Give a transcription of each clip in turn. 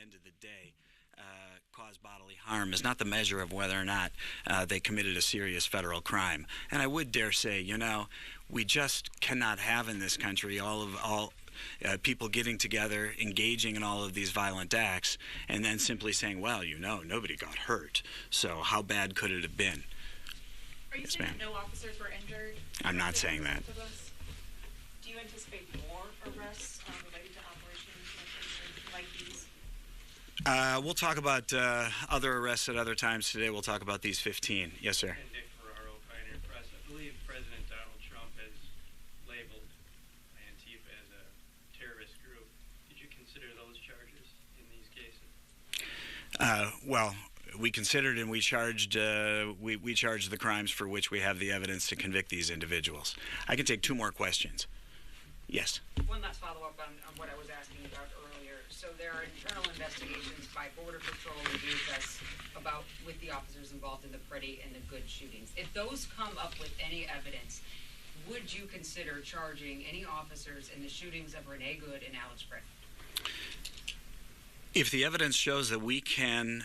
end of the day, cause bodily harm is not the measure of whether or not they committed a serious federal crime. And I would dare say, you know, we just cannot have in this country all people getting together, engaging in all of these violent acts, and then simply saying, well, you know, nobody got hurt, so how bad could it have been? Are you saying that no officers were injured? I'm not saying that. Do you anticipate more arrests related to operations like these? We'll talk about other arrests at other times. Today we'll talk about these 15. Yes, sir. And Dick Ferraro, Pioneer Press. I believe President Donald Trump has labeled Antifa as a terrorist group. Did you consider those charges in these cases? Well, we considered and we charged we charged the crimes for which we have the evidence to convict these individuals. I can take two more questions. Yes. One last follow-up on what I was asking about earlier. So there are internal investigations by Border Patrol and DHS with the officers involved in the Pretty and the Good shootings. If those come up with any evidence, would you consider charging any officers in the shootings of Renee Good and Alex Pretty? If the evidence shows that we can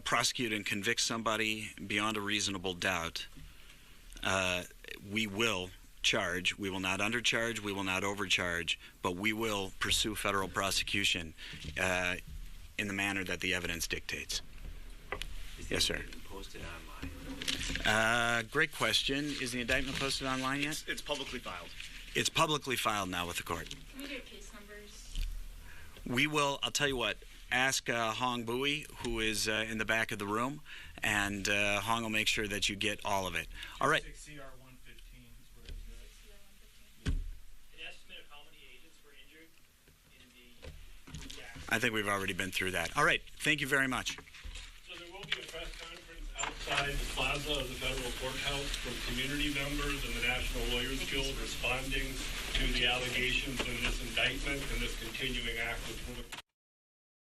prosecute and convict somebody beyond a reasonable doubt, we will charge. We will not undercharge. We will not overcharge. But we will pursue federal prosecution in the manner that the evidence dictates. Yes, sir. Posted online? Great question. Is the indictment posted online yet? It's publicly filed. It's publicly filed now with the court. Can we get case numbers? We will. I'll tell you what. Ask Hong Bui, who is in the back of the room, and Hong will make sure that you get all of it. All right. I think we've already been through that. All right. Thank you very much. So there will be a press conference outside the plaza of the federal courthouse from community members and the National Lawyers Guild responding to the allegations in this indictment and this continuing act of...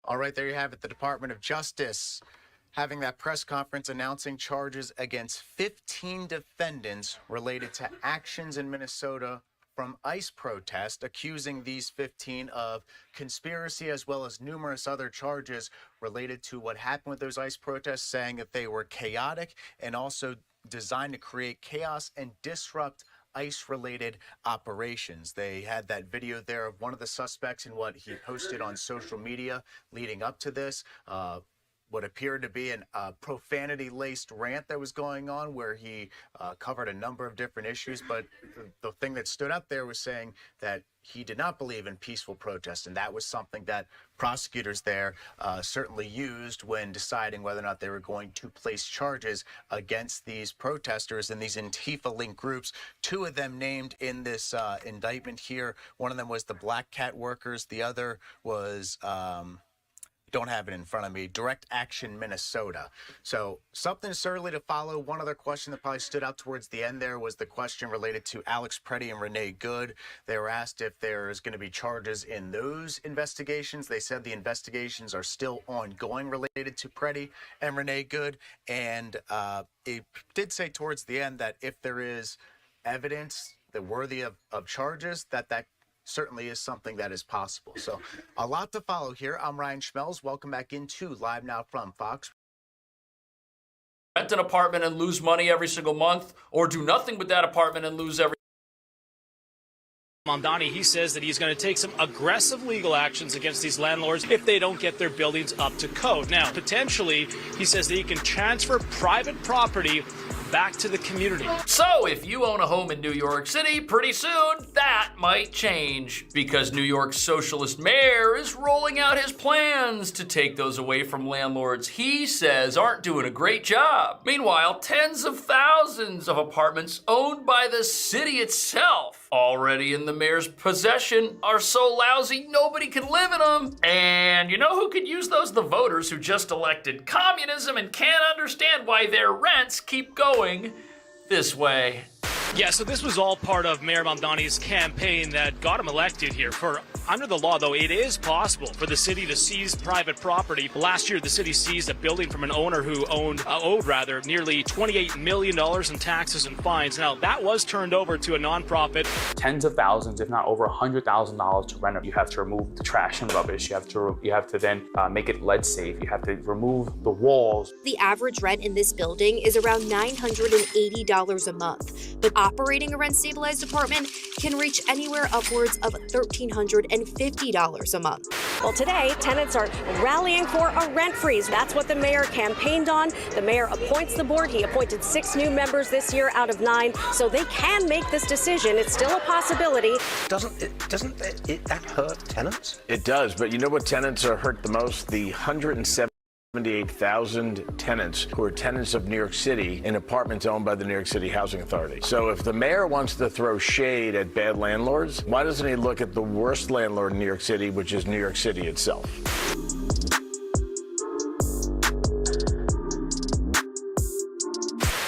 All right, there you have it. The Department of Justice having that press conference announcing charges against 15 defendants related to actions in Minnesota from ICE protest, accusing these 15 of conspiracy as well as numerous other charges related to what happened with those ICE protests, saying that they were chaotic and also designed to create chaos and disrupt ICE-related operations. They had that video there of one of the suspects and what he posted on social media leading up to this. What appeared to be a profanity-laced rant that was going on where he covered a number of different issues. But the thing that stood up there was saying that he did not believe in peaceful protest. And that was something that prosecutors there certainly used when deciding whether or not they were going to place charges against these protesters and these Antifa-linked groups. Two of them named in this indictment here. One of them was the Black Cat Workers. The other was... don't have it in front of me, Direct Action Minnesota. So something certainly to follow. One other question that probably stood out towards the end there was the question related to Alex Pretty and Renee Good. They were asked if there's going to be charges in those investigations. They said the investigations are still ongoing related to Pretty and Renee Good. And it did say towards the end that if there is evidence that worthy of charges, that certainly is something that is possible. So a lot to follow here. I'm Ryan Schmelz. Welcome back into Live Now from Fox. Rent an apartment and lose money every single month, or do nothing with that apartment and lose every... Mamdani, he says that he's going to take some aggressive legal actions against these landlords if they don't get their buildings up to code. Now, potentially, he says that he can transfer private property back to the community. So, if you own a home in New York City, pretty soon that might change, because New York's socialist mayor is rolling out his plans to take those away from landlords he says aren't doing a great job. Meanwhile, tens of thousands of apartments owned by the city itself, already in the mayor's possession, are so lousy nobody can live in them. And you know who could use those? The voters who just elected communism and can't understand why their rents keep going this way. Yeah, so this was all part of Mayor Mamdani's campaign that got him elected here. For Under the law, though, it is possible for the city to seize private property. Last year, the city seized a building from an owner who owed nearly $28 million in taxes and fines. Now, that was turned over to a nonprofit. Tens of thousands, if not over $100,000 to rent it. You have to remove the trash and rubbish. You have to then make it lead safe. You have to remove the walls. The average rent in this building is around $980 a month, but operating a rent-stabilized apartment can reach anywhere upwards of $1,350 a month. Well, today, tenants are rallying for a rent freeze. That's what the mayor campaigned on. The mayor appoints the board. He appointed 6 new members this year out of 9, so they can make this decision. It's still a possibility. Doesn't that hurt tenants? It does, but you know what tenants are hurt the most? The 178,000 tenants who are tenants of New York City in apartments owned by the New York City Housing Authority. So if the mayor wants to throw shade at bad landlords, why doesn't he look at the worst landlord in New York City, which is New York City itself?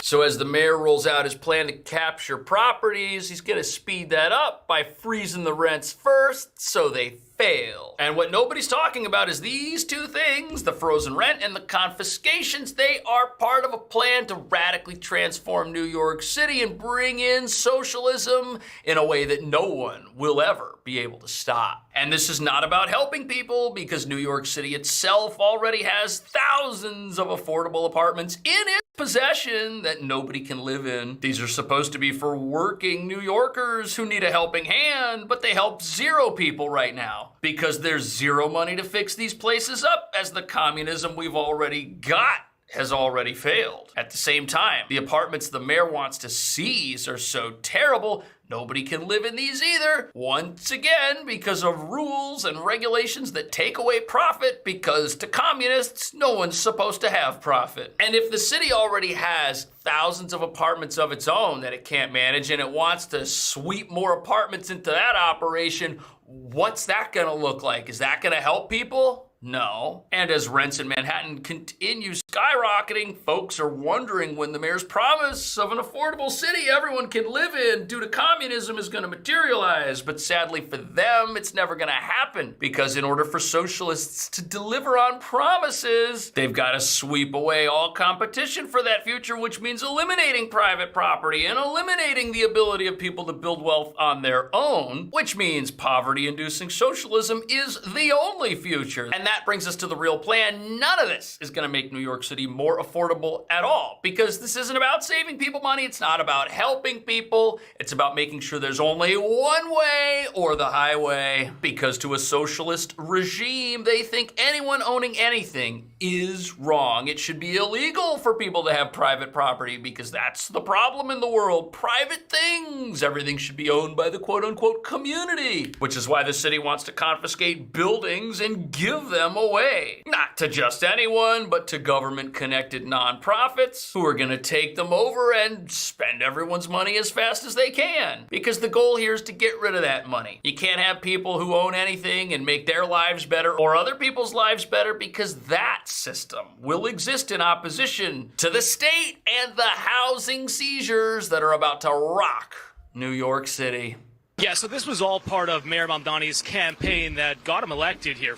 So as the mayor rolls out his plan to capture properties, he's going to speed that up by freezing the rents first so they fail. And what nobody's talking about is these two things, the frozen rent and the confiscations. They are part of a plan to radically transform New York City and bring in socialism in a way that no one will ever be able to stop. And this is not about helping people, because New York City itself already has thousands of affordable apartments in its possession that nobody can live in. These are supposed to be for working New Yorkers who need a helping hand, but they help 0 people right now because there's 0 money to fix these places up, as the communism we've already got has already failed. At the same time, the apartments the mayor wants to seize are so terrible, nobody can live in these either. Once again, because of rules and regulations that take away profit, because to communists, no one's supposed to have profit. And if the city already has thousands of apartments of its own that it can't manage, and it wants to sweep more apartments into that operation, what's that gonna look like? Is that gonna help people? No. And as rents in Manhattan continue skyrocketing, folks are wondering when the mayor's promise of an affordable city everyone can live in due to communism is going to materialize. But sadly for them, it's never going to happen, because in order for socialists to deliver on promises, they've got to sweep away all competition for that future, which means eliminating private property and eliminating the ability of people to build wealth on their own, which means poverty-inducing socialism is the only future. And that brings us to the real plan. None of this is going to make New York City more affordable at all, because this isn't about saving people money. It's not about helping people. It's about making sure there's only one way, or the highway, because to a socialist regime, they think anyone owning anything is wrong. It should be illegal for people to have private property, because that's the problem in the world. Private things. Everything should be owned by the quote-unquote community, which is why the city wants to confiscate buildings and give them away. Not to just anyone, but to government-connected nonprofits who are going to take them over and spend everyone's money as fast as they can. Because the goal here is to get rid of that money. You can't have people who own anything and make their lives better or other people's lives better, because that system will exist in opposition to the state and the housing seizures that are about to rock New York City. Yeah, so this was all part of Mayor Mamdani's campaign that got him elected here.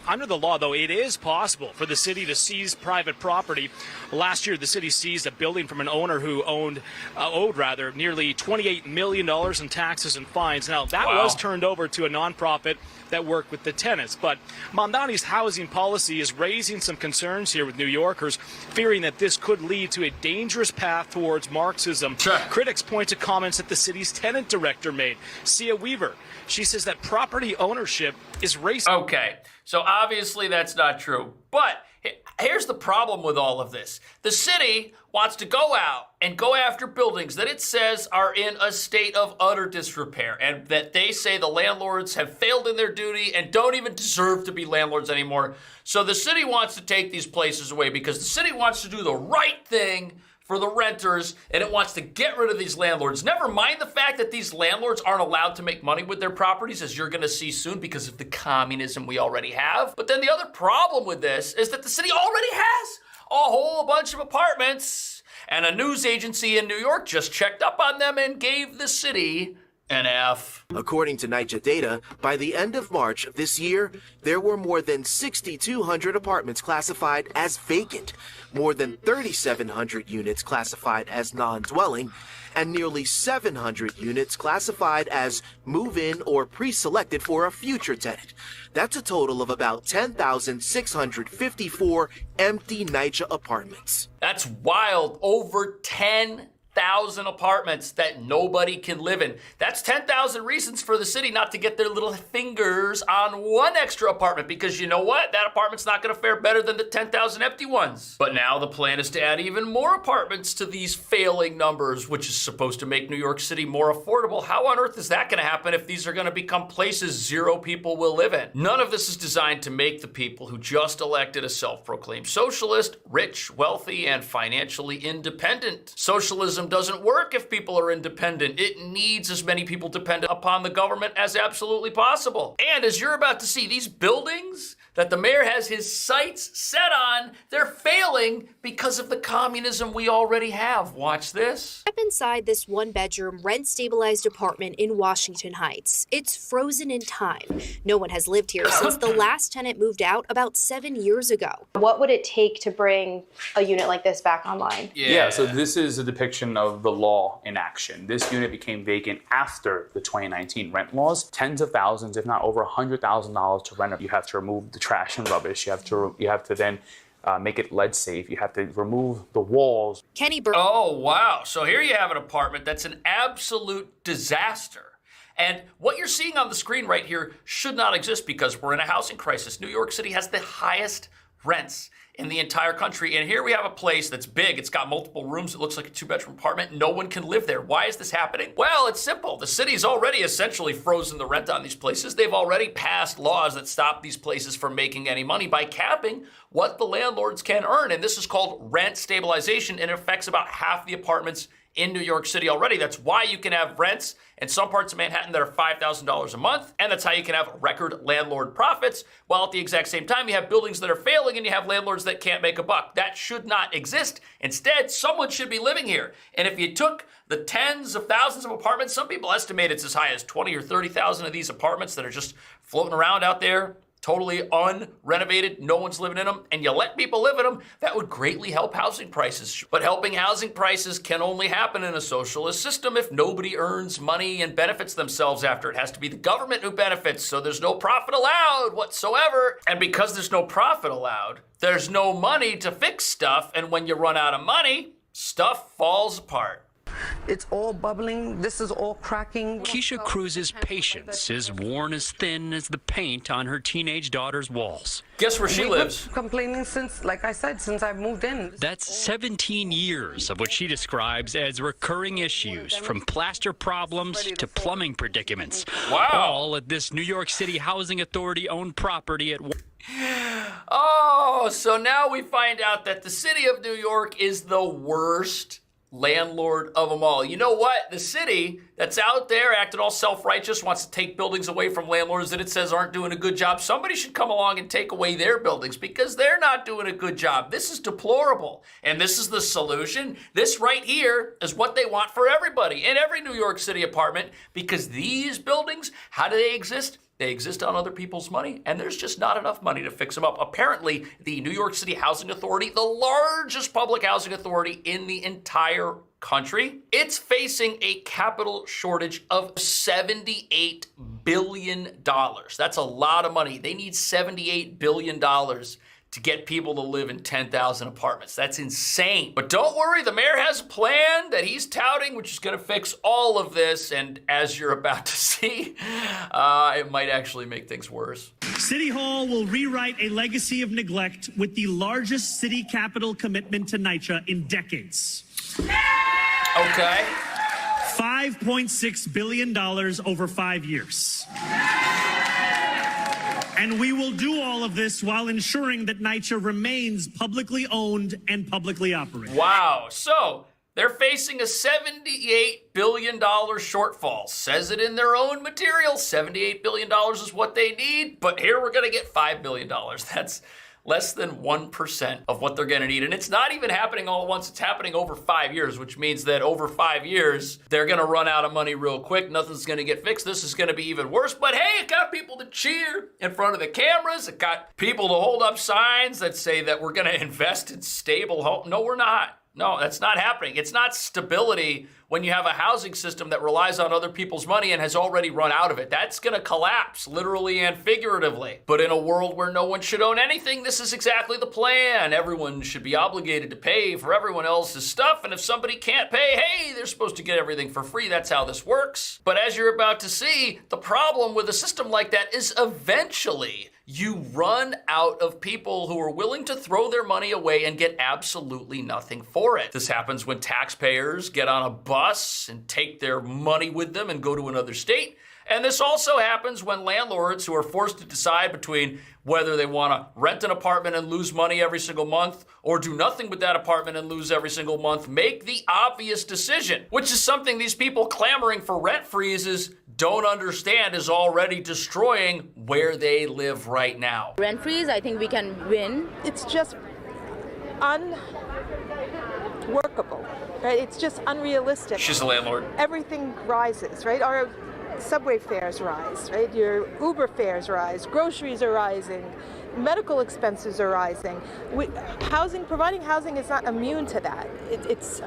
Under the law, though, it is possible for the city to seize private property. Last year, the city seized a building from an owner who owed nearly $28 million in taxes and fines. Now, that was turned over to a nonprofit that worked with the tenants. But Mamdani's housing policy is raising some concerns here with New Yorkers, fearing that this could lead to a dangerous path towards Marxism. Sure. Critics point to comments that the city's tenant director made, Sia Weaver. She says that property ownership is racist. Okay, so obviously that's not true. But here's the problem with all of this. The city wants to go out and go after buildings that it says are in a state of utter disrepair, and that they say the landlords have failed in their duty and don't even deserve to be landlords anymore. So the city wants to take these places away because the city wants to do the right thing for the renters, and it wants to get rid of these landlords. Never mind the fact that these landlords aren't allowed to make money with their properties, as you're gonna see soon, because of the communism we already have. But then the other problem with this is that the city already has a whole bunch of apartments, and a news agency in New York just checked up on them and gave the city An F. According to NYCHA data, by the end of March of this year, there were more than 6,200 apartments classified as vacant, more than 3,700 units classified as non-dwelling, and nearly 700 units classified as move-in or pre-selected for a future tenant. That's a total of about 10,654 empty NYCHA apartments. That's wild. Over 10,000 apartments that nobody can live in. That's 10,000 reasons for the city not to get their little fingers on one extra apartment, because you know what? That apartment's not going to fare better than the 10,000 empty ones. But now the plan is to add even more apartments to these failing numbers, which is supposed to make New York City more affordable. How on earth is that going to happen if these are going to become places 0 people will live in? None of this is designed to make the people who just elected a self-proclaimed socialist rich, wealthy, and financially independent. Socialism doesn't work if people are independent. It needs as many people dependent upon the government as absolutely possible. And as you're about to see, these buildings that the mayor has his sights set on, they're failing because of the communism we already have. Watch this. Step inside this one-bedroom, rent-stabilized apartment in Washington Heights. It's frozen in time. No one has lived here since the last tenant moved out about 7 years ago. What would it take to bring a unit like this back online? Yeah, so this is a depiction of the law in action. This unit became vacant after the 2019 rent laws. Tens of thousands, if not over $100,000 to rent it. You have to remove the trash and rubbish. You have to then make it lead safe. You have to remove the walls. Oh, wow. So here you have an apartment that's an absolute disaster. And what you're seeing on the screen right here should not exist because we're in a housing crisis. New York City has the highest rents in the entire country. And here we have a place that's big. It's got multiple rooms. It looks like a 2-bedroom apartment. No one can live there. Why is this happening? Well, it's simple. The city's already essentially frozen the rent on these places. They've already passed laws that stop these places from making any money by capping what the landlords can earn. And this is called rent stabilization, and it affects about half the apartments in New York City already. That's why you can have rents in some parts of Manhattan that are $5,000 a month, and that's how you can have record landlord profits, while at the exact same time you have buildings that are failing and you have landlords that can't make a buck. That should not exist. Instead, someone should be living here. And if you took the tens of thousands of apartments, some people estimate it's as high as 20 or 30,000 of these apartments that are just floating around out there, totally unrenovated, no one's living in them, and you let people live in them, that would greatly help housing prices. But helping housing prices can only happen in a socialist system if nobody earns money and benefits themselves after. It has to be the government who benefits, so there's no profit allowed whatsoever. And because there's no profit allowed, there's no money to fix stuff, and when you run out of money, stuff falls apart. It's all bubbling. This is all cracking. Keisha Cruz's patience is worn as thin as the paint on her teenage daughter's walls. Guess where she lives? Complaining since, like I said, since I've moved in. That's 17 years of what she describes as recurring issues, from plaster problems to plumbing predicaments. Wow. All at this New York City Housing Authority-owned property at... Oh, so now we find out that the city of New York is the worst landlord of them all. You know what? The city that's out there acting all self-righteous wants to take buildings away from landlords that it says aren't doing a good job. Somebody should come along and take away their buildings because they're not doing a good job. This is deplorable. And this is the solution. This right here is what they want for everybody in every New York City apartment, because these buildings, how do they exist? They exist on other people's money, and there's just not enough money to fix them up. Apparently, the New York City Housing Authority, the largest public housing authority in the entire country, it's facing a capital shortage of $78 billion. That's a lot of money. They need $78 billion to get people to live in 10,000 apartments. That's insane. But don't worry, the mayor has a plan that he's touting, which is gonna fix all of this. And as you're about to see, it might actually make things worse. City Hall will rewrite a legacy of neglect with the largest city capital commitment to NYCHA in decades. Okay. $5.6 billion over 5 years. And we will do all of this while ensuring that NYCHA remains publicly owned and publicly operated. Wow. So they're facing a $78 billion shortfall. Says it in their own material. $78 billion is what they need. But here we're going to get $5 billion. less than 1% of what they're going to need. And it's not even happening all at once. It's happening over 5 years, which means that over 5 years, they're going to run out of money real quick. Nothing's going to get fixed. This is going to be even worse. But hey, it got people to cheer in front of the cameras. It got people to hold up signs that say that we're going to invest in stable home. No, we're not. No, that's not happening. It's not stability when you have a housing system that relies on other people's money and has already run out of it. That's going to collapse, literally and figuratively. But in a world where no one should own anything, this is exactly the plan. Everyone should be obligated to pay for everyone else's stuff, and if somebody can't pay, hey, they're supposed to get everything for free. That's how this works. But as you're about to see, the problem with a system like that is eventually you run out of people who are willing to throw their money away and get absolutely nothing for it. This happens when taxpayers get on a bus and take their money with them and go to another state. And this also happens when landlords who are forced to decide between whether they want to rent an apartment and lose money every single month or do nothing with that apartment and lose every single month make the obvious decision, which is something these people clamoring for rent freezes don't understand is already destroying where they live right now. Rent freeze, I think we can win. It's just unworkable, right? It's just unrealistic. She's a landlord. Everything rises, right? Our subway fares rise, right? Your Uber fares rise, groceries are rising, medical expenses are rising. Providing housing is not immune to that.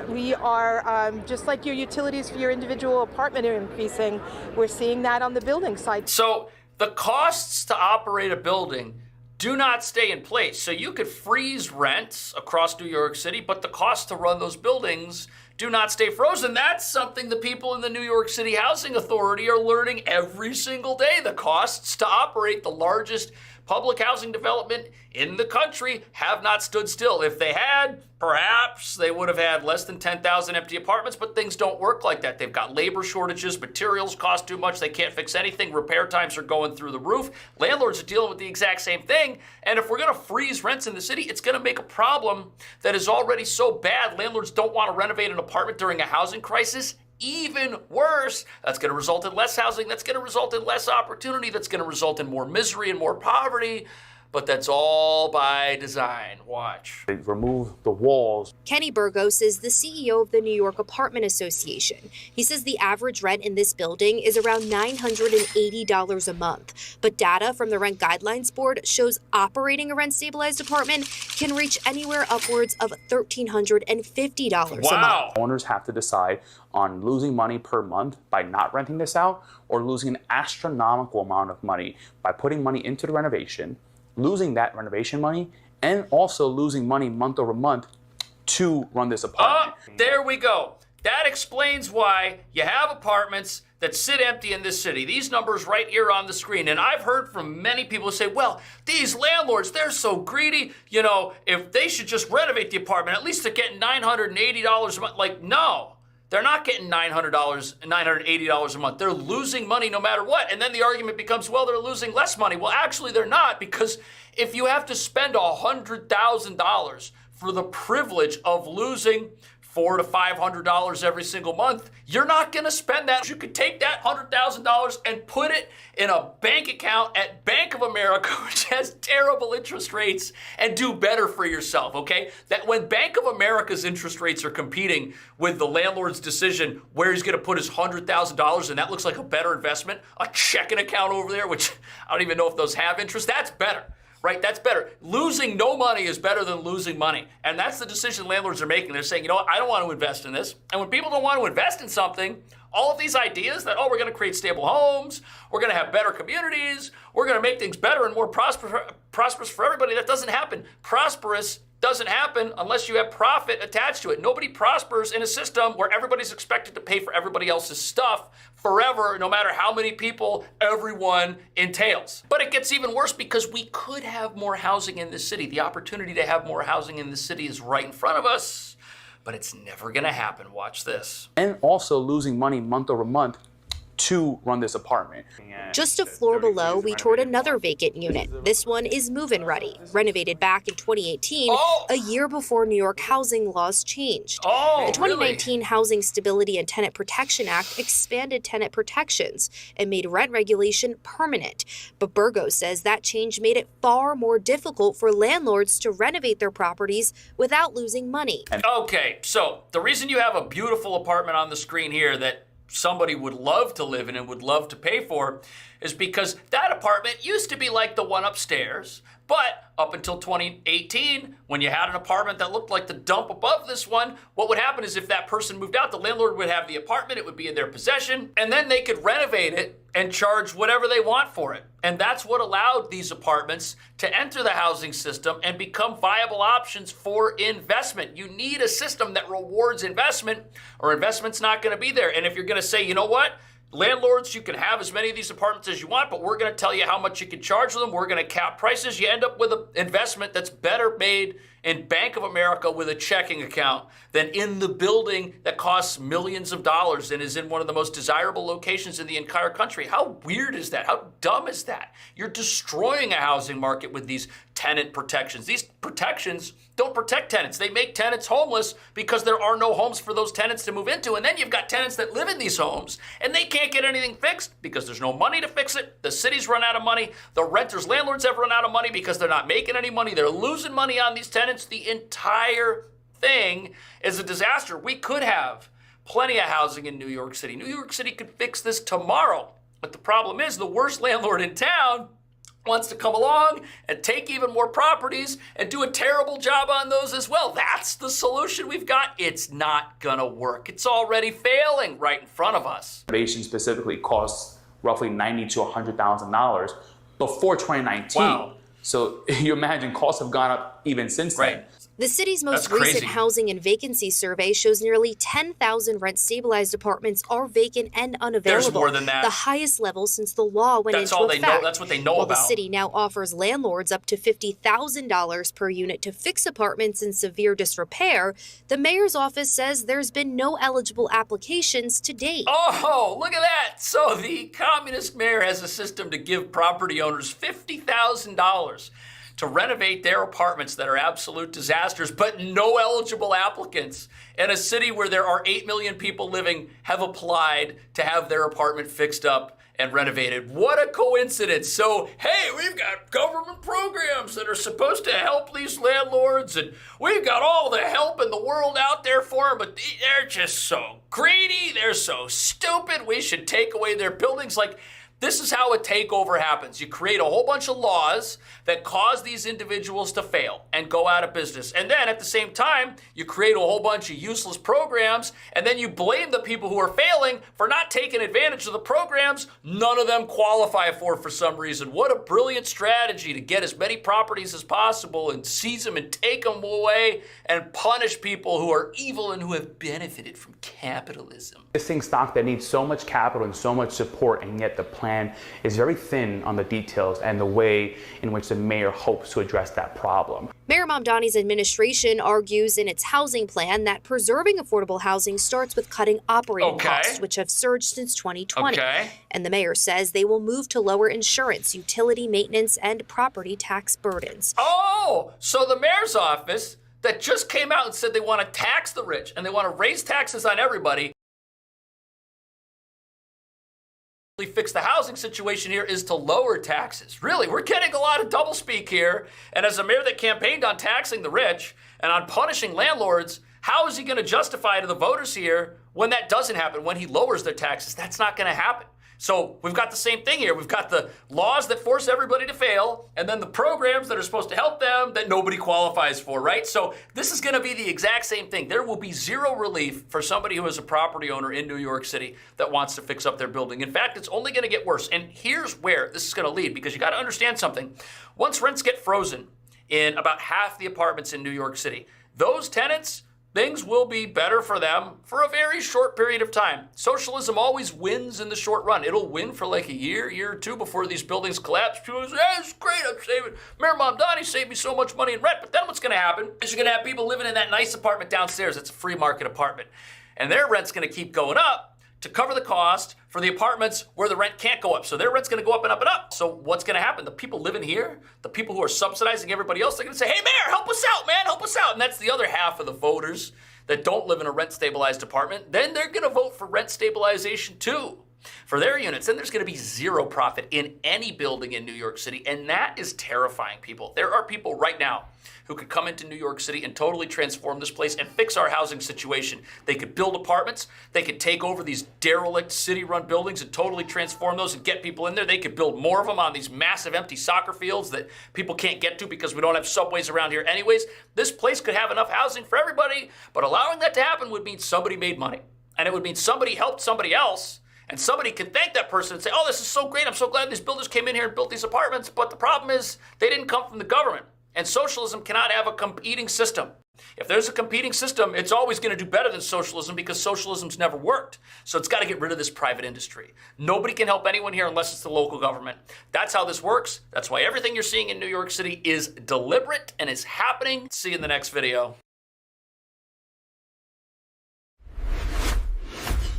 We are, just like your utilities for your individual apartment are increasing, we're seeing that on the building side. So the costs to operate a building do not stay in place. So you could freeze rents across New York City, but the cost to run those buildings do not stay frozen. That's something the people in the New York City Housing Authority are learning every single day. The costs to operate the largest public housing development in the country have not stood still. If they had, perhaps they would have had less than 10,000 empty apartments, but things don't work like that. They've got labor shortages, materials cost too much, they can't fix anything, repair times are going through the roof. Landlords are dealing with the exact same thing, and if we're gonna freeze rents in the city, it's gonna make a problem that is already so bad, landlords don't wanna renovate an apartment during a housing crisis even worse. That's going to result in less housing. That's going to result in less opportunity. That's going to result in more misery and more poverty. But that's all by design. Watch. They remove the walls. Kenny Burgos is the CEO of the New York Apartment Association. He says the average rent in this building is around $980 a month. But data from the Rent Guidelines Board shows operating a rent-stabilized apartment can reach anywhere upwards of $1,350 a month. Owners have to decide on losing money per month by not renting this out or losing an astronomical amount of money by putting money into the renovation, losing that renovation money, and also losing money month over month to run this apartment. There we go. That explains why you have apartments that sit empty in this city. These numbers right here on the screen. And I've heard from many people say, well, these landlords, they're so greedy. You know, if they should just renovate the apartment, at least they're getting $980 a month. Like, no. They're not getting $980 a month. They're losing money no matter what. And then the argument becomes, well, they're losing less money. Well, actually, they're not, because if you have to spend $100,000 for the privilege of losing $400 to $500 every single month, you're not going to spend that. You could take that $100,000 and put it in a bank account at Bank of America, which has terrible interest rates, and do better for yourself, okay? That when Bank of America's interest rates are competing with the landlord's decision where he's going to put his $100,000, and that looks like a better investment, a checking account over there, which I don't even know if those have interest, that's better. Right, that's better. Losing no money is better than losing money. And that's the decision landlords are making. They're saying, you know what, I don't want to invest in this. And when people don't want to invest in something, all of these ideas that, oh, we're going to create stable homes, we're going to have better communities, we're going to make things better and more prosperous for everybody, that doesn't happen. Prosperous doesn't happen unless you have profit attached to it. Nobody prospers in a system where everybody's expected to pay for everybody else's stuff forever, no matter how many people everyone entails. But it gets even worse because we could have more housing in this city. The opportunity to have more housing in this city is right in front of us, but it's never gonna happen. Watch this. And also losing money month over month to run this apartment. Just a floor below, we toured another vacant unit. This one is move-in ready, renovated back in 2018, a year before New York housing laws changed. The 2019 Housing Stability and Tenant Protection Act expanded tenant protections and made rent regulation permanent. But Burgos says that change made it far more difficult for landlords to renovate their properties without losing money. Okay, so the reason you have a beautiful apartment on the screen here that somebody would love to live in and would love to pay for is because that apartment used to be like the one upstairs, but up until 2018, when you had an apartment that looked like the dump above this one, what would happen is if that person moved out, the landlord would have the apartment, it would be in their possession, and then they could renovate it and charge whatever they want for it. And that's what allowed these apartments to enter the housing system and become viable options for investment. You need a system that rewards investment, or investment's not going to be there. And if you're going to say, you know what, landlords, you can have as many of these apartments as you want, but we're going to tell you how much you can charge them. We're going to cap prices. You end up with an investment that's better made in Bank of America with a checking account than in the building that costs millions of dollars and is in one of the most desirable locations in the entire country. How weird is that? How dumb is that? You're destroying a housing market with these tenant protections. These protections don't protect tenants. They make tenants homeless because there are no homes for those tenants to move into. And then you've got tenants that live in these homes and they can't get anything fixed because there's no money to fix it. The city's run out of money. The renters, landlords have run out of money because they're not making any money. They're losing money on these tenants. The entire thing is a disaster. We could have plenty of housing in New York City. New York City could fix this tomorrow. But the problem is the worst landlord in town wants to come along and take even more properties and do a terrible job on those as well. That's the solution we've got. It's not gonna work. It's already failing right in front of us. Renovation specifically costs roughly $90,000 to $100,000 before 2019. Wow. So you imagine costs have gone up even since then. The city's most recent housing and vacancy survey shows nearly 10,000 rent-stabilized apartments are vacant and unavailable. There's more than that. The highest level since the law went That's into all effect. they know. That's what they know While about. the city now offers landlords up to $50,000 per unit to fix apartments in severe disrepair, the mayor's office says there's been no eligible applications to date. Oh, look at that. So the communist mayor has a system to give property owners $50,000 to renovate their apartments that are absolute disasters, but no eligible applicants. In a city where there are 8 million people living have applied to have their apartment fixed up and renovated. What a coincidence. So, hey, we've got government programs that are supposed to help these landlords, and we've got all the help in the world out there for them, but they're just so greedy. They're so stupid. We should take away their buildings. Like, this is how a takeover happens. You create a whole bunch of laws that cause these individuals to fail and go out of business. And then at the same time, you create a whole bunch of useless programs, and then you blame the people who are failing for not taking advantage of the programs none of them qualify for some reason. What a brilliant strategy to get as many properties as possible and seize them and take them away and punish people who are evil and who have benefited from capitalism. Listing stock that needs so much capital and so much support, and yet the plan is very thin on the details and the way in which the mayor hopes to address that problem. Mayor Mamdani's administration argues in its housing plan that preserving affordable housing starts with cutting operating costs, which have surged since 2020. And the mayor says they will move to lower insurance, utility maintenance, and property tax burdens. Oh, so the mayor's office that just came out and said they want to tax the rich and they want to raise taxes on everybody, fix the housing situation here is to lower taxes. Really, we're getting a lot of doublespeak here. And as a mayor that campaigned on taxing the rich and on punishing landlords, how is he going to justify to the voters here when that doesn't happen, when he lowers their taxes? That's not going to happen. So we've got the same thing here. We've got the laws that force everybody to fail, and then the programs that are supposed to help them that nobody qualifies for, right? So this is going to be the exact same thing. There will be zero relief for somebody who is a property owner in New York City that wants to fix up their building. In fact, it's only going to get worse. And here's where this is going to lead, because you got to understand something. Once rents get frozen in about half the apartments in New York City, those tenants, things will be better for them for a very short period of time. Socialism always wins in the short run. It'll win for like a year or two before these buildings collapse. People say, hey, it's great, I'm saving. Mayor Mamdani saved me so much money in rent. But then what's going to happen is you're going to have people living in that nice apartment downstairs. It's a free market apartment. And their rent's going to keep going up to cover the cost for the apartments where the rent can't go up. So their rent's going to go up and up and up. So what's going to happen? The people living here, the people who are subsidizing everybody else, they're going to say, hey, mayor, help us out, man, help us out. And that's the other half of the voters that don't live in a rent-stabilized apartment. Then they're going to vote for rent stabilization too for their units. Then there's going to be zero profit in any building in New York City. And that is terrifying, people. There are people right now who could come into New York City and totally transform this place and fix our housing situation. They could build apartments. They could take over these derelict city-run buildings and totally transform those and get people in there. They could build more of them on these massive empty soccer fields that people can't get to because we don't have subways around here anyways. This place could have enough housing for everybody, but allowing that to happen would mean somebody made money. And it would mean somebody helped somebody else. And somebody can thank that person and say, oh, this is so great. I'm so glad these builders came in here and built these apartments. But the problem is they didn't come from the government. And socialism cannot have a competing system. If there's a competing system, it's always going to do better than socialism because socialism's never worked. So it's got to get rid of this private industry. Nobody can help anyone here unless it's the local government. That's how this works. That's why everything you're seeing in New York City is deliberate and is happening. See you in the next video.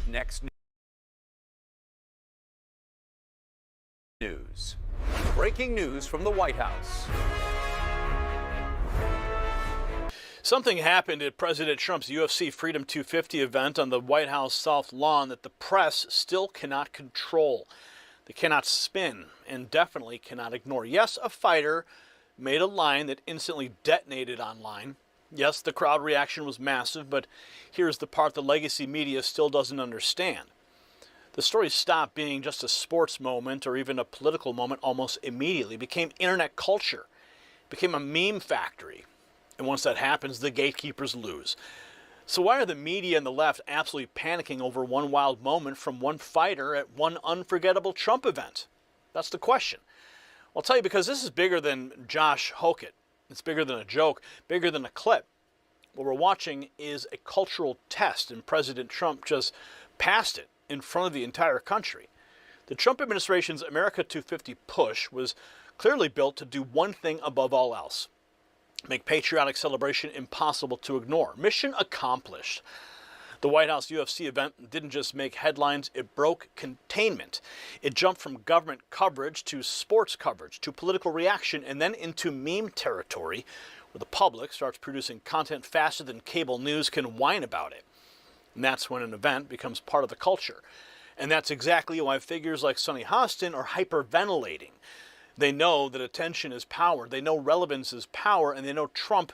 Next news. Breaking news from the White House. Something happened at President Trump's UFC Freedom 250 event on the White House South Lawn that the press still cannot control. They cannot spin and definitely cannot ignore. Yes, a fighter made a line that instantly detonated online. Yes, the crowd reaction was massive, but here's the part the legacy media still doesn't understand. The story stopped being just a sports moment or even a political moment almost immediately. It became internet culture. It became a meme factory. And once that happens, the gatekeepers lose. So why are the media and the left absolutely panicking over one wild moment from one fighter at one unforgettable Trump event? That's the question. I'll tell you, because this is bigger than Josh Hokett. It's bigger than a joke, bigger than a clip. What we're watching is a cultural test, and President Trump just passed it in front of the entire country. The Trump administration's America 250 push was clearly built to do one thing above all else: make patriotic celebration impossible to ignore. Mission accomplished. The White House UFC event didn't just make headlines, it broke containment. It jumped from government coverage to sports coverage to political reaction and then into meme territory where the public starts producing content faster than cable news can whine about it. And that's when an event becomes part of the culture. And that's exactly why figures like Sonny Hostin are hyperventilating. They know that attention is power, they know relevance is power, and they know Trump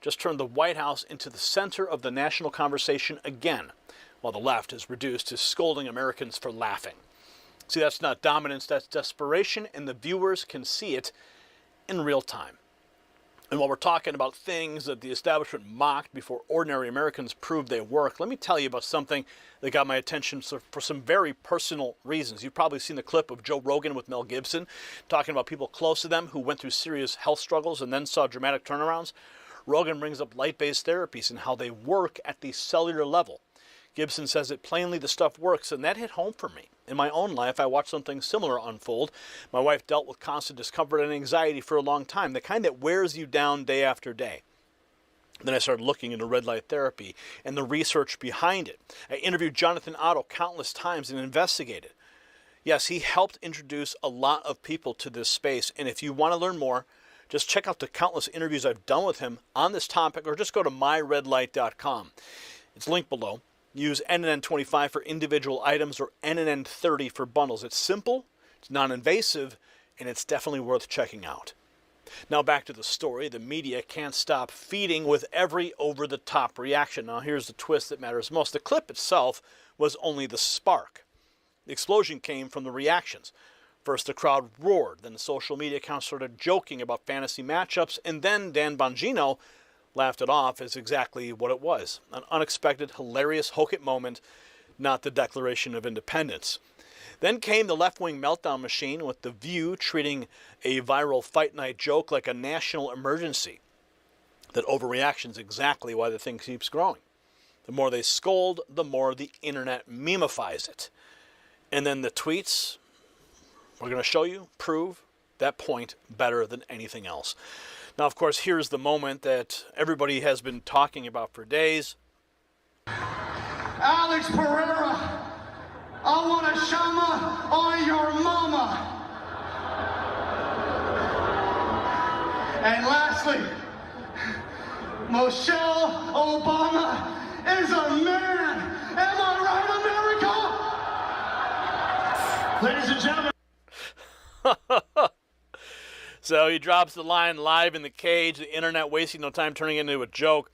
just turned the White House into the center of the national conversation again, while the left is reduced to scolding Americans for laughing. See, that's not dominance, that's desperation, and the viewers can see it in real time. And while we're talking about things that the establishment mocked before ordinary Americans proved they work, let me tell you about something that got my attention for some very personal reasons. You've probably seen the clip of Joe Rogan with Mel Gibson talking about people close to them who went through serious health struggles and then saw dramatic turnarounds. Rogan brings up light-based therapies and how they work at the cellular level. Gibson says it plainly, the stuff works, and that hit home for me. In my own life, I watched something similar unfold. My wife dealt with constant discomfort and anxiety for a long time, the kind that wears you down day after day. Then I started looking into red light therapy and the research behind it. I interviewed Jonathan Otto countless times and investigated. Yes, he helped introduce a lot of people to this space, and if you want to learn more, just check out the countless interviews I've done with him on this topic, or just go to myredlight.com. It's linked below. Use NNN25 for individual items or NNN30 for bundles. It's simple, it's non-invasive, and it's definitely worth checking out. Now back to the story. The media can't stop feeding with every over-the-top reaction. Now here's the twist that matters most. The clip itself was only the spark. The explosion came from the reactions. First, the crowd roared. Then the social media accounts started joking about fantasy matchups. And then Dan Bongino laughed it off as exactly what it was. An unexpected, hilarious Hokett moment, not the Declaration of Independence. Then came the left-wing meltdown machine, with The View treating a viral fight night joke like a national emergency. That overreaction is exactly why the thing keeps growing. The more they scold, the more the internet memifies it. And then the tweets, we're going to show you, prove that point better than anything else. Now, of course, here's the moment that everybody has been talking about for days. Alex Pereira I want a shama on your mama. And lastly, Michelle Obama is a man. Am I right, America? Ladies and gentlemen. So he drops the line live in the cage, the internet wasting no time turning it into a joke.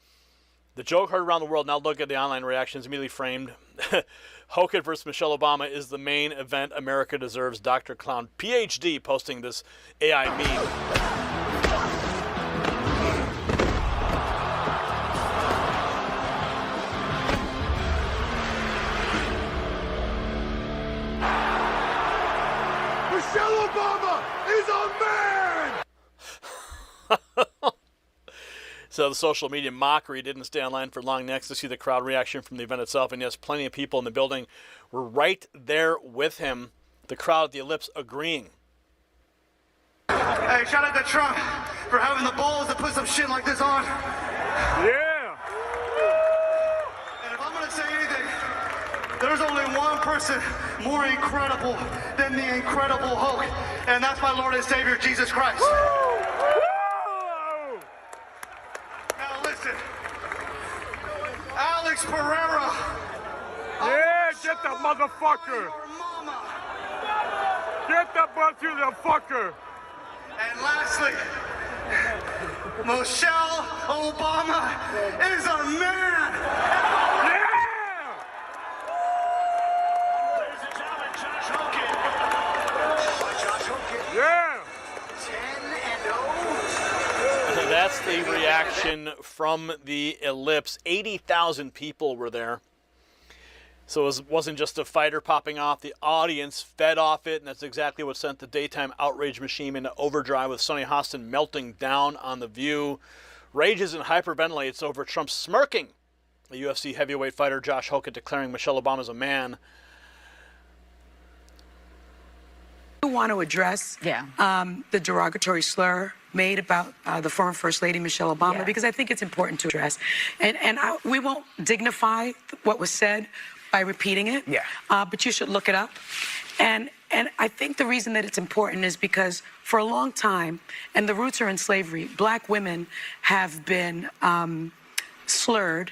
The joke heard around the world. Now look at the online reactions immediately framed. Hochul versus Michelle Obama is the main event America deserves. Dr. Clown PhD posting this AI meme. Michelle Obama is a man! So the social media mockery didn't stay online for long. Next to see the crowd reaction from the event itself. And yes, plenty of people in the building were right there with him. The crowd at the Ellipse agreeing. Hey, shout out to Trump for having the balls to put some shit like this on. Yeah! And if I'm gonna say anything, there's only one person more incredible than the Incredible Hulk, and that's my Lord and Savior, Jesus Christ. Now listen, Alex Pereira. Yeah, get that motherfucker. Get that motherfucker. And lastly, Michelle Obama is a man. Yeah! Ladies and gentlemen, Josh Hogan. Josh Hogan. Yeah. 10-0. That's the reaction from the Ellipse. 80,000 people were there. So it wasn't just a fighter popping off. The audience fed off it, and that's exactly what sent the daytime outrage machine into overdrive, with Sonny Hostin melting down on The View. Rages and hyperventilates over Trump smirking the UFC heavyweight fighter Josh Hogan, declaring Michelle Obama's a man. I want to address the derogatory slur made about the former First Lady Michelle Obama, because I think it's important to address. And we won't dignify what was said by repeating it, but you should look it up. And I think the reason that it's important is because for a long time, and the roots are in slavery, black women have been slurred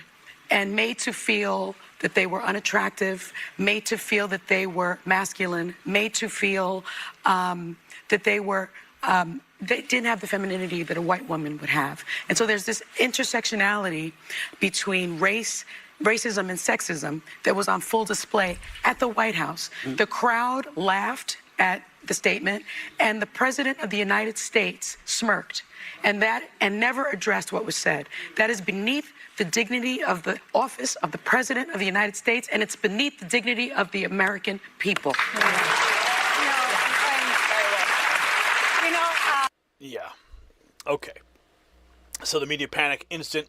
and made to feel that they were unattractive, made to feel that they were masculine, made to feel that they were, they didn't have the femininity that a white woman would have. And so there's this intersectionality between racism and sexism that was on full display at the White House. The crowd laughed at the statement, and the President of the United States smirked, and never addressed what was said. That is beneath the dignity of the office of the President of the United States, and it's beneath the dignity of the American people. Yeah. Okay. So the media panic instant,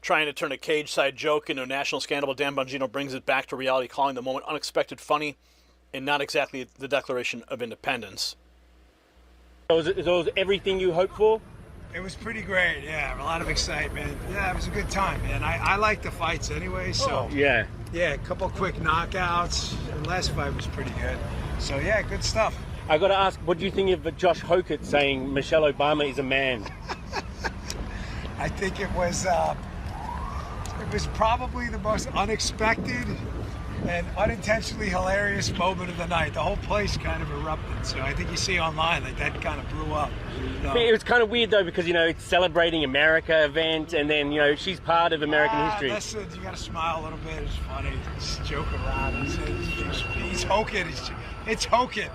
trying to turn a cage-side joke into a national scandal. Dan Bongino brings it back to reality, calling the moment unexpected, funny, and not exactly the Declaration of Independence. Was everything you hoped for? It was pretty great, yeah. A lot of excitement. Yeah, it was a good time, man. I like the fights anyway, so. Yeah. Yeah, a couple quick knockouts. The last fight was pretty good. So, yeah, good stuff. I got to ask, what do you think of Josh Hogan saying Michelle Obama is a man? I think it was probably the most unexpected and unintentionally hilarious moment of the night. The whole place kind of erupted. So I think you see online, like, that kind of blew up. So. It was kind of weird, though, because, it's Celebrating America event, and then, she's part of American history. Listen, you got to smile a little bit. It's funny. Just joke around. He's Hogan. It's Hogan.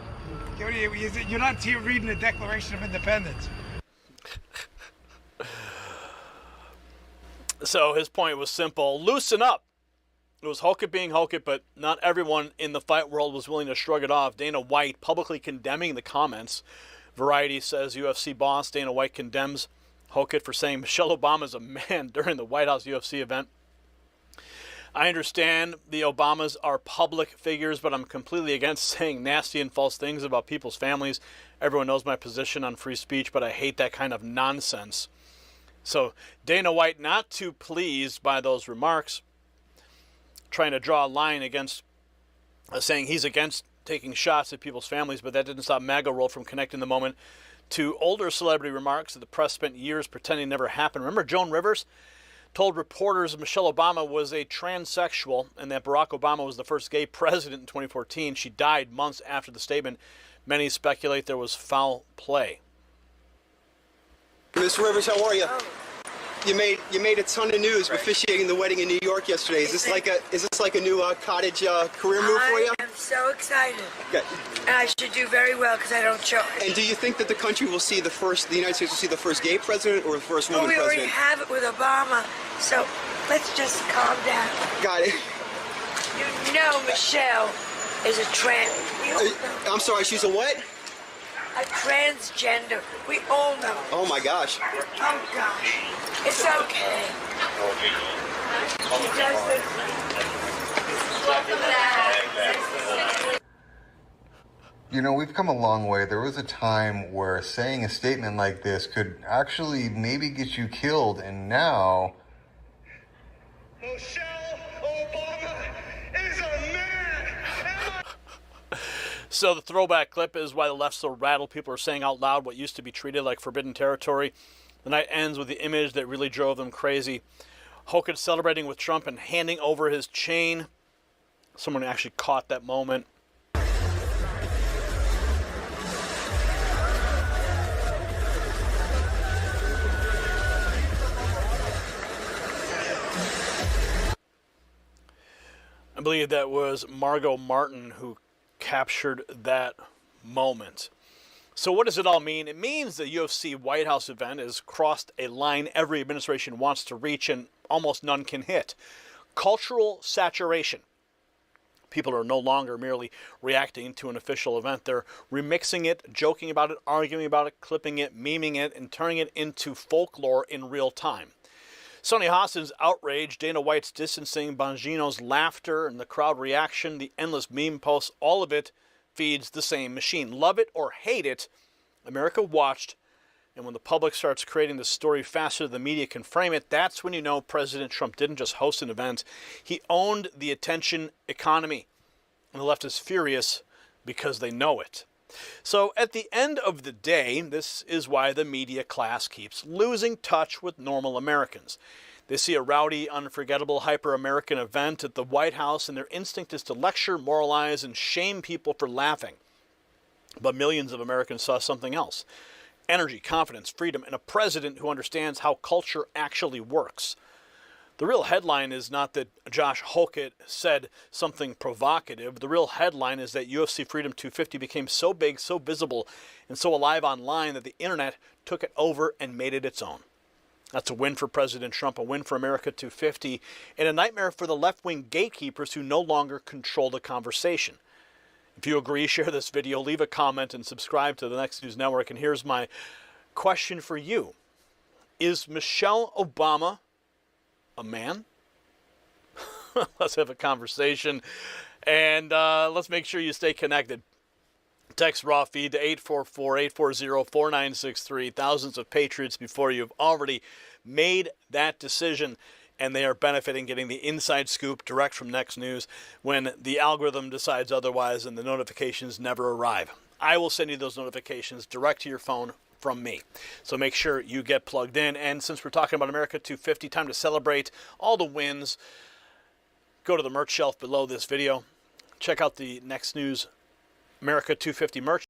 You're not here reading the Declaration of Independence. So his point was simple: loosen up. It was Hogan being Hogan, but not everyone in the fight world was willing to shrug it off. Dana White publicly condemning the comments. Variety says UFC boss Dana White condemns Hogan for saying Michelle Obama is a man during the White House UFC event. I understand the Obamas are public figures, but I'm completely against saying nasty and false things about people's families. Everyone knows my position on free speech, but I hate that kind of nonsense. So Dana White, not too pleased by those remarks, trying to draw a line against saying he's against taking shots at people's families, but that didn't stop MAGA World from connecting the moment to older celebrity remarks that the press spent years pretending never happened. Remember Joan Rivers told reporters Michelle Obama was a transsexual and that Barack Obama was the first gay president in 2014. She died months after the statement. Many speculate there was foul play. Miss Rivers, how are you? You made a ton of news officiating the wedding in New York yesterday. Is this like a new cottage career move for you? I am so excited. Okay. And I should do very well because I don't charge. And do you think that the country will see the United States will see the first gay president or the first woman we president? already have it with Obama, so let's just calm down. Got it. You know Michelle is a trans. I'm sorry, she's a what? A transgender. We all know. Oh my gosh. Oh gosh. It's okay. She does this. Welcome back. You know, we've come a long way. There was a time where saying a statement like this could actually maybe get you killed, and now... Michelle Obama is a man! So the throwback clip is why the left's so rattled. People are saying out loud what used to be treated like forbidden territory. The night ends with the image that really drove them crazy. Hochul celebrating with Trump and handing over his chain. Someone actually caught that moment. I believe that was Margot Martin who captured that moment. So what does it all mean? It means the UFC White House event has crossed a line every administration wants to reach and almost none can hit. Cultural saturation. People are no longer merely reacting to an official event. They're remixing it, joking about it, arguing about it, clipping it, memeing it, and turning it into folklore in real time. Sonny Hassan's outrage, Dana White's distancing, Bongino's laughter, and the crowd reaction, the endless meme posts, all of it feeds the same machine. Love it or hate it, America watched, and when the public starts creating the story faster than the media can frame it, that's when you know President Trump didn't just host an event, he owned the attention economy. And the left is furious because they know it. So at the end of the day, this is why the media class keeps losing touch with normal Americans. They see a rowdy, unforgettable, hyper-American event at the White House, and their instinct is to lecture, moralize, and shame people for laughing. But millions of Americans saw something else. Energy, confidence, freedom, and a president who understands how culture actually works. The real headline is not that Josh Hochul said something provocative. The real headline is that UFC Freedom 250 became so big, so visible, and so alive online that the internet took it over and made it its own. That's a win for President Trump, a win for America 250, and a nightmare for the left-wing gatekeepers who no longer control the conversation. If you agree, share this video, leave a comment, and subscribe to the Next News Network. And here's my question for you. Is Michelle Obama a man? Let's have a conversation, and let's make sure you stay connected. Text raw feed to 844-840-4963. Thousands of patriots before you have already made that decision, and they are benefiting, getting the inside scoop direct from Next News when the algorithm decides otherwise and the notifications never arrive. I will send you those notifications direct to your phone from me. So make sure you get plugged in. And since we're talking about America 250, time to celebrate all the wins. Go to the merch shelf below this video. Check out the Next News America 250 merch.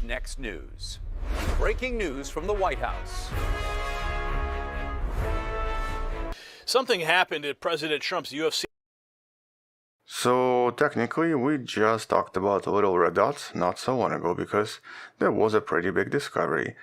Next News. Breaking news from the White House. Something happened at President Trump's UFC. So technically we just talked about little red dots not so long ago because there was a pretty big discovery.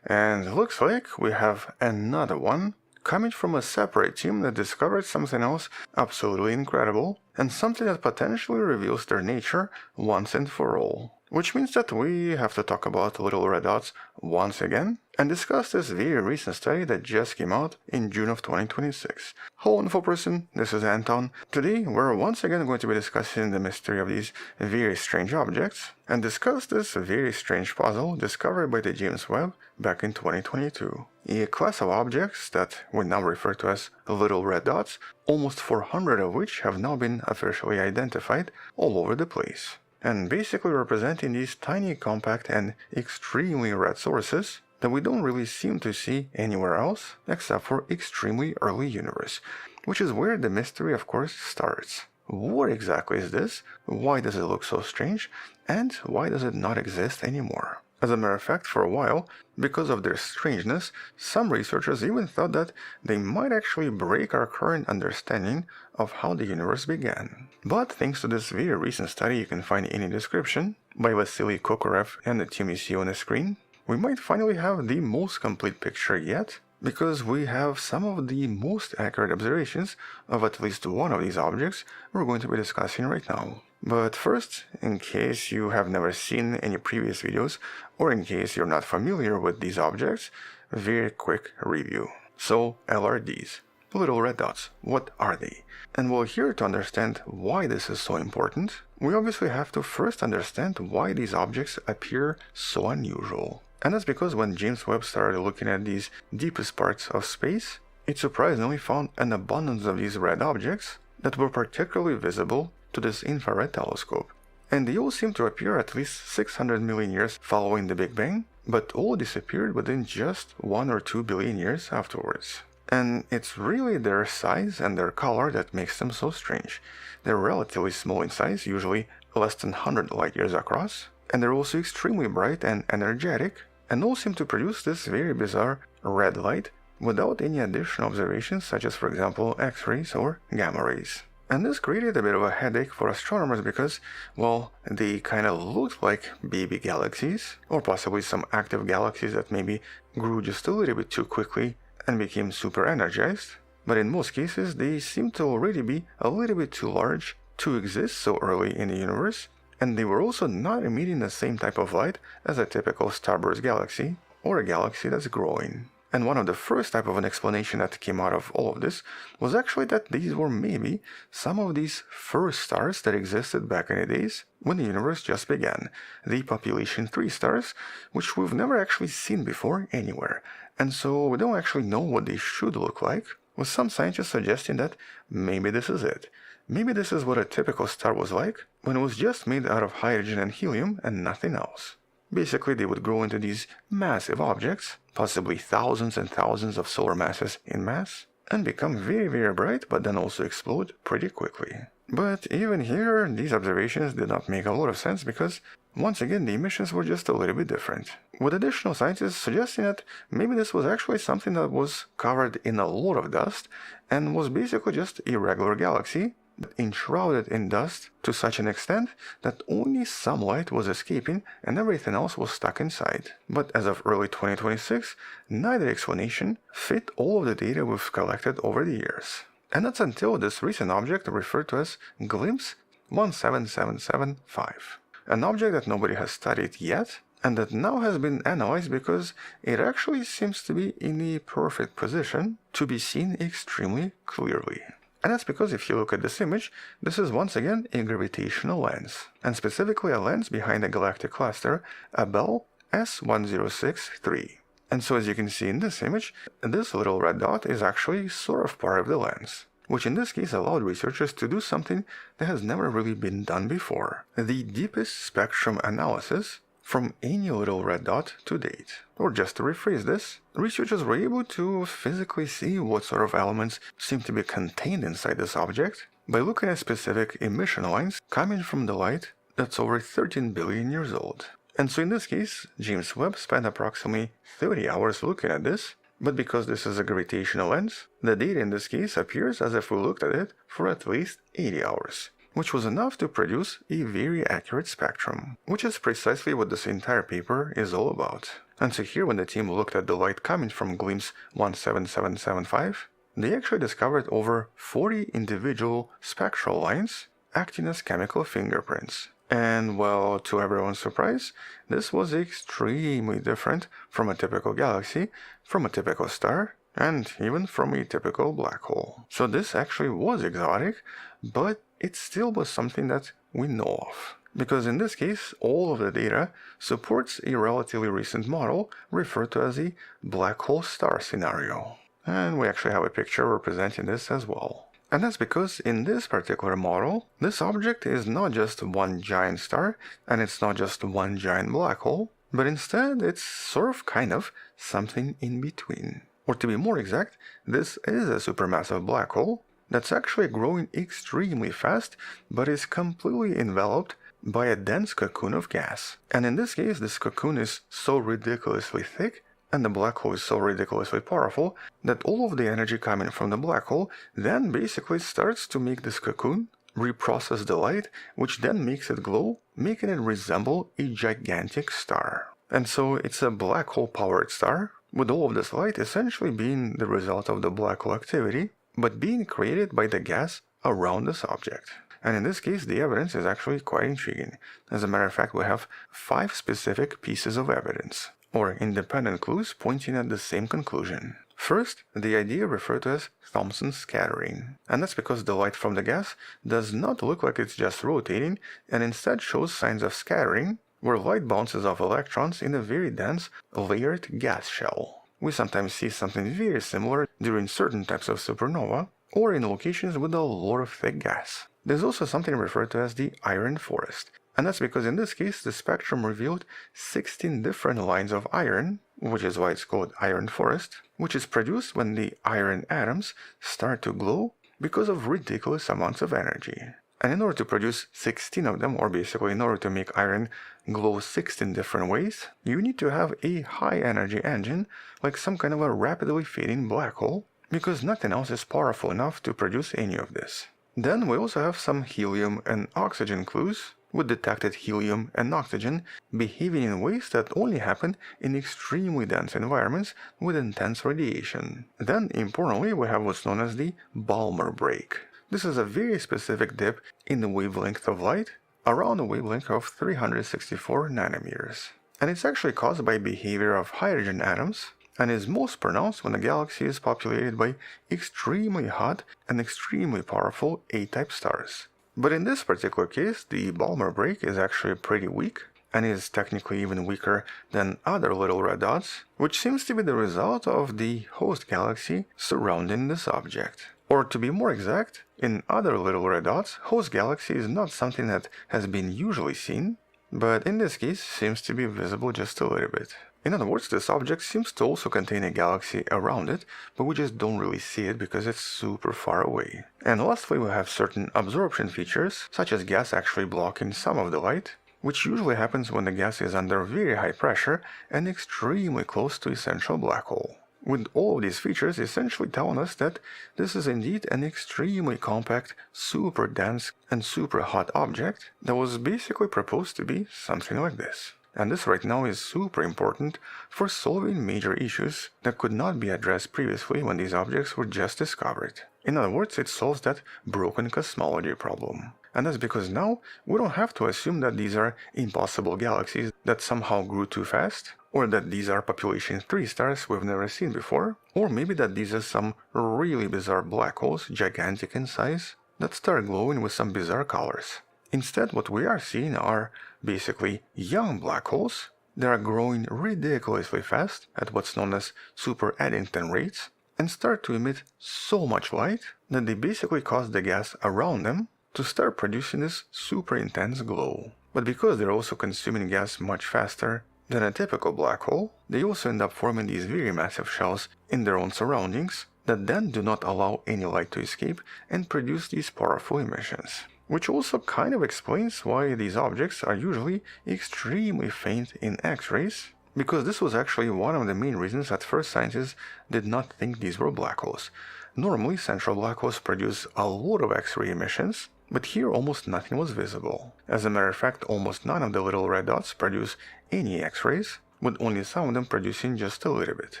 And looks like we have another one coming from a separate team that discovered something else absolutely incredible and something that potentially reveals their nature once and for all. Which means that we have to talk about little red dots once again and discuss this very recent study that just came out in June of 2026. Hello wonderful person, this is Anton. Today we're once again going to be discussing the mystery of these very strange objects and discuss this very strange puzzle discovered by the James Webb back in 2022. A class of objects that we now refer to as little red dots, almost 400 of which have now been officially identified all over the place, and basically representing these tiny, compact, and extremely red sources that we don't really seem to see anywhere else except for extremely early universe, which is where the mystery of course starts. What exactly is this? Why does it look so strange? And why does it not exist anymore? As a matter of fact, for a while, because of their strangeness, some researchers even thought that they might actually break our current understanding of how the universe began. But thanks to this very recent study you can find in the description, by Vasily Kokorev and the team you see on the screen, we might finally have the most complete picture yet, because we have some of the most accurate observations of at least one of these objects we're going to be discussing right now. But first, in case you have never seen any previous videos, or in case you're not familiar with these objects, a very quick review. So, LRDs, little red dots, what are they? And well, here to understand why this is so important, we obviously have to first understand why these objects appear so unusual. And that's because when James Webb started looking at these deepest parts of space, it surprisingly found an abundance of these red objects that were particularly visible to this infrared telescope. And they all seem to appear at least 600 million years following the Big Bang, but all disappeared within just 1 or 2 billion years afterwards. And it's really their size and their color that makes them so strange. They're relatively small in size, usually less than 100 light years across, and they're also extremely bright and energetic, and all seem to produce this very bizarre red light without any additional observations such as, for example, X-rays or gamma rays. And this created a bit of a headache for astronomers because, well, they kind of looked like baby galaxies, or possibly some active galaxies that maybe grew just a little bit too quickly and became super energized, but in most cases they seem to already be a little bit too large to exist so early in the universe, and they were also not emitting the same type of light as a typical starburst galaxy, or a galaxy that's growing. And one of the first type of an explanation that came out of all of this was actually that these were maybe some of these first stars that existed back in the days when the universe just began, the population 3 stars, which we've never actually seen before anywhere, and so we don't actually know what they should look like, with some scientists suggesting that maybe this is it. Maybe this is what a typical star was like when it was just made out of hydrogen and helium and nothing else. Basically, they would grow into these massive objects, possibly thousands and thousands of solar masses in mass, and become very, very bright, but then also explode pretty quickly. But even here, these observations did not make a lot of sense because, once again, the emissions were just a little bit different, with additional scientists suggesting that maybe this was actually something that was covered in a lot of dust and was basically just a regular galaxy, but enshrouded in dust to such an extent that only some light was escaping and everything else was stuck inside. But as of early 2026, neither explanation fit all of the data we've collected over the years. And that's until this recent object referred to as Glimpse 17775, an object that nobody has studied yet, and that now has been analyzed because it actually seems to be in a perfect position to be seen extremely clearly. And that's because if you look at this image, this is once again a gravitational lens, and specifically a lens behind a galactic cluster, Abell S1063. And so as you can see in this image, this little red dot is actually sort of part of the lens, which in this case allowed researchers to do something that has never really been done before, the deepest spectrum analysis from any little red dot to date. Or just to rephrase this, researchers were able to physically see what sort of elements seem to be contained inside this object by looking at specific emission lines coming from the light that's over 13 billion years old. And so in this case, James Webb spent approximately 30 hours looking at this, but because this is a gravitational lens, the data in this case appears as if we looked at it for at least 80 hours. Which was enough to produce a very accurate spectrum, which is precisely what this entire paper is all about. And so here when the team looked at the light coming from Glimpse 17775, they actually discovered over 40 individual spectral lines acting as chemical fingerprints. And well, to everyone's surprise, this was extremely different from a typical galaxy, from a typical star, and even from a typical black hole. So this actually was exotic, but it still was something that we know of. Because in this case, all of the data supports a relatively recent model referred to as a black hole star scenario. And we actually have a picture representing this as well. And that's because in this particular model, this object is not just one giant star, and it's not just one giant black hole, but instead it's sort of kind of something in between. Or to be more exact, this is a supermassive black hole that's actually growing extremely fast, but is completely enveloped by a dense cocoon of gas. And in this case, this cocoon is so ridiculously thick, and the black hole is so ridiculously powerful, that all of the energy coming from the black hole then basically starts to make this cocoon reprocess the light, which then makes it glow, making it resemble a gigantic star. And so it's a black hole powered star, with all of this light essentially being the result of the black hole activity, but being created by the gas around this object. And in this case, the evidence is actually quite intriguing. As a matter of fact, we have 5 specific pieces of evidence, or independent clues pointing at the same conclusion. First, the idea referred to as Thomson scattering. And that's because the light from the gas does not look like it's just rotating, and instead shows signs of scattering, where light bounces off electrons in a very dense, layered gas shell. We sometimes see something very similar during certain types of supernova, or in locations with a lot of thick gas. There's also something referred to as the iron forest, and that's because in this case the spectrum revealed 16 different lines of iron, which is why it's called iron forest, which is produced when the iron atoms start to glow because of ridiculous amounts of energy. And in order to produce 16 of them, or basically in order to make iron glow 16 different ways, you need to have a high energy engine, like some kind of a rapidly fading black hole, because nothing else is powerful enough to produce any of this. Then we also have some helium and oxygen clues, with detected helium and oxygen behaving in ways that only happen in extremely dense environments with intense radiation. Then, importantly, we have what's known as the Balmer break. This is a very specific dip in the wavelength of light, around a wavelength of 364 nanometers. And it's actually caused by behavior of hydrogen atoms, and is most pronounced when a galaxy is populated by extremely hot and extremely powerful A-type stars. But in this particular case, the Balmer break is actually pretty weak, and is technically even weaker than other little red dots, which seems to be the result of the host galaxy surrounding this object. Or to be more exact, in other little red dots, host galaxy is not something that has been usually seen, but in this case seems to be visible just a little bit. In other words, this object seems to also contain a galaxy around it, but we just don't really see it because it's super far away. And lastly, we have certain absorption features, such as gas actually blocking some of the light, which usually happens when the gas is under very high pressure and extremely close to a central black hole. With all of these features essentially telling us that this is indeed an extremely compact, super dense, and super hot object that was basically proposed to be something like this. And this right now is super important for solving major issues that could not be addressed previously when these objects were just discovered. In other words, it solves that broken cosmology problem. And that's because now we don't have to assume that these are impossible galaxies that somehow grew too fast, or that these are population 3 stars we've never seen before, or maybe that these are some really bizarre black holes, gigantic in size, that start glowing with some bizarre colors. Instead, what we are seeing are basically young black holes that are growing ridiculously fast at what's known as super Eddington rates, and start to emit so much light that they basically cause the gas around them to start producing this super intense glow. But because they're also consuming gas much faster than a typical black hole, they also end up forming these very massive shells in their own surroundings that then do not allow any light to escape and produce these powerful emissions. Which also kind of explains why these objects are usually extremely faint in X-rays, because this was actually one of the main reasons at first scientists did not think these were black holes. Normally, central black holes produce a lot of X-ray emissions, but here almost nothing was visible. As a matter of fact, almost none of the little red dots produce any X-rays, with only some of them producing just a little bit.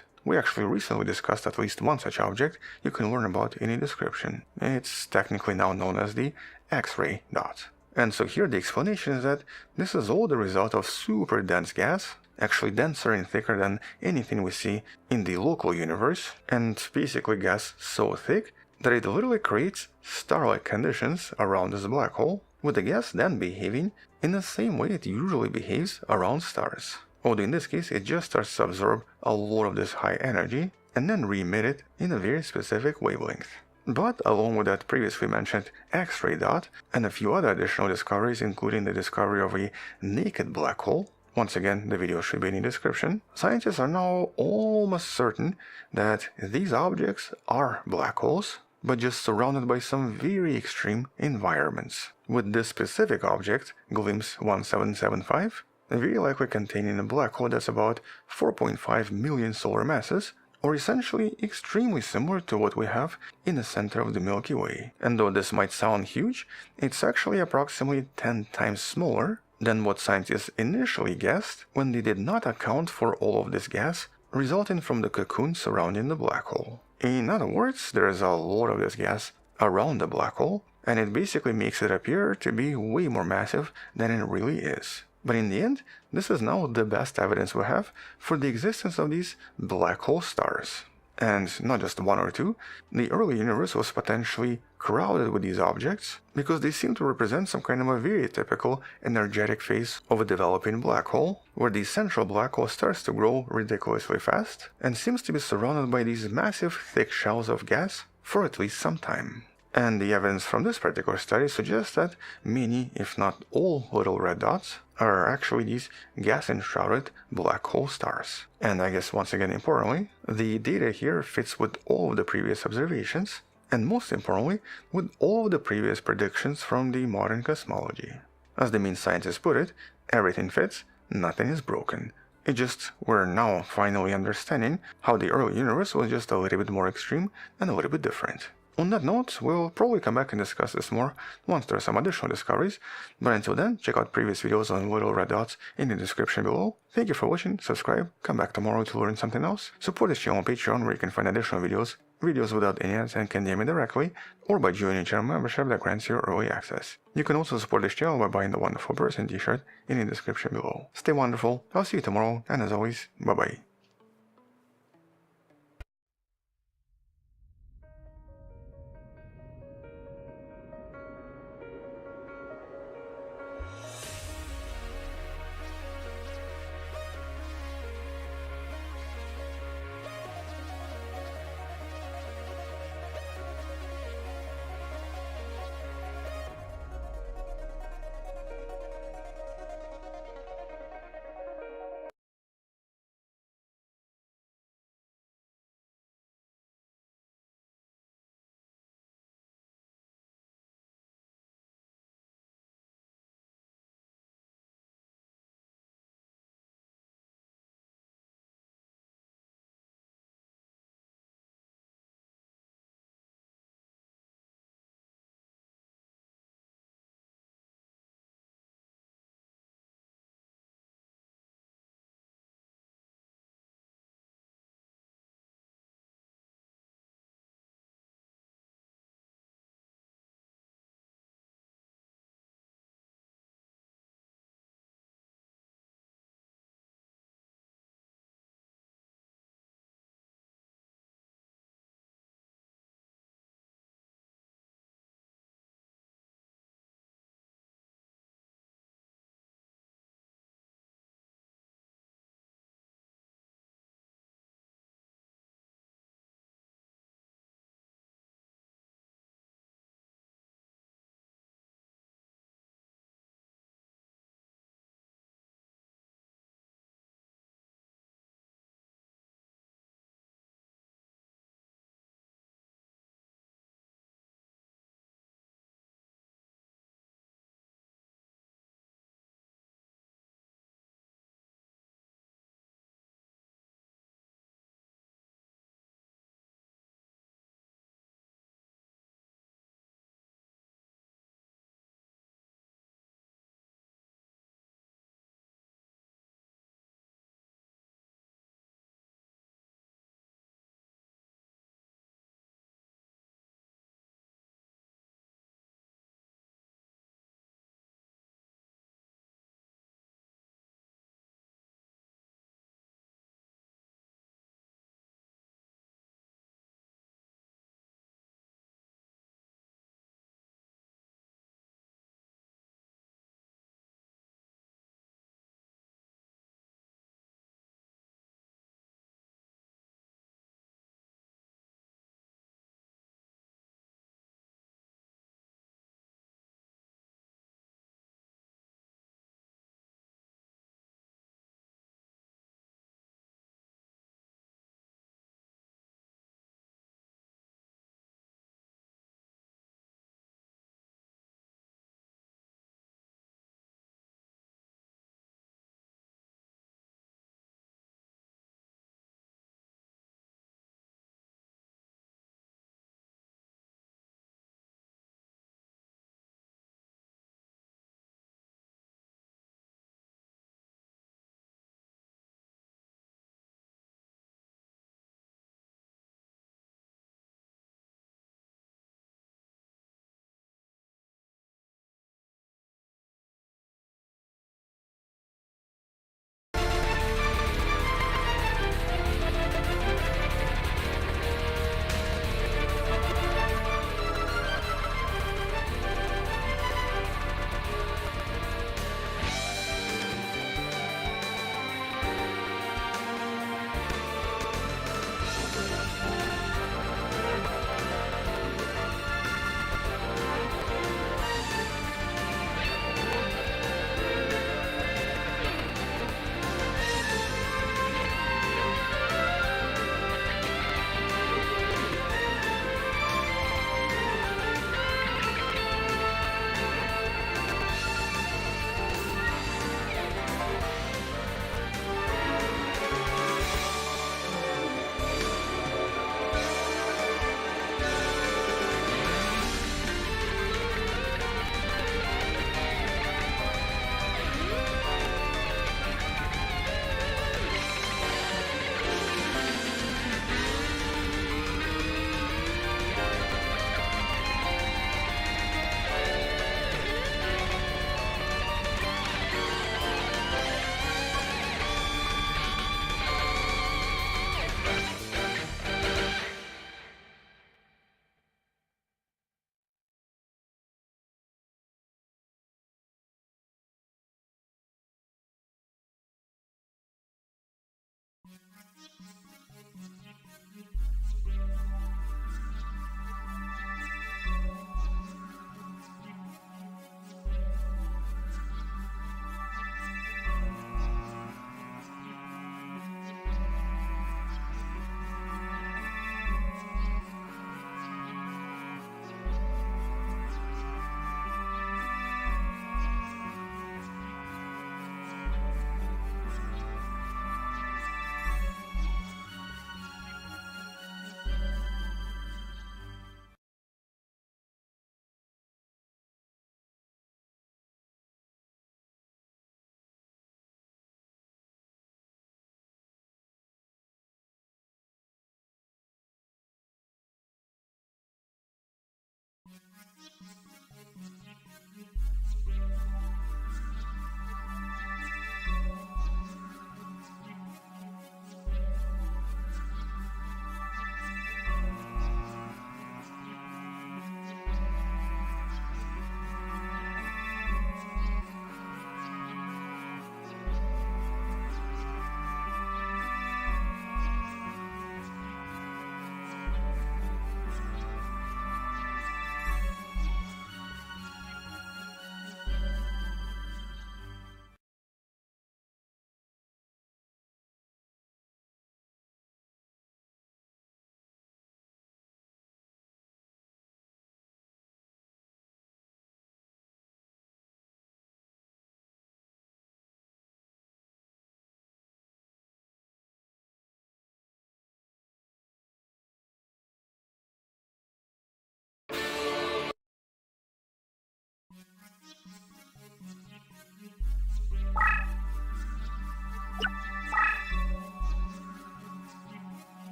We actually recently discussed at least one such object you can learn about in a description. It's technically now known as the X-ray dot. And so here the explanation is that this is all the result of super dense gas, actually denser and thicker than anything we see in the local universe, and basically gas so thick that it literally creates star-like conditions around this black hole, with the gas then behaving in the same way it usually behaves around stars. Although in this case it just starts to absorb a lot of this high energy and then re-emit it in a very specific wavelength. But along with that previously mentioned X-ray dot and a few other additional discoveries, including the discovery of a naked black hole, once again the video should be in the description, scientists are now almost certain that these objects are black holes, but just surrounded by some very extreme environments, with this specific object, Glimpse 1775, very likely containing a black hole that's about 4.5 million solar masses, or essentially extremely similar to what we have in the center of the Milky Way. And though this might sound huge, it's actually approximately 10 times smaller than what scientists initially guessed when they did not account for all of this gas resulting from the cocoon surrounding the black hole. In other words, there is a lot of this gas around the black hole, and it basically makes it appear to be way more massive than it really is. But in the end, this is now the best evidence we have for the existence of these black hole stars. And not just one or two, the early universe was potentially crowded with these objects because they seem to represent some kind of a very typical energetic phase of a developing black hole, where the central black hole starts to grow ridiculously fast and seems to be surrounded by these massive thick shells of gas for at least some time. And the evidence from this particular study suggests that many, if not all, little red dots are actually these gas-enshrouded black hole stars. And I guess once again importantly, the data here fits with all of the previous observations, and most importantly, with all of the previous predictions from the modern cosmology. As the main scientists put it, everything fits, nothing is broken. It just, we're now finally understanding how the early universe was just a little bit more extreme and a little bit different. On that note, we'll probably come back and discuss this more once there are some additional discoveries, but until then, check out previous videos on little red dots in the description below. Thank you for watching, subscribe, come back tomorrow to learn something else, support this channel on Patreon where you can find additional videos without any ads and can DM me directly, or by joining a channel membership that grants you early access. You can also support this channel by buying the Wonderful Person t-shirt in the description below. Stay wonderful, I'll see you tomorrow, and as always, bye bye.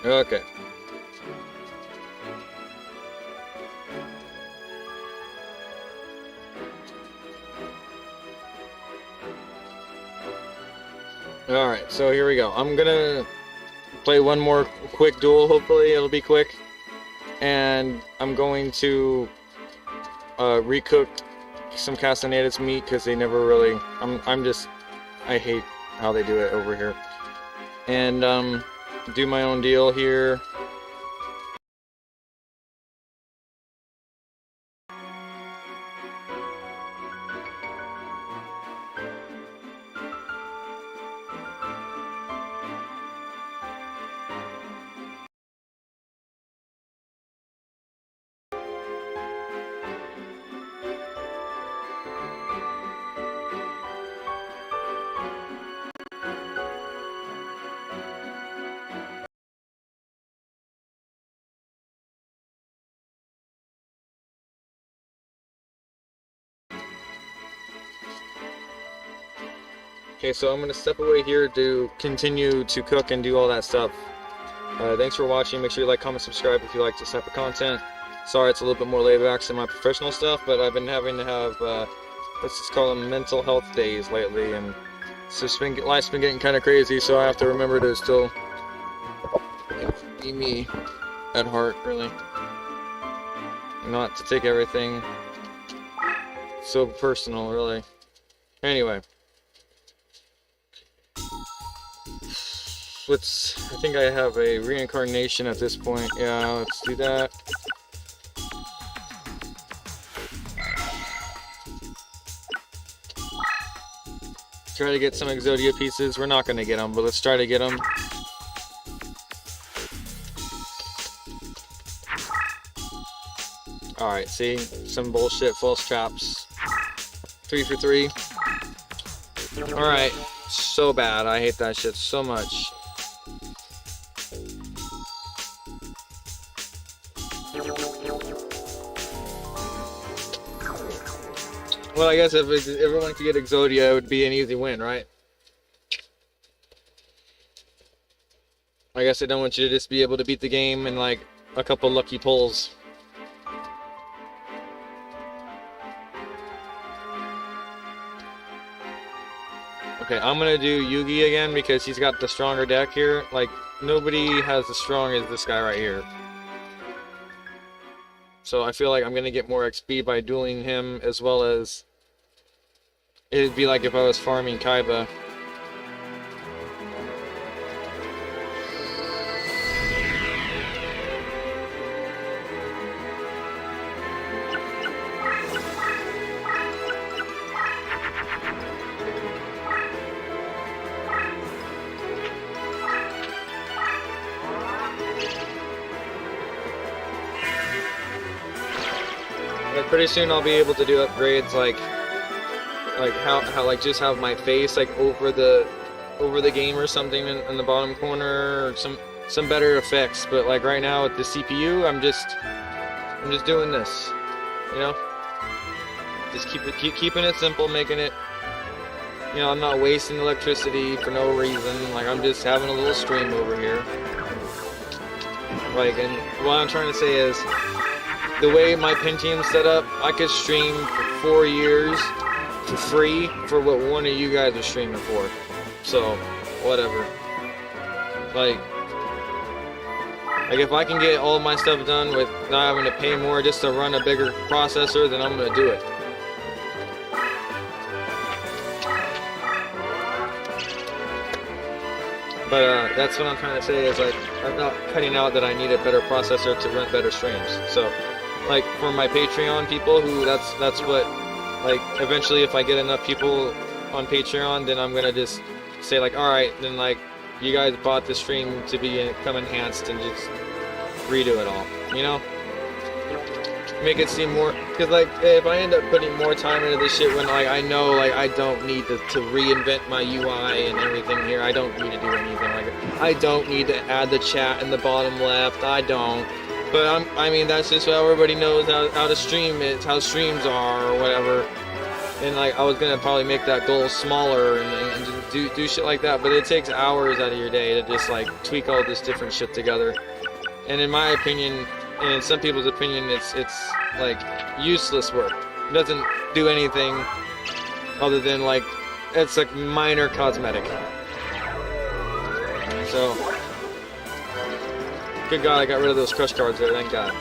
Okay. Alright, so here we go. I'm gonna play one more quick duel, hopefully it'll be quick. And I'm going to recook some Castaneda's meat because they never really... I hate how they do it over here. And do my own deal here. Okay, so I'm going to step away here to continue to cook and do all that stuff. Thanks for watching. Make sure you like, comment, subscribe if you like this type of content. Sorry it's a little bit more laid back than my professional stuff, but I've been having to have, let's just call them mental health days lately, and life's been getting kind of crazy, so I have to remember to still be me at heart, really. Not to take everything so personal, really. Anyway. I think I have a reincarnation at this point. Yeah, let's do that. Try to get some Exodia pieces. We're not going to get them, but let's try to get them. Alright, see? Some bullshit false traps. 3 for 3. Alright. So bad. I hate that shit so much. Well, I guess if everyone could get Exodia, it would be an easy win, right? I guess I don't want you to just be able to beat the game in like a couple lucky pulls. Okay, I'm gonna do Yugi again because he's got the stronger deck here. Like, nobody has as strong as this guy right here. So I feel like I'm gonna get more XP by dueling him, as well as it'd be like if I was farming Kaiba. But pretty soon I'll be able to do upgrades like how like just have my face like over the game or something in the bottom corner, or some better effects. But like right now with the CPU, I'm just doing this, you know, just keeping it simple, making it, you know, I'm not wasting electricity for no reason. Like, I'm just having a little stream over here. Like, and what I'm trying to say is, the way my Pentium's set up, I could stream for 4 years for free for what one of you guys are streaming for. So, whatever. Like if I can get all my stuff done with not having to pay more just to run a bigger processor, then I'm gonna do it. But that's what I'm trying to say is, like, I'm not cutting out that I need a better processor to run better streams. So, like, for my Patreon people, who that's what, like, eventually if I get enough people on Patreon, then I'm gonna just say, like, alright, then, like, you guys bought the stream to become enhanced, and just redo it all, you know? Make it seem more, because, like, if I end up putting more time into this shit when, like, I know, like, I don't need to reinvent my UI and everything here, I don't need to do anything like it. I don't need to add the chat in the bottom left, I don't. But I mean, that's just how everybody knows how to stream it, how streams are, or whatever. And like I was gonna probably make that goal smaller and just do shit like that, but it takes hours out of your day to just like tweak all this different shit together. And in my opinion, and in some people's opinion, it's like useless work. It doesn't do anything other than like it's like minor cosmetic. So good God, I got rid of those crush cards there. Thank God.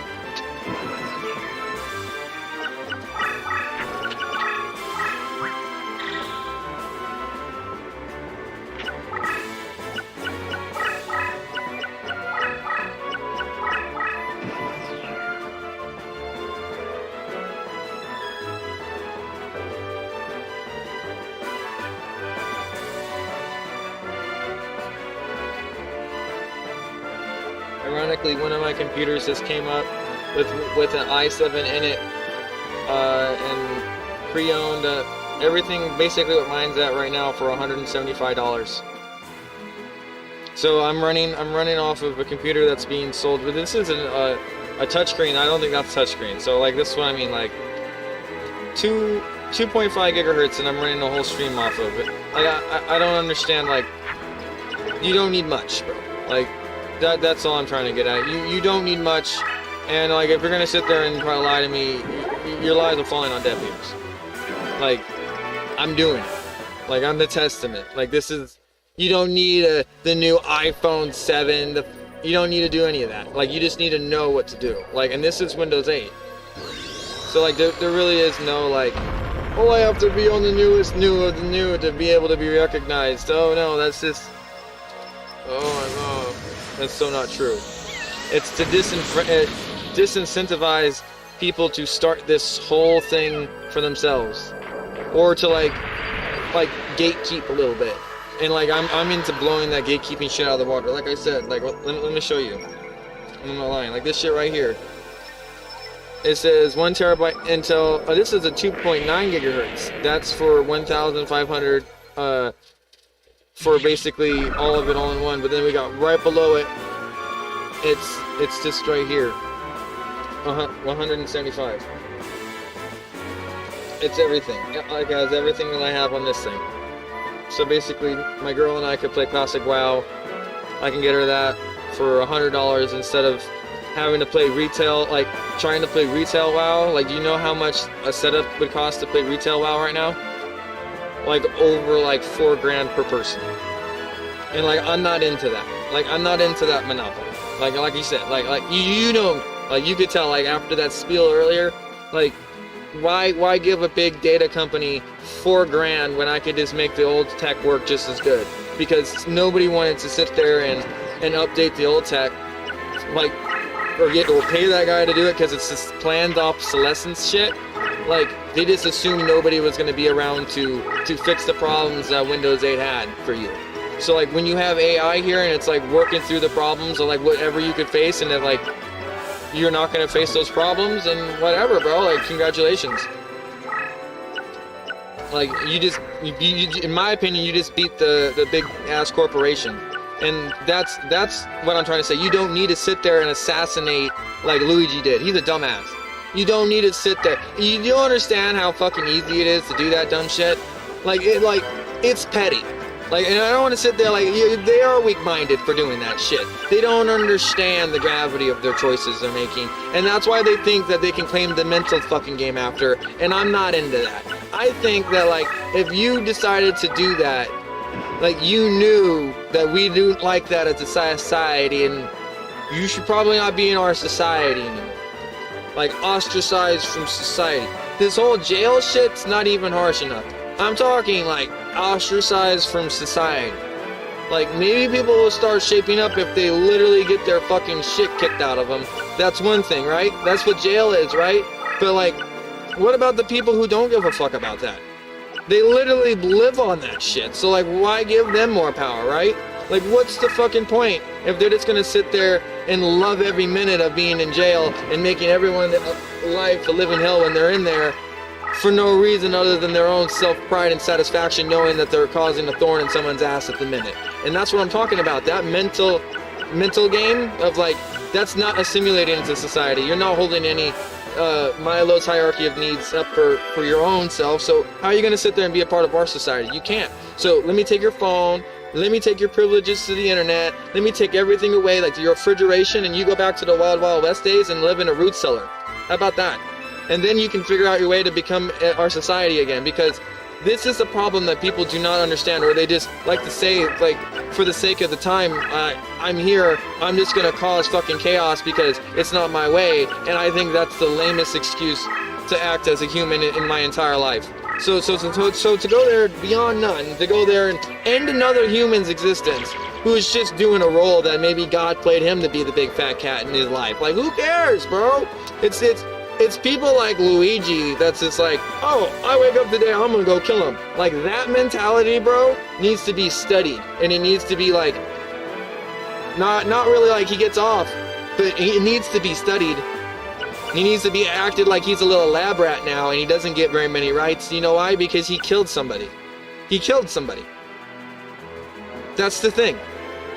Ironically, one of my computers just came up with an i7 in it, and pre-owned. Everything basically what mine's at right now for $175. So I'm running off of a computer that's being sold, but this isn't a touchscreen. I don't think that's a touchscreen. So like this one, I mean like 2.5 gigahertz, and I'm running the whole stream off of it. Like I don't understand. Like you don't need much, bro. Like. That's all I'm trying to get at. You don't need much, and like if you're gonna sit there and try to lie to me, your lies are falling on deaf ears. Like I'm doing it. Like I'm the testament. Like this is. You don't need the new iPhone 7. You don't need to do any of that. Like you just need to know what to do. Like and this is Windows 8. So like there really is no like, oh I have to be on the newest new of the new to be able to be recognized. Oh no, that's just. Oh my God. That's so not true. It's to disincentivize people to start this whole thing for themselves, or to like gatekeep a little bit. And like I'm into blowing that gatekeeping shit out of the water. Like I said, like let me show you. I'm not lying. Like this shit right here. It says 1 terabyte Intel. Oh, this is a 2.9 gigahertz. That's for 1,500. For basically all of it all in one, but then we got right below it, it's just right here, 175. It's everything. Like it has everything that I have on this thing. So basically, my girl and I could play classic WoW. I can get her that for $100 instead of having to play retail, like trying to play retail WoW. Like, do you know how much a setup would cost to play retail WoW right now? Like over like $4 grand per person. And like I'm not into that. Like I'm not into that monopoly. Like you said, like you know, like you could tell like after that spiel earlier, like why give a big data company $4 grand when I could just make the old tech work just as good? Because nobody wanted to sit there and update the old tech, like or pay that guy to do it because it's this planned obsolescence shit. Like they just assumed nobody was going to be around to fix the problems that Windows 8 had for you. So like when you have AI here and it's like working through the problems of like whatever you could face, and then like you're not going to face those problems and whatever, bro. Like congratulations. Like you in my opinion, you just beat the big ass corporation. And that's what I'm trying to say. You don't need to sit there and assassinate like Luigi did. He's a dumbass. You don't need to sit there. You don't understand how fucking easy it is to do that dumb shit. Like it's petty. Like, and I don't want to sit there like they are weak-minded for doing that shit. They don't understand the gravity of their choices they're making, and that's why they think that they can claim the mental fucking game after. And I'm not into that. I think that like if you decided to do that, like you knew that we do like that as a society, and you should probably not be in our society anymore. Like ostracized from society. This whole jail shit's not even harsh enough. I'm talking like ostracized from society. Like maybe people will start shaping up if they literally get their fucking shit kicked out of them. That's one thing, right? That's what jail is, right? But like, what about the people who don't give a fuck about that? They literally live on that shit. So like, why give them more power, right? Like, what's the fucking point if they're just gonna sit there and love every minute of being in jail and making everyone life a living hell when they're in there for no reason other than their own self-pride and satisfaction knowing that they're causing a thorn in someone's ass at the minute. And that's what I'm talking about, that mental game of like that's not assimilating into society. You're not holding any Milo's hierarchy of needs up for your own self. So how are you going to sit there and be a part of our society? You can't. So let me take your phone. Let me take your privileges to the internet. Let me take everything away, like your refrigeration, and you go back to the Wild Wild West days and live in a root cellar. How about that? And then you can figure out your way to become our society again, because this is a problem that people do not understand, or they just like to say, like, for the sake of the time, I'm here, I'm just gonna cause fucking chaos because it's not my way. And I think that's the lamest excuse to act as a human in my entire life. So to go there beyond none, to go there and end another human's existence who is just doing a role that maybe God played him to be the big fat cat in his life. Like, who cares, bro? It's people like Luigi that's just like, oh, I wake up today, I'm gonna go kill him. Like, that mentality, bro, needs to be studied. And it needs to be like, not really like he gets off, but it needs to be studied. He needs to be acted like he's a little lab rat now, and he doesn't get very many rights. You know why? Because he killed somebody. He killed somebody. That's the thing.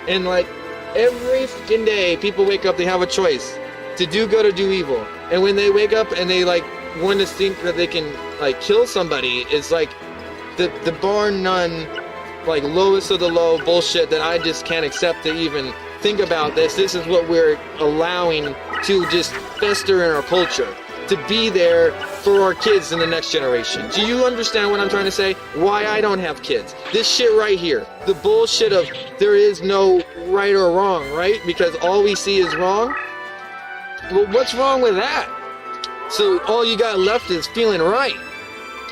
And like, every fucking day, people wake up, they have a choice to do good or do evil. And when they wake up and they like want to think that they can like kill somebody, it's like the bar none, like lowest of the low bullshit that I just can't accept to even think about this. This is what we're allowing to just fester in our culture, to be there for our kids in the next generation. Do you understand what I'm trying to say? Why I don't have kids. This shit right here, the bullshit of there is no right or wrong, right? Because all we see is wrong. Well, what's wrong with that? So all you got left is feeling right.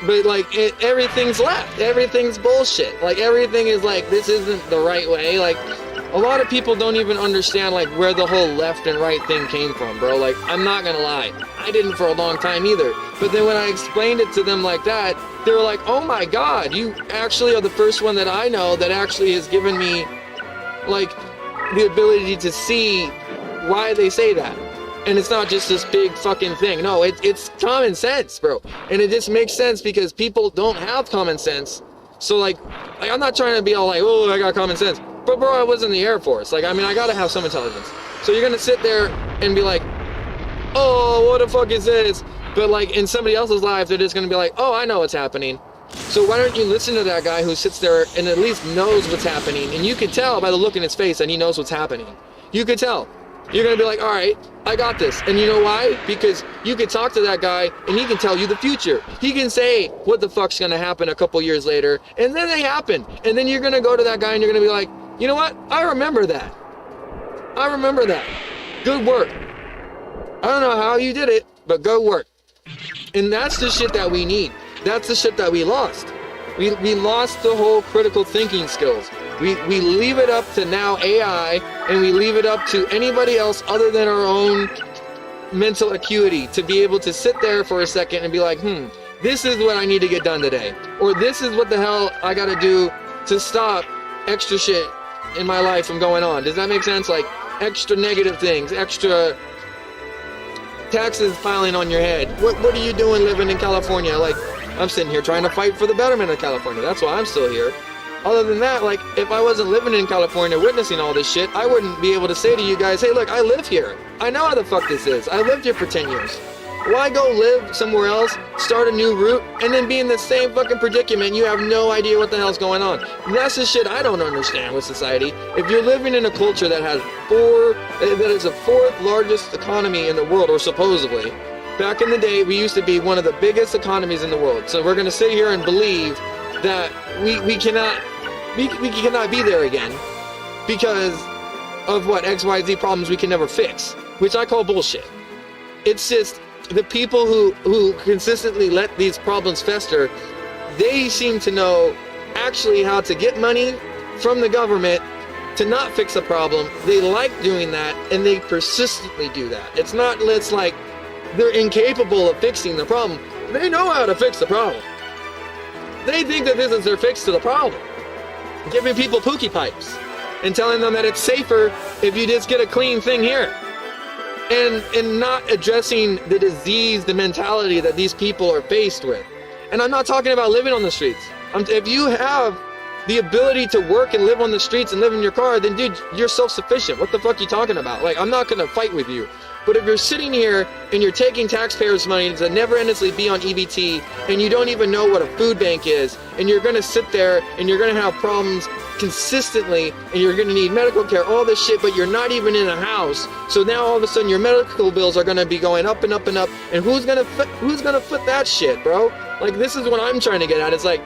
But like, everything's left. Everything's bullshit. Like, everything is like, this isn't the right way. Like, a lot of people don't even understand like where the whole left and right thing came from, bro. Like, I'm not gonna lie, I didn't for a long time either. But then when I explained it to them like that, they were like, oh my God, you actually are the first one that I know that actually has given me like the ability to see why they say that. And it's not just this big fucking thing. No, it's common sense, bro. And it just makes sense because people don't have common sense. So like I'm not trying to be all like, oh, I got common sense. But bro, I was in the Air Force. Like, I mean, I gotta have some intelligence. So you're gonna sit there and be like, oh, what the fuck is this? But like in somebody else's life, they're just gonna be like, oh, I know what's happening. So why don't you listen to that guy who sits there and at least knows what's happening? And you can tell by the look in his face that he knows what's happening. You could tell. You're gonna be like, all right, I got this. And you know why? Because you can talk to that guy and he can tell you the future. He can say what the fuck's gonna happen a couple years later, and then they happen. And then you're gonna go to that guy and you're gonna be like, you know what? I remember that. I remember that. Good work. I don't know how you did it, but good work. And that's the shit that we need. That's the shit that we lost. We lost the whole critical thinking skills. We leave it up to now AI, and we leave it up to anybody else other than our own mental acuity to be able to sit there for a second and be like, this is what I need to get done today. Or this is what the hell I gotta do to stop extra shit in my life from going on. Does that make sense? Like extra negative things, extra taxes piling on your head. What are you doing living in California? Like, I'm sitting here trying to fight for the betterment of California. That's why I'm still here. Other than that, like, if I wasn't living in California witnessing all this shit, I wouldn't be able to say to you guys, hey, look, I live here. I know how the fuck this is. I lived here for 10 years. Why go live somewhere else, start a new route, and then be in the same fucking predicament? You have no idea what the hell's going on. And that's the shit I don't understand with society. If you're living in a culture that has that is the fourth largest economy in the world, or supposedly, back in the day, we used to be one of the biggest economies in the world. So we're gonna sit here and believe that we cannot be there again because of what XYZ problems we can never fix, which I call bullshit. It's just the people who consistently let these problems fester, they seem to know actually how to get money from the government to not fix a problem. They like doing that, and they persistently do that. It's not, it's like they're incapable of fixing the problem. They know how to fix the problem. They think that this is their fix to the problem. Giving people pookie pipes and telling them that it's safer if you just get a clean thing here. And not addressing the disease, the mentality that these people are faced with. And I'm not talking about living on the streets. If you have the ability to work and live on the streets and live in your car, then dude, you're self-sufficient. What the fuck are you talking about? Like, I'm not gonna fight with you. But if you're sitting here and you're taking taxpayers' money to never endlessly be on EBT, and you don't even know what a food bank is, and you're gonna sit there and you're gonna have problems consistently, and you're gonna need medical care, all this shit, but you're not even in a house. So now all of a sudden your medical bills are gonna be going up and up and up, and who's gonna foot that shit, bro? Like, this is what I'm trying to get at. It's like,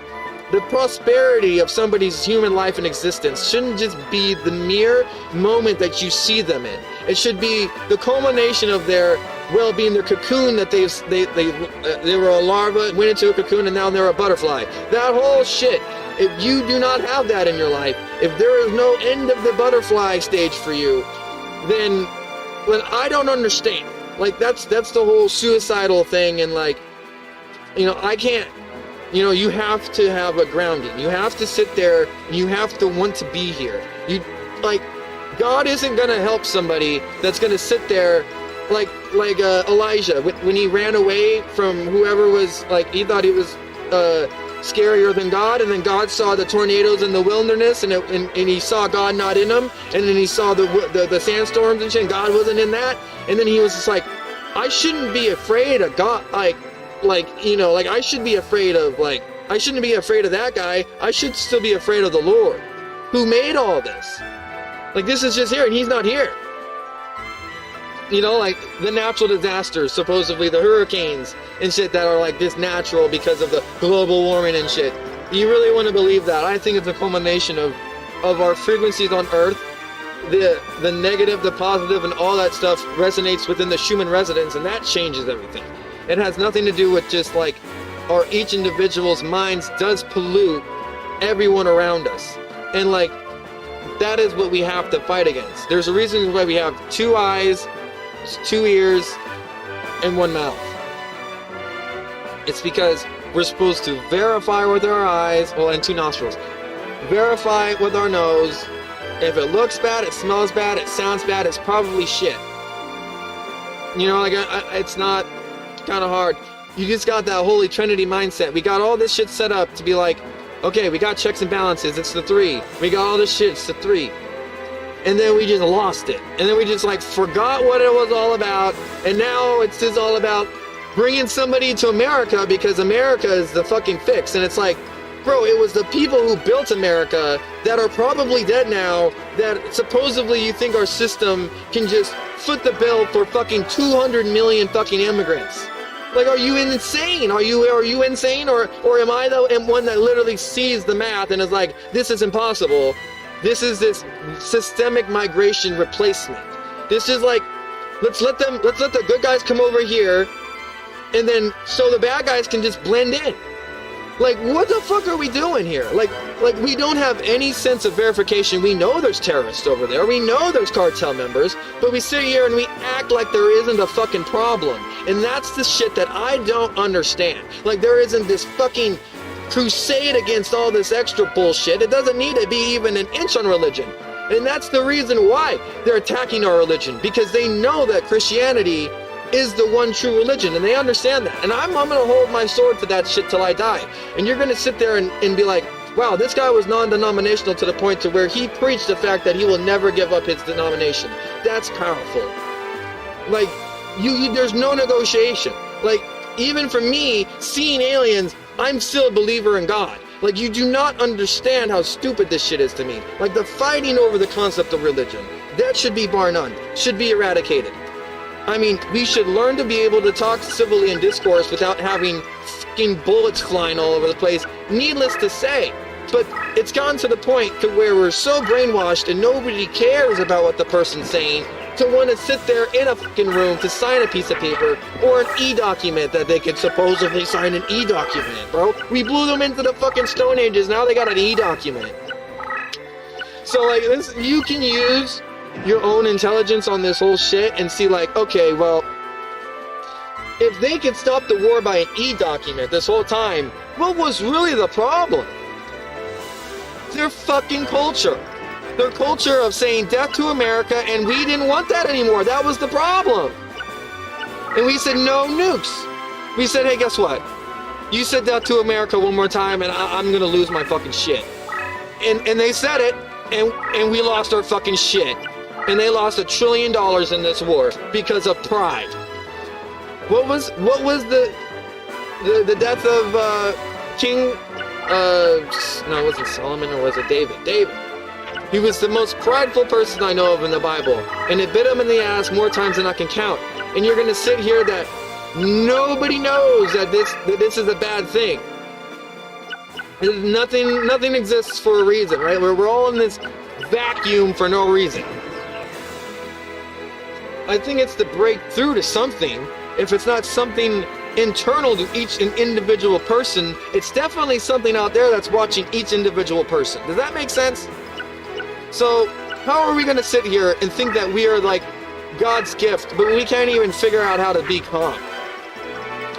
the prosperity of somebody's human life and existence shouldn't just be the mere moment that you see them in. It should be the culmination of their well-being, their cocoon that they were a larva, went into a cocoon, and now they're a butterfly. That whole shit. If you do not have that in your life, if there is no end of the butterfly stage for you, then I don't understand. Like, that's the whole suicidal thing, and like, you know, I can't. You know, you have to have a grounding. You have to sit there, and you have to want to be here. You, like, God isn't going to help somebody that's going to sit there like Elijah when he ran away from whoever was, like, he thought he was scarier than God, and then God saw the tornadoes in the wilderness, and he saw God not in them, and then he saw the sandstorms and shit, and God wasn't in that, and then he was just like, I shouldn't be afraid of God, you know, like, I should be afraid of, like, I shouldn't be afraid of that guy. I should still be afraid of the Lord who made all this. Like, this is just here, and he's not here. You know, like, the natural disasters, supposedly the hurricanes and shit that are, like, this natural because of the global warming and shit. You really want to believe that? I think it's a culmination of our frequencies on Earth. The negative, the positive, and all that stuff resonates within the Schumann resonance, and that changes everything. It has nothing to do with just like each individual's minds does pollute everyone around us. And like, that is what we have to fight against. There's a reason why we have 2 eyes, 2 ears, and 1 mouth. It's because we're supposed to verify with our eyes, and 2 nostrils. Verify with our nose. If it looks bad, it smells bad, it sounds bad, it's probably shit. You know, like, it's not kind of hard. You just got that Holy Trinity mindset. We got all this shit set up to be like, okay, we got checks and balances, it's the 3. We got all this shit, it's the 3. And then we just lost it. And then we just like forgot what it was all about. And now it's just all about bringing somebody to America because America is the fucking fix. And it's like, bro, it was the people who built America that are probably dead now that supposedly you think our system can just foot the bill for fucking 200 million fucking immigrants. Like, are you insane? Are you insane? Or am I the one that literally sees the math and is like, this is impossible. This is this systemic migration replacement. This is like, let's let the good guys come over here, and then so the bad guys can just blend in. Like, what the fuck are we doing here? Like we don't have any sense of verification. We know there's terrorists over there. We know there's cartel members, but we sit here and we act like there isn't a fucking problem. And that's the shit that I don't understand. Like, there isn't this fucking crusade against all this extra bullshit. It doesn't need to be even an inch on religion. And that's the reason why they're attacking our religion, because they know that Christianity is the one true religion, and they understand that. And I'm gonna hold my sword for that shit till I die. And you're gonna sit there and be like, wow, this guy was non-denominational to the point to where he preached the fact that he will never give up his denomination. That's powerful. Like, there's no negotiation. Like, even for me, seeing aliens, I'm still a believer in God. Like, you do not understand how stupid this shit is to me. Like, the fighting over the concept of religion, that should be bar none, should be eradicated. I mean, we should learn to be able to talk civilly in discourse without having fucking bullets flying all over the place. Needless to say, but it's gotten to the point to where we're so brainwashed and nobody cares about what the person's saying to want to sit there in a fucking room to sign a piece of paper or an e-document that they could supposedly sign an e-document, bro. We blew them into the fucking Stone Ages, now they got an e-document. So, like, this, you can use your own intelligence on this whole shit and see, like, okay, well, if they could stop the war by an e-document this whole time, what was really the problem? Their fucking culture. Their culture of saying death to America, and we didn't want that anymore. That was the problem. And we said no nukes. We said, hey, guess what? You said death to America one more time and I'm gonna lose my fucking shit. and they said it, and we lost our fucking shit. And they lost $1 trillion in this war because of pride. What was the death of King? No, was it Solomon or was it David? David. He was the most prideful person I know of in the Bible, and it bit him in the ass more times than I can count. And you're gonna sit here that nobody knows that this is a bad thing. Nothing exists for a reason, right? We're all in this vacuum for no reason. I think it's to break through to something. If it's not something internal to each individual person, it's definitely something out there that's watching each individual person. Does that make sense? So how are we going to sit here and think that we are like God's gift, but we can't even figure out how to be calm?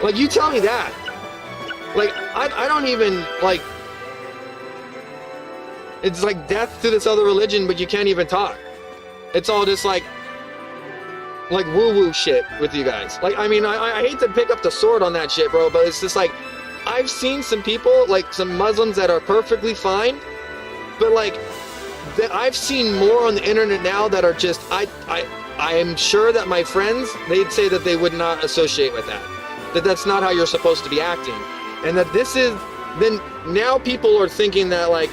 Like, you tell me that. Like, I don't even, like, it's like death to this other religion, but you can't even talk. It's all just like woo-woo shit with you guys. Like, I mean, I hate to pick up the sword on that shit, bro, but it's just like, I've seen some people, like some Muslims that are perfectly fine, but like, I've seen more on the internet now that are just, I am sure that my friends, they'd say that they would not associate with that. That's not how you're supposed to be acting. And that this is, then now people are thinking that like,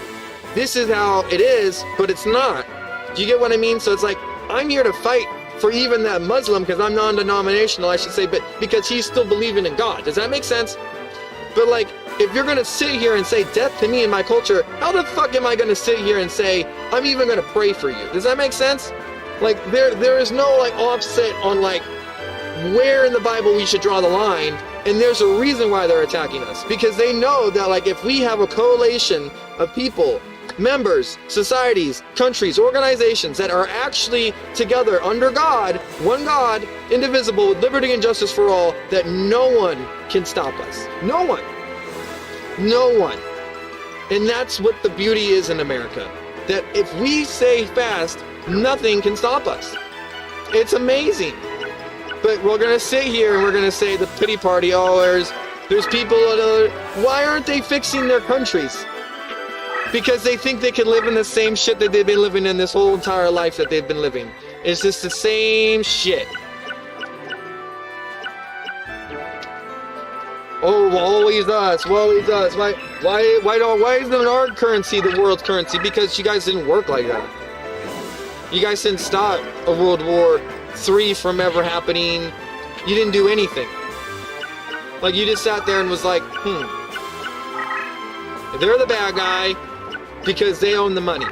this is how it is, but it's not. Do you get what I mean? So it's like, I'm here to fight for even that Muslim, because I'm non-denominational, I should say, but because he's still believing in God. Does that make sense? But like, if you're gonna sit here and say death to me and my culture, how the fuck am I gonna sit here and say, I'm even gonna pray for you? Does that make sense? Like, there is no like offset on like, where in the Bible we should draw the line, and there's a reason why they're attacking us. Because they know that like, if we have a coalition of people, members, societies, countries, organizations that are actually together under God, one God, indivisible, with liberty and justice for all, that no one can stop us. No one. No one. And that's what the beauty is in America. That if we stay fast, nothing can stop us. It's amazing. But we're gonna sit here and we're gonna say the pity party, oh, there's people that are, why aren't they fixing their countries? Because they think they can live in the same shit that they've been living in this whole entire life that they've been living. It's just the same shit. Oh, always us, always us. Why isn't our currency the world's currency? Because you guys didn't work like that. You guys didn't stop a World War III from ever happening. You didn't do anything. Like, you just sat there and was like, they're the bad guy because they own the money.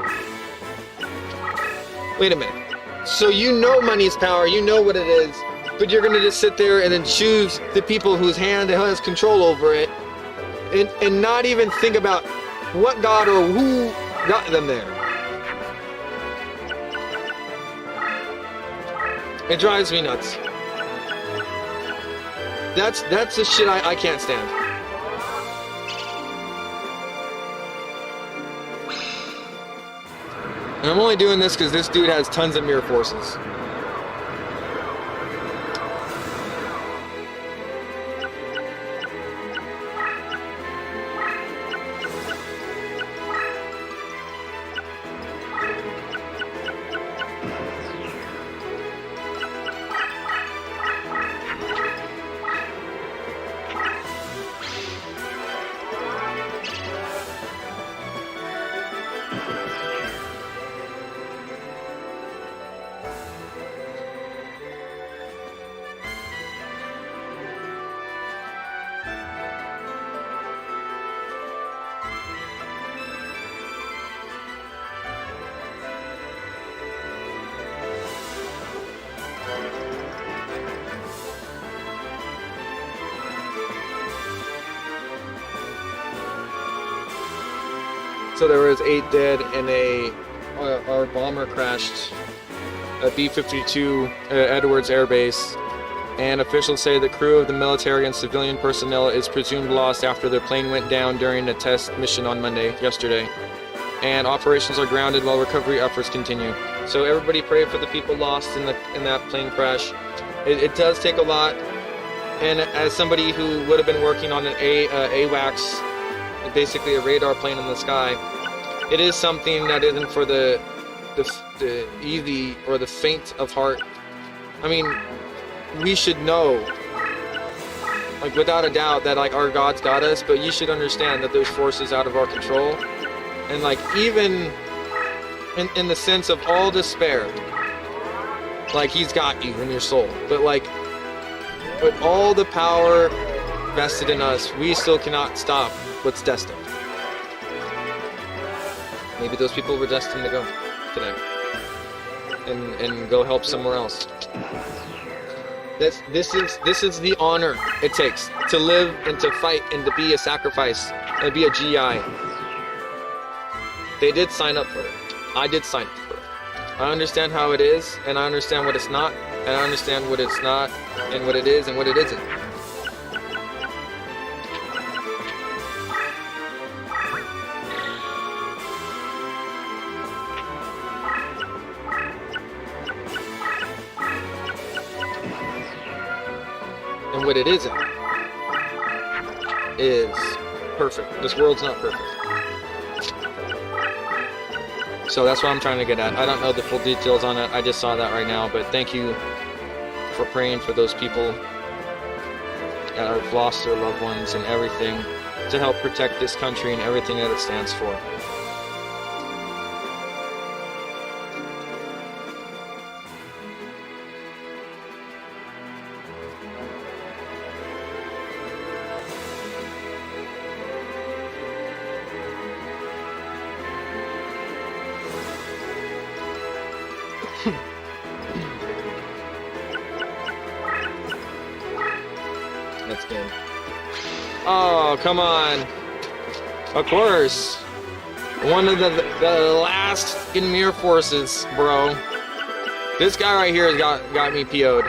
Wait a minute. So you know money's power, you know what it is, but you're gonna just sit there and then choose the people whose hand has control over it, and not even think about what God or who got them there. It drives me nuts. That's the shit I can't stand. And I'm only doing this because this dude has tons of mirror forces. So there was 8 dead and our bomber crashed at B-52 Edwards Air Base, and officials say the crew of the military and civilian personnel is presumed lost after their plane went down during a test mission on yesterday. And operations are grounded while recovery efforts continue. So everybody pray for the people lost in that plane crash. It does take a lot, and as somebody who would have been working on an AWACS, basically a radar plane in the sky, it is something that isn't for the easy or the faint of heart. I mean, we should know, like without a doubt, that like our God's got us, but you should understand that there's forces out of our control. And like even in the sense of all despair, like he's got you in your soul. But like with all the power vested in us, we still cannot stop what's destined. Maybe those people were destined to go today and go help somewhere else. This is the honor it takes to live and to fight and to be a sacrifice and be a GI. They did sign up for it. I did sign up for it. I understand how it is, and I understand what it's not, and I understand what it's not, and what it is and what it isn't. And what it isn't is perfect. This world's not perfect. So that's what I'm trying to get at. I don't know the full details on it. I just saw that right now. But thank you for praying for those people that have lost their loved ones and everything to help protect this country and everything that it stands for. That's good. Oh, come on. Of course. One of the last fucking Mirror Forces, bro. This guy right here has got me PO'd.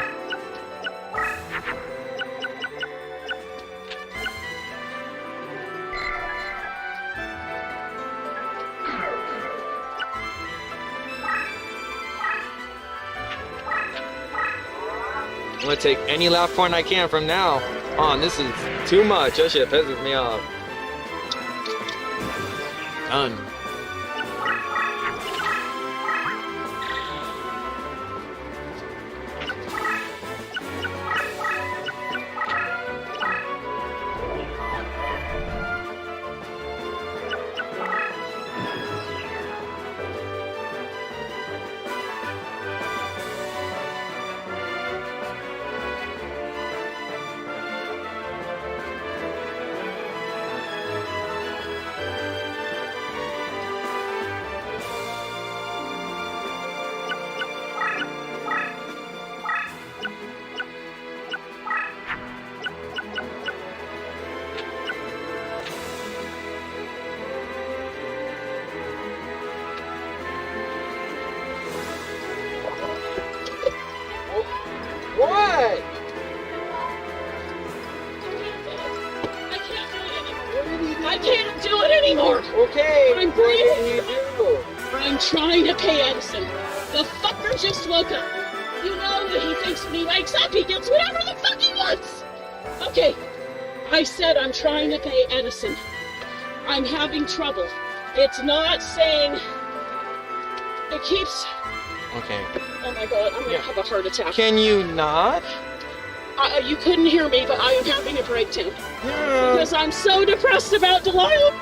I'm gonna take any lap point I can from now on. This is too much. That shit pisses me off. Done. What? I can't do it anymore. Okay. I'm breathing. I'm trying to pay Edison. The fucker just woke up. You know that he thinks when he wakes up, he gets whatever the fuck he wants. Okay. I said I'm trying to pay Edison. I'm having trouble. It's not saying. It keeps. Okay. Oh my god, I'm gonna have a heart attack. Can you not? You couldn't hear me, but I am having a breakdown. Yeah. Because I'm so depressed about Delilah.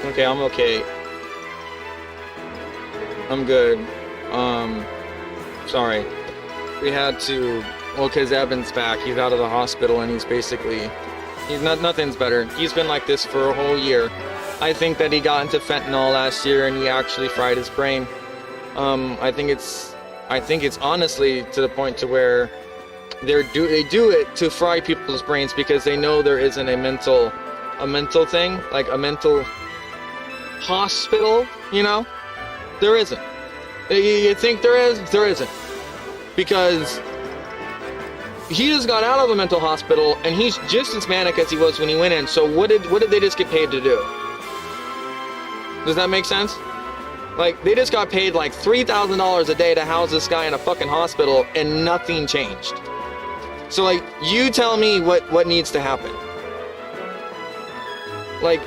Okay, I'm okay. I'm good. Sorry. We had to, well, because Evan's back. He's out of the hospital and nothing's better. He's been like this for a whole year. I think that he got into fentanyl last year and he actually fried his brain. I think it's honestly to the point to where they do it to fry people's brains because they know there isn't a mental thing, like a mental hospital, you know? There isn't. You think there is? There isn't. Because he just got out of a mental hospital and he's just as manic as he was when he went in. So what did they just get paid to do? Does that make sense? Like, they just got paid like $3,000 a day to house this guy in a fucking hospital and nothing changed. So like, you tell me what needs to happen. Like,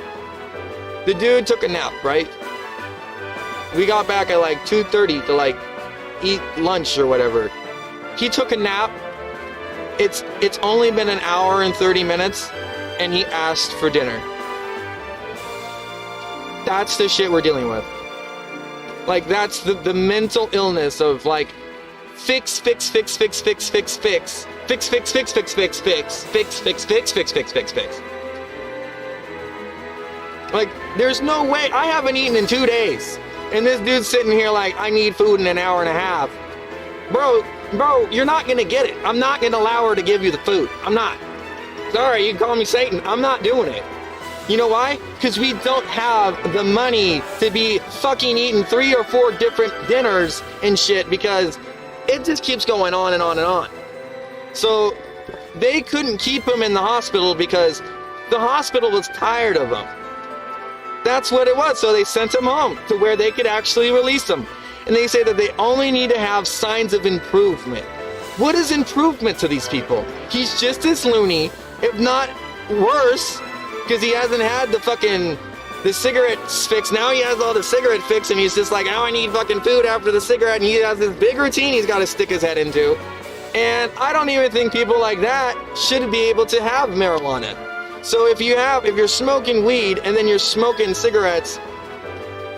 the dude took a nap, right? We got back at like 2:30 to like eat lunch or whatever. He took a nap. It's only been an hour and 30 minutes and he asked for dinner. That's the shit we're dealing with. Like, that's the mental illness of like fix. Like, there's no way. I haven't eaten in 2 days. And this dude's sitting here like, I need food in an hour and a half. Bro, you're not gonna get it. I'm not gonna allow her to give you the food. I'm not. Sorry, you can call me Satan. I'm not doing it. You know why? Because we don't have the money to be fucking eating 3 or 4 different dinners and shit, because it just keeps going on and on and on. So they couldn't keep him in the hospital because the hospital was tired of him. That's what it was. So they sent him home to where they could actually release him. And they say that they only need to have signs of improvement. What is improvement to these people? He's just as loony, if not worse, because he hasn't had the cigarettes fix. Now he has all the cigarette fix, and he's just like, oh, I need fucking food after the cigarette, and he has this big routine he's got to stick his head into. And I don't even think people like that should be able to have marijuana. So if you're smoking weed and then you're smoking cigarettes,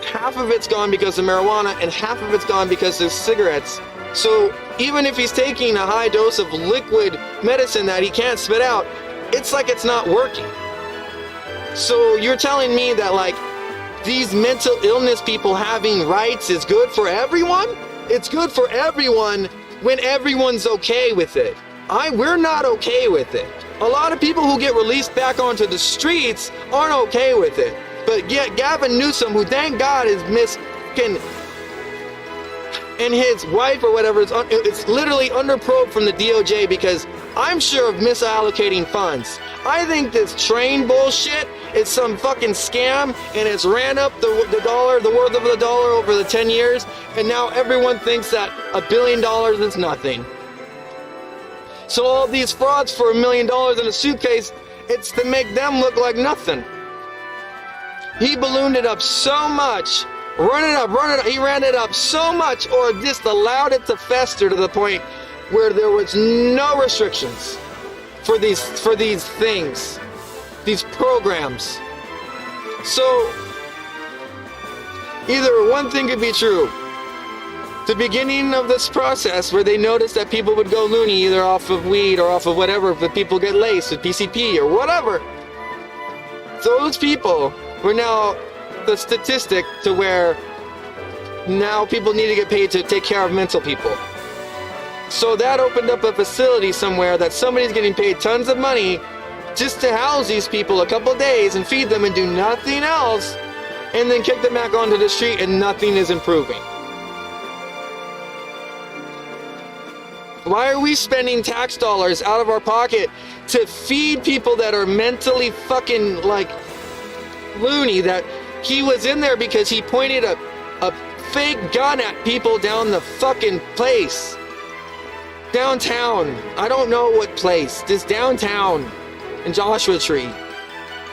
half of it's gone because of marijuana and half of it's gone because of cigarettes. So even if he's taking a high dose of liquid medicine that he can't spit out, it's like it's not working. So you're telling me that like these mental illness people having rights is good for everyone? It's good for everyone when everyone's okay with it. We're not okay with it. A lot of people who get released back onto the streets aren't okay with it. But yet Gavin Newsom, who thank God is and his wife or whatever, it's literally under probe from the DOJ because I'm sure of misallocating funds. I think this train bullshit is some fucking scam, and it's ran up the worth of the dollar over the 10 years, and now everyone thinks that $1 billion is nothing. So all these frauds for $1 million in a suitcase, it's to make them look like nothing. He ballooned it up so much, he ran it up so much, or just allowed it to fester to the point where there was no restrictions for these things, these programs. So either one thing could be true. The beginning of this process where they noticed that people would go loony either off of weed or off of whatever, but people get laced with PCP or whatever. Those people were now the statistic to where now people need to get paid to take care of mental people. So that opened up a facility somewhere that somebody's getting paid tons of money just to house these people a couple days and feed them and do nothing else, and then kick them back onto the street and nothing is improving. Why are we spending tax dollars out of our pocket to feed people that are mentally fucking like loony? That he was in there because he pointed a fake gun at people down the fucking place. Downtown. I don't know what place. Just downtown in Joshua Tree.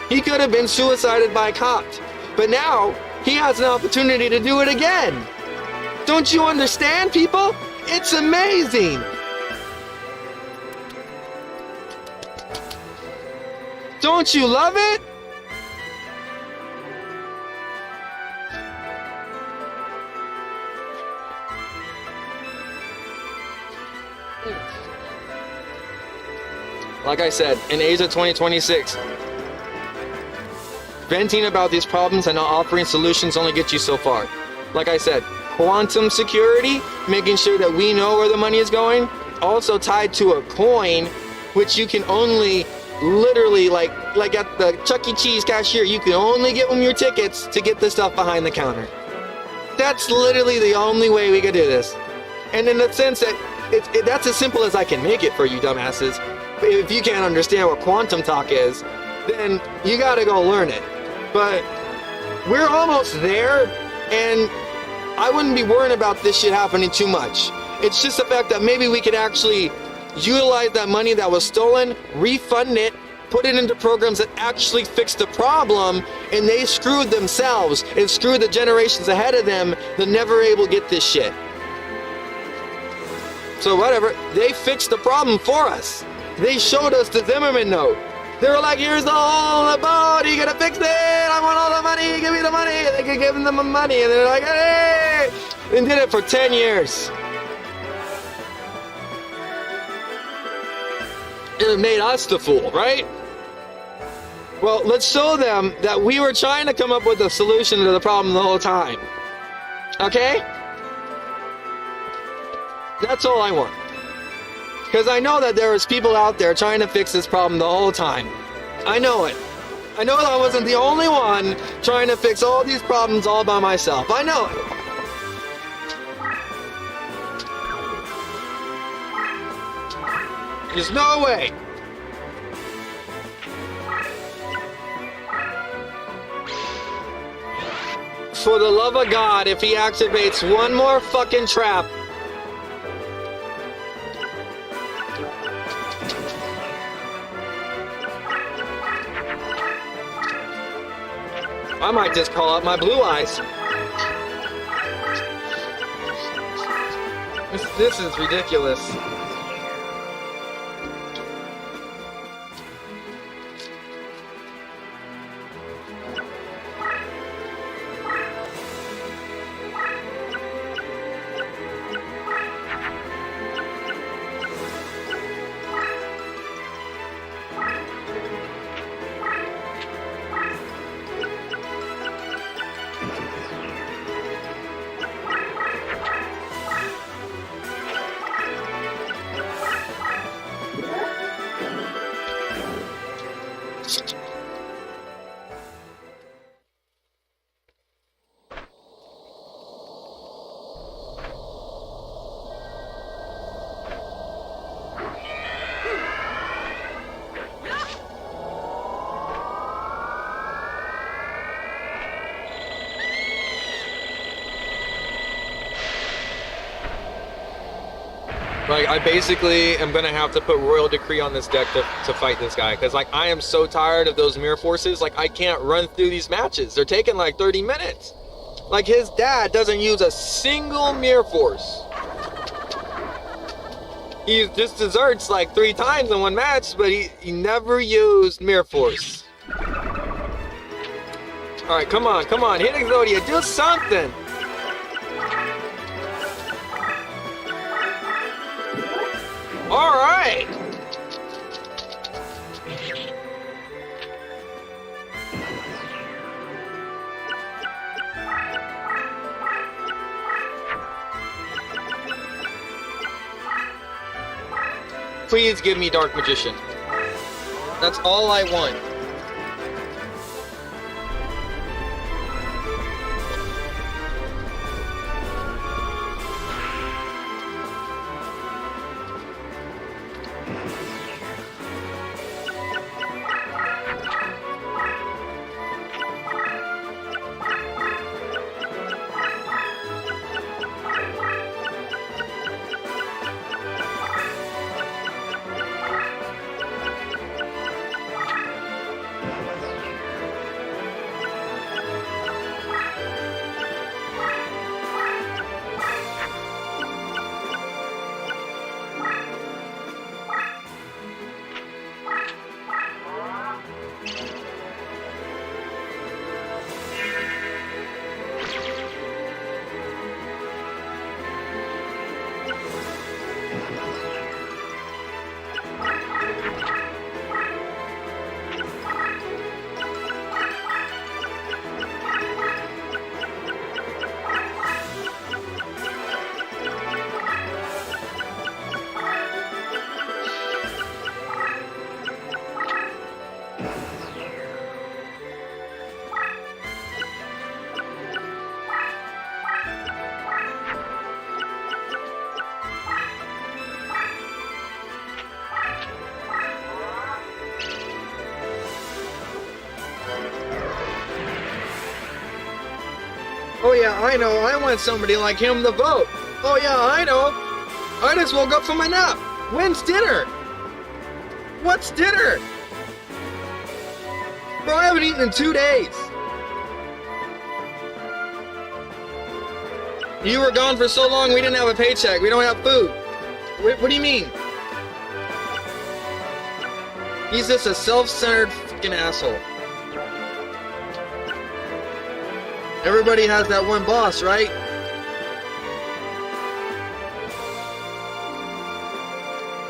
He could have been suicided by a cop. But now he has an opportunity to do it again. Don't you understand, people? It's amazing. Don't you love it? like I said, in Asia 2026, venting about these problems and not offering solutions only gets you so far. Like I said, quantum security, making sure that we know where the money is going, also tied to a coin, which you can only literally, like at the Chuck E. Cheese cashier, you can only give them your tickets to get the stuff behind the counter. That's literally the only way we could do this. And in the sense that that's as simple as I can make it for you dumbasses. But if you can't understand what quantum talk is, then you gotta go learn it. But we're almost there, and I wouldn't be worrying about this shit happening too much. It's just the fact that maybe we could actually utilize that money that was stolen, refund it, put it into programs that actually fix the problem, and they screwed themselves and screwed the generations ahead of them that never able to get this shit. So whatever, they fixed the problem for us. They showed us the Zimmerman note. They were like, here's the hole in the boat, you gotta fix it, I want all the money, give me the money. They could give them the money, and they're like, hey! And did it for 10 years. It made us the fool, right? Well, let's show them that we were trying to come up with a solution to the problem the whole time. Okay? That's all I want. Because I know that there was people out there trying to fix this problem the whole time. I know it. I know that I wasn't the only one trying to fix all these problems all by myself. I know it. There's no way. For the love of God, if he activates one more fucking trap, I might just call out my blue eyes. This is ridiculous. Like, I basically am gonna have to put Royal Decree on this deck to fight this guy, because like I am so tired of those mirror forces. Like, I can't run through these matches. They're taking like 30 minutes. Like, his dad doesn't use a single mirror force. He just deserts like 3 times in one match, but he never used mirror force. All right, come on, hit Exodia, do something. All right. Please give me Dark Magician. That's all I want. Oh yeah, I know. I want somebody like him to vote. Oh yeah, I know. I just woke up from my nap. When's dinner? What's dinner? Bro, I haven't eaten in 2 days. You were gone for so long, we didn't have a paycheck. We don't have food. What do you mean? He's just a self-centered fucking asshole. Everybody has that one boss, right?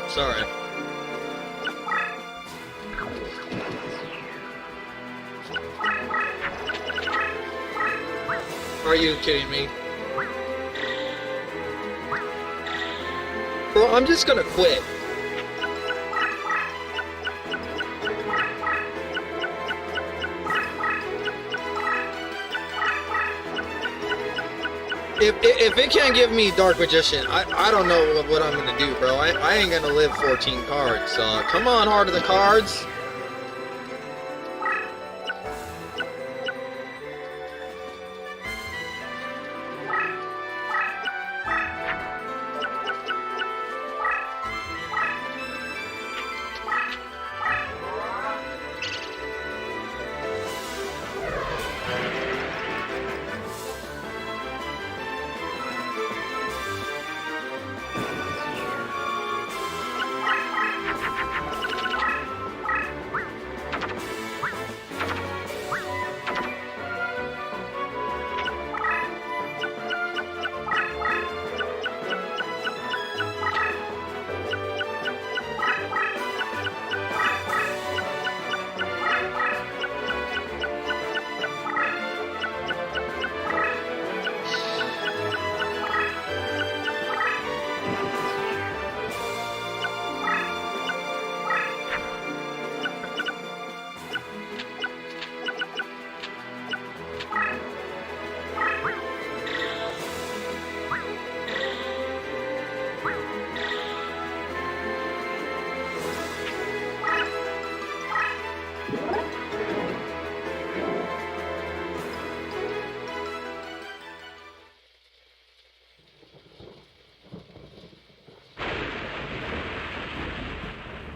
Sorry. Are you kidding me? Bro, I'm just gonna quit. If it can't give me Dark Magician, I don't know what I'm gonna do, bro. I ain't gonna live 14 cards. Come on, Heart of the Cards.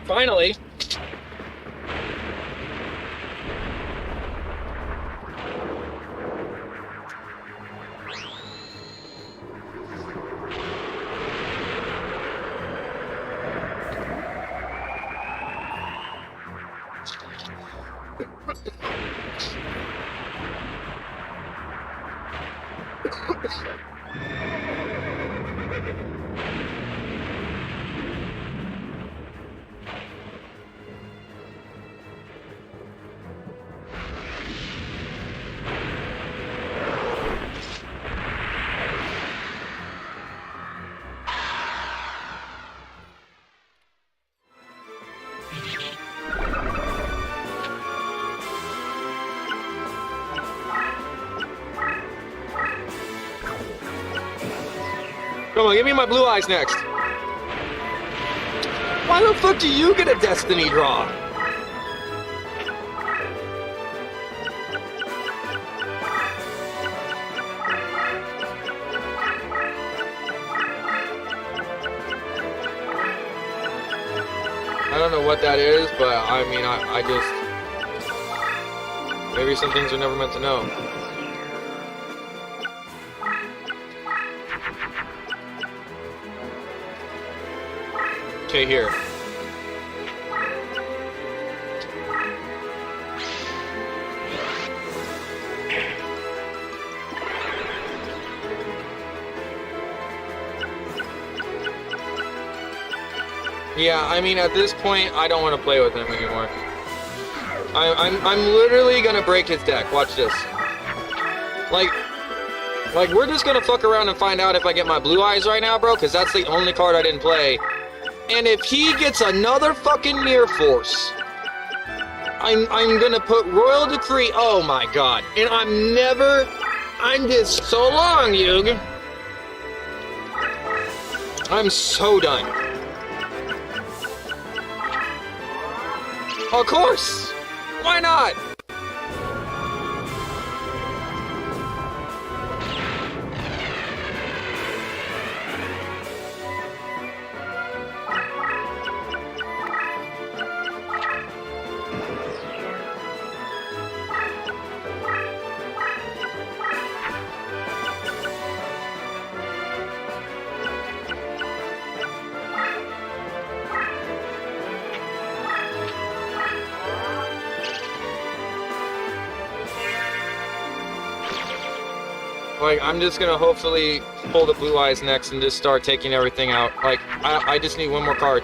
Finally. Come on, give me my blue eyes next. Why the fuck do you get a destiny draw? I don't know what that is, but I mean, I just... Maybe some things are never meant to know. Okay, here. Yeah, I mean, at this point, I don't want to play with him anymore. I'm literally gonna break his deck. Watch this. Like, we're just gonna fuck around and find out if I get my blue eyes right now, bro, because that's the only card I didn't play. And if he gets another fucking Near Force, I'm gonna put Royal Decree. Oh my god. And I'm just so long, Yug. I'm so done. Of course! Why not? Like, I'm just gonna hopefully pull the blue eyes next and just start taking everything out. Like, I just need one more card.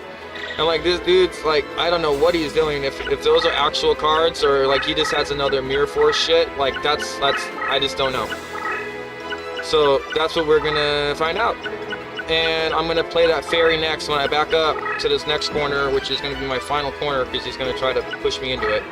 And like, this dude's like, I don't know what he's doing. If those are actual cards or like he just has another Mirror Force shit, like that's I just don't know. So that's what we're gonna find out. And I'm gonna play that fairy next when I back up to this next corner, which is gonna be my final corner because he's gonna try to push me into it.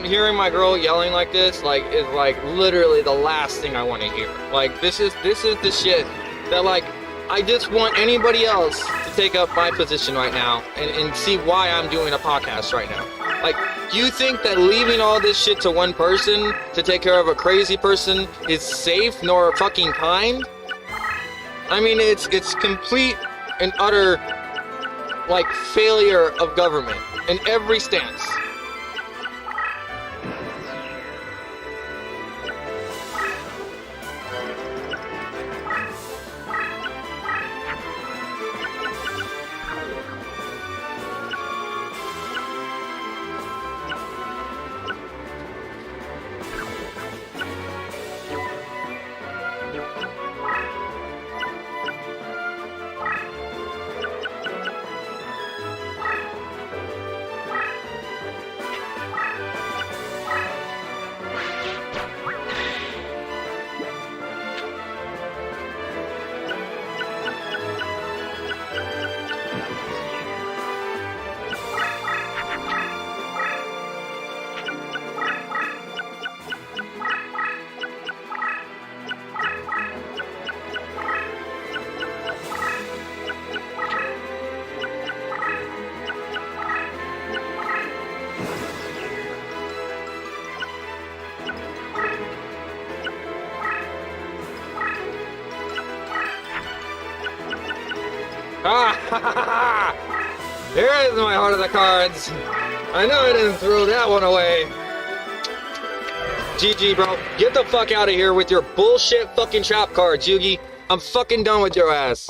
Hearing my girl yelling like this, like, is like literally the last thing I want to hear. Like, this is the shit that, like, I just want anybody else to take up my position right now and see why I'm doing a podcast right now. Like, do you think that leaving all this shit to one person to take care of a crazy person is safe nor fucking kind? I mean, it's complete and utter, like, failure of government in every stance. Here is my heart of the cards. I know I didn't throw that one away. GG, bro. Get the fuck out of here with your bullshit fucking trap cards, Yugi. I'm fucking done with your ass.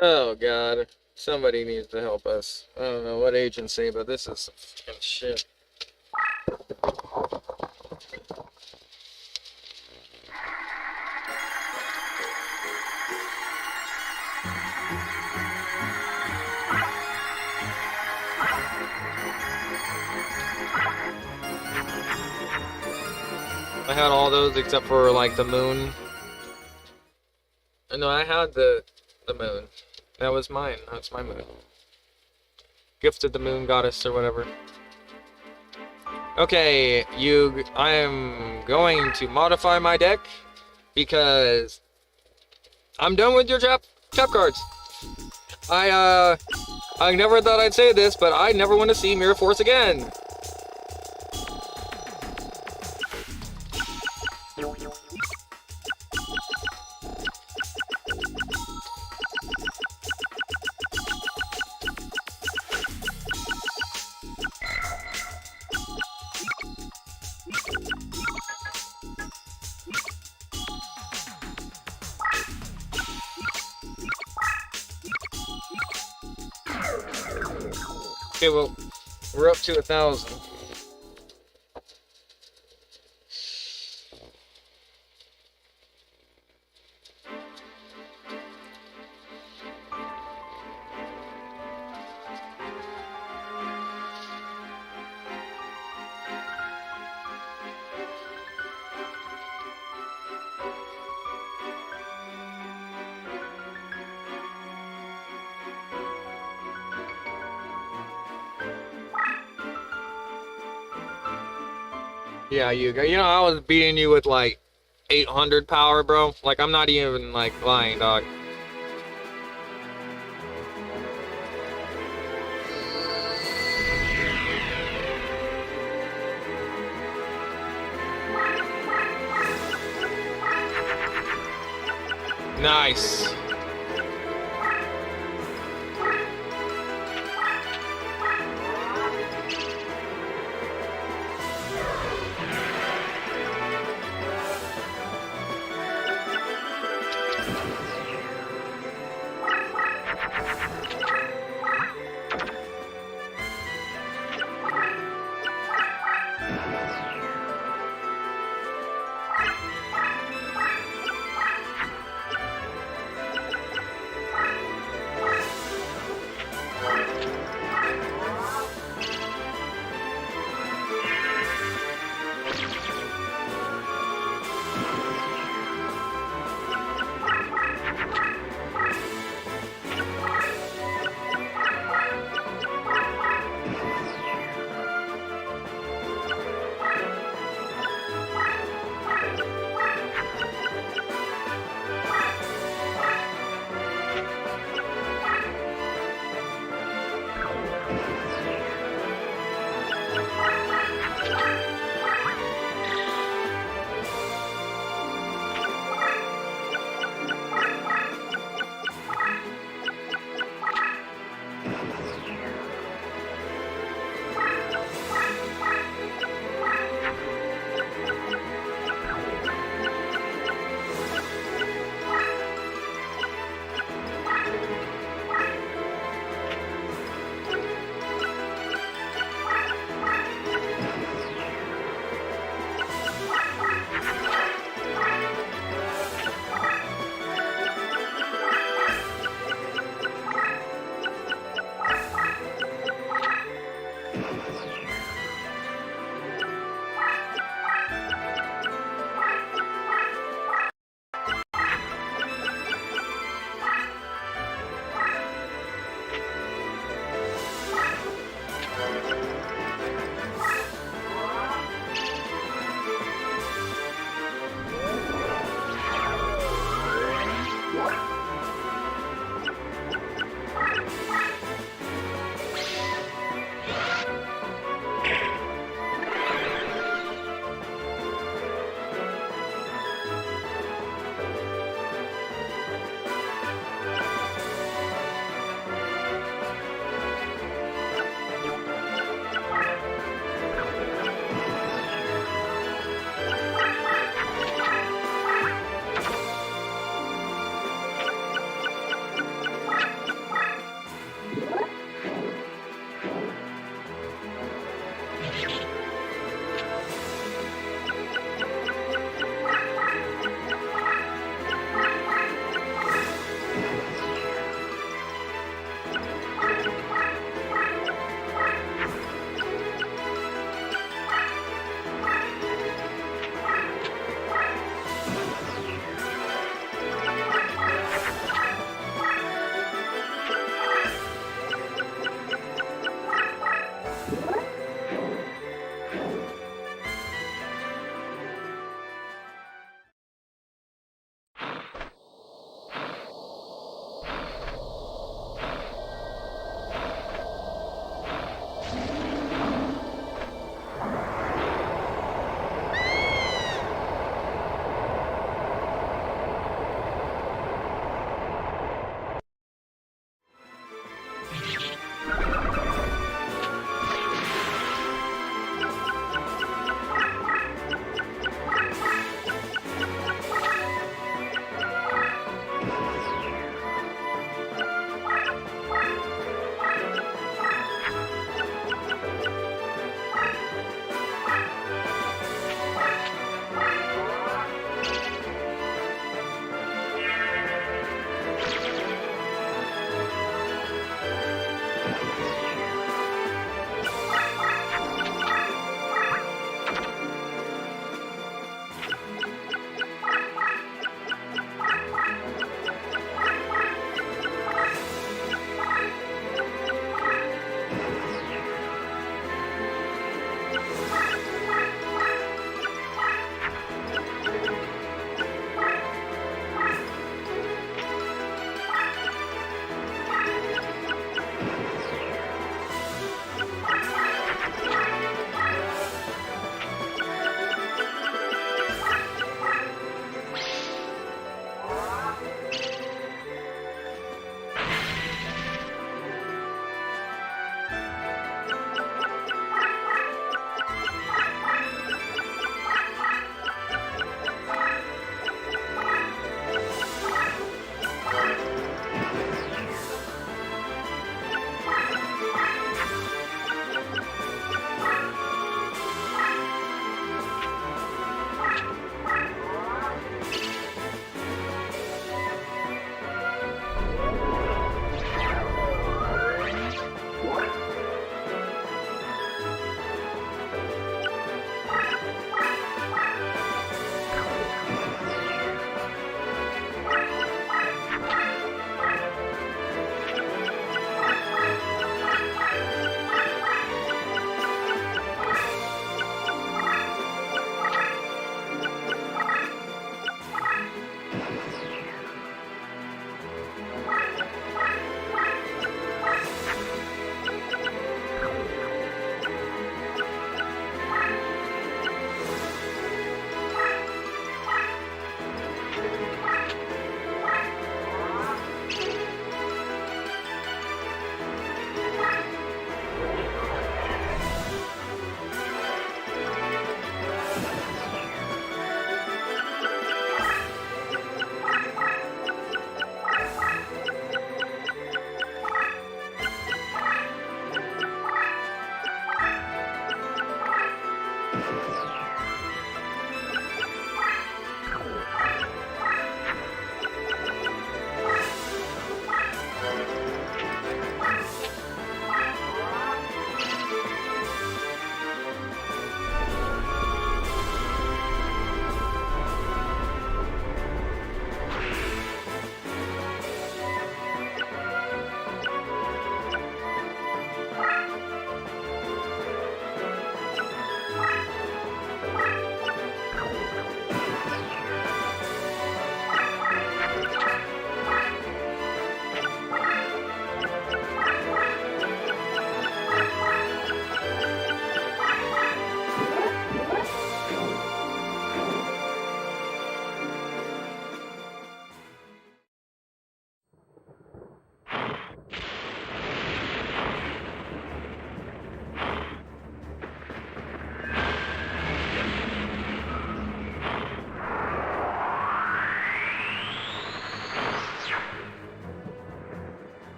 Oh God, somebody needs to help us. I don't know what agency, but this is some fucking shit. I had all those except for like the moon. No, I had the moon. That was mine. That's my moon. Gifted the moon goddess or whatever. Okay, I am going to modify my deck because I'm done with your trap cards. I never thought I'd say this, but I never want to see Mirror Force again. Okay, well, we're up to 1,000. Yeah, you know, I was beating you with like 800 power, bro. Like, I'm not even like lying, dog. Nice.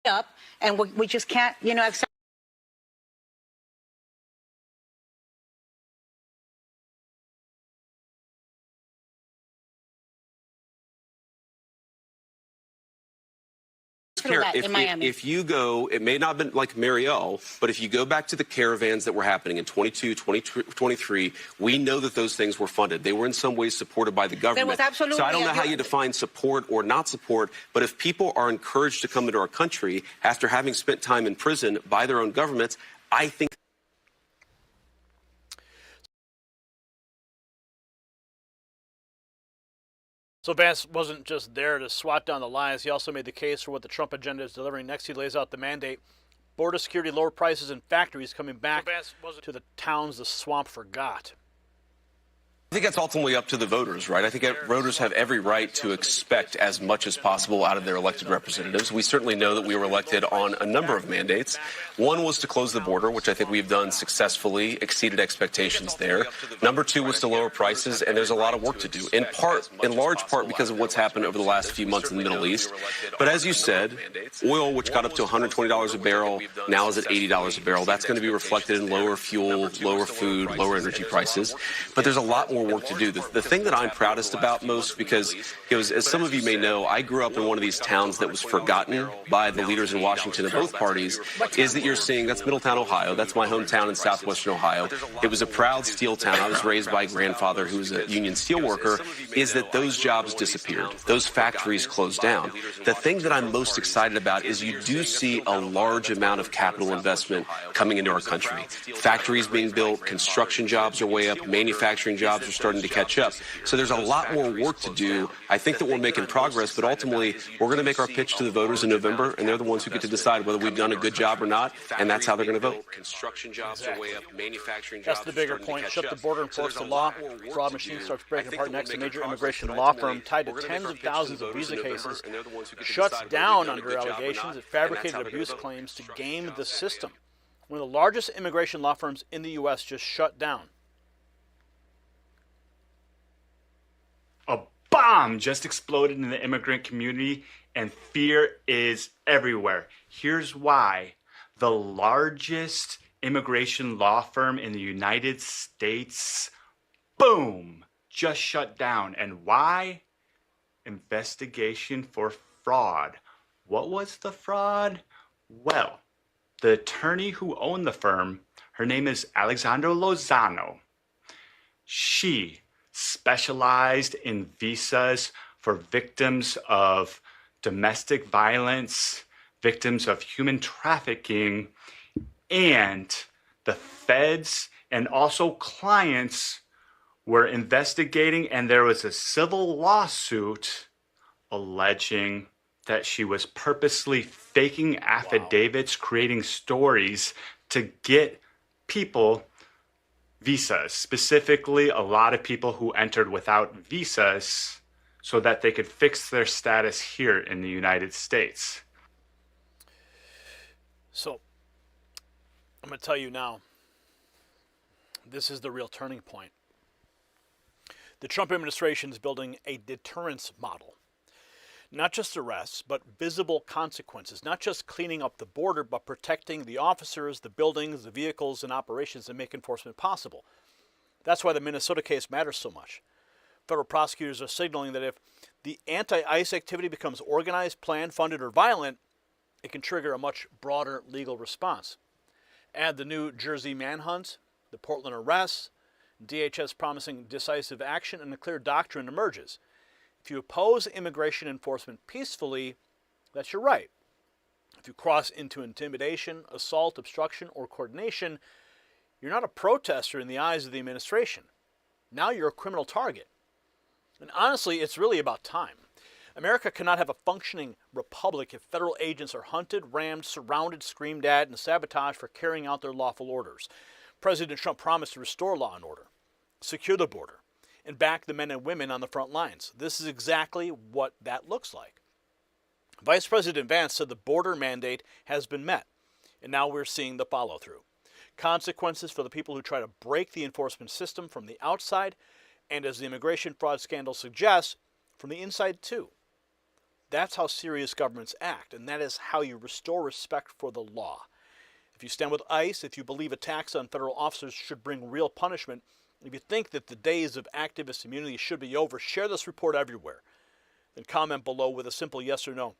up, and we just can't, accept. If you go, it may not have been like Marielle, but if you go back to the caravans that were happening in 22, 23, we know that those things were funded. They were in some ways supported by the government. So I don't know how you define support or not support, but if people are encouraged to come into our country after having spent time in prison by their own governments, I think. So Vance wasn't just there to swat down the lies. He also made the case for what the Trump agenda is delivering. Next, he lays out the mandate: border security, lower prices, and factories coming back to the towns the swamp forgot. I think that's ultimately up to the voters, right? I think voters have every right to expect as much as possible out of their elected representatives. We certainly know that we were elected on a number of mandates. One was to close the border, which I think we've done successfully, exceeded expectations there. Number two was to lower prices, and there's a lot of work to do, in large part because of what's happened over the last few months in the Middle East. But as you said, oil, which got up to $120 a barrel, now is at $80 a barrel. That's going to be reflected in lower fuel, lower food, lower energy prices. But there's a lot more work to do. The thing that I'm proudest about most, because as some of you may know, I grew up in one of these towns that was forgotten by the leaders in Washington of both parties, is that you're seeing, that's Middletown, Ohio. That's my hometown in southwestern Ohio. It was a proud steel town. I was raised by a grandfather who was a union steel worker, is that those jobs disappeared. Those factories closed down. The thing that I'm most excited about is you do see a large amount of capital investment coming into our country. Factories being built, construction jobs are way up, manufacturing jobs are starting to catch up. So there's a lot more work to do. I think that we're making progress, but ultimately we're going to make our pitch to the voters in November, and they're the ones who get to decide whether we've done a good job or not, and that's how they're going to vote. Construction jobs are way up, manufacturing jobs. That's the bigger point. Shut the border, enforce the law. Fraud machine starts breaking apart. Next, a major immigration law firm tied to tens of thousands of visa cases shuts down under allegations it fabricated abuse claims to game the system. One of the largest immigration law firms in the U.S. just shut down. A bomb just exploded in the immigrant community, and fear is everywhere. Here's why. The largest immigration law firm in the United States, boom, just shut down. And why? Investigation for fraud. What was the fraud? Well, the attorney who owned the firm, her name is Alexandra Lozano. She specialized in visas for victims of domestic violence, victims of human trafficking, and the feds and also clients were investigating, and there was a civil lawsuit alleging that she was purposely faking affidavits, creating stories to get people visas, specifically a lot of people who entered without visas so that they could fix their status here in the United States. So, I'm going to tell you now, this is the real turning point. The Trump administration is building a deterrence model. Not just arrests, but visible consequences. Not just cleaning up the border, but protecting the officers, the buildings, the vehicles, and operations that make enforcement possible. That's why the Minnesota case matters so much. Federal prosecutors are signaling that if the anti-ICE activity becomes organized, planned, funded, or violent, it can trigger a much broader legal response. Add the New Jersey manhunt, the Portland arrests, DHS promising decisive action, and a clear doctrine emerges. If you oppose immigration enforcement peacefully, that's your right. If you cross into intimidation, assault, obstruction, or coordination, you're not a protester in the eyes of the administration. Now you're a criminal target. And honestly, it's really about time. America cannot have a functioning republic if federal agents are hunted, rammed, surrounded, screamed at, and sabotaged for carrying out their lawful orders. President Trump promised to restore law and order, secure the border, and back the men and women on the front lines. This is exactly what that looks like. Vice President Vance said the border mandate has been met, and now we're seeing the follow-through. Consequences for the people who try to break the enforcement system from the outside, and as the immigration fraud scandal suggests, from the inside too. That's how serious governments act, and that is how you restore respect for the law. If you stand with ICE, if you believe attacks on federal officers should bring real punishment, if you think that the days of activist immunity should be over, share this report everywhere. Then comment below with a simple yes or no.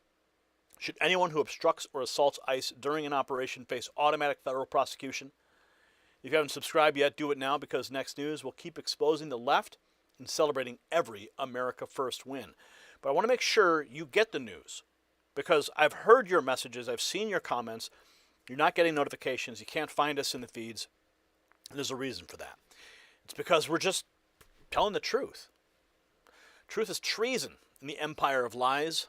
Should anyone who obstructs or assaults ICE during an operation face automatic federal prosecution? If you haven't subscribed yet, do it now, because Next News will keep exposing the left and celebrating every America First win. But I want to make sure you get the news, because I've heard your messages, I've seen your comments. You're not getting notifications. You can't find us in the feeds. There's a reason for that. It's because we're just telling the truth. Truth is treason in the empire of lies.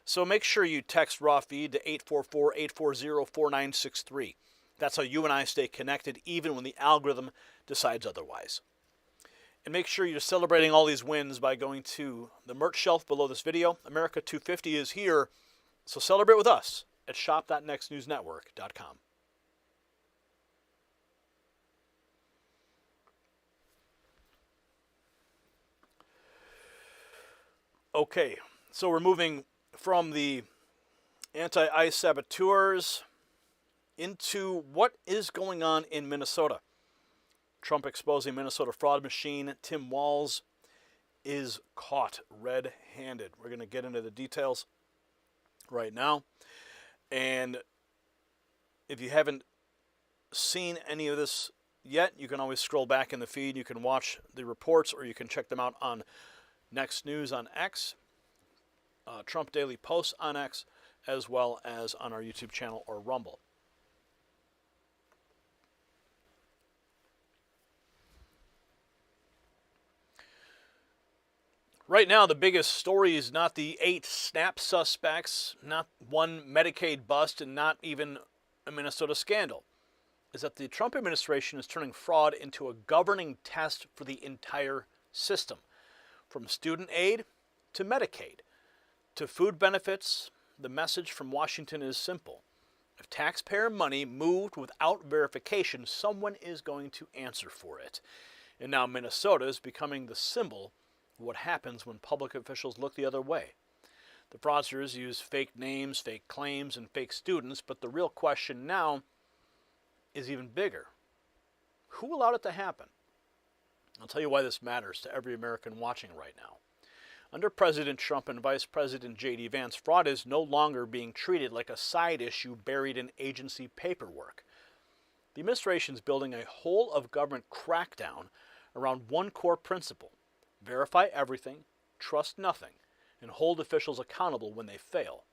So make sure you text raw feed to 844-840-4963. That's how you and I stay connected, even when the algorithm decides otherwise. And make sure you're celebrating all these wins by going to the merch shelf below this video. America 250 is here, so celebrate with us at shop.nextnewsnetwork.com. Okay, so we're moving from the anti-ICE saboteurs into what is going on in Minnesota. Trump exposing Minnesota fraud machine. Tim Walz is caught red-handed. We're going to get into the details right now. And if you haven't seen any of this yet, you can always scroll back in the feed. You can watch the reports, or you can check them out on Next News on X, Trump Daily Posts on X, as well as on our YouTube channel or Rumble. Right now, the biggest story is not the 8 SNAP suspects, not one Medicaid bust, and not even a Minnesota scandal. Is that the Trump administration is turning fraud into a governing test for the entire system. From student aid to Medicaid to food benefits, the message from Washington is simple. If taxpayer money moved without verification, someone is going to answer for it. And now Minnesota is becoming the symbol of what happens when public officials look the other way. The fraudsters use fake names, fake claims, and fake students, but the real question now is even bigger. Who allowed it to happen? I'll tell you why this matters to every American watching right now. Under President Trump and Vice President J.D. Vance, fraud is no longer being treated like a side issue buried in agency paperwork. The administration is building a whole-of-government crackdown around one core principle: verify everything, trust nothing, and hold officials accountable when they fail.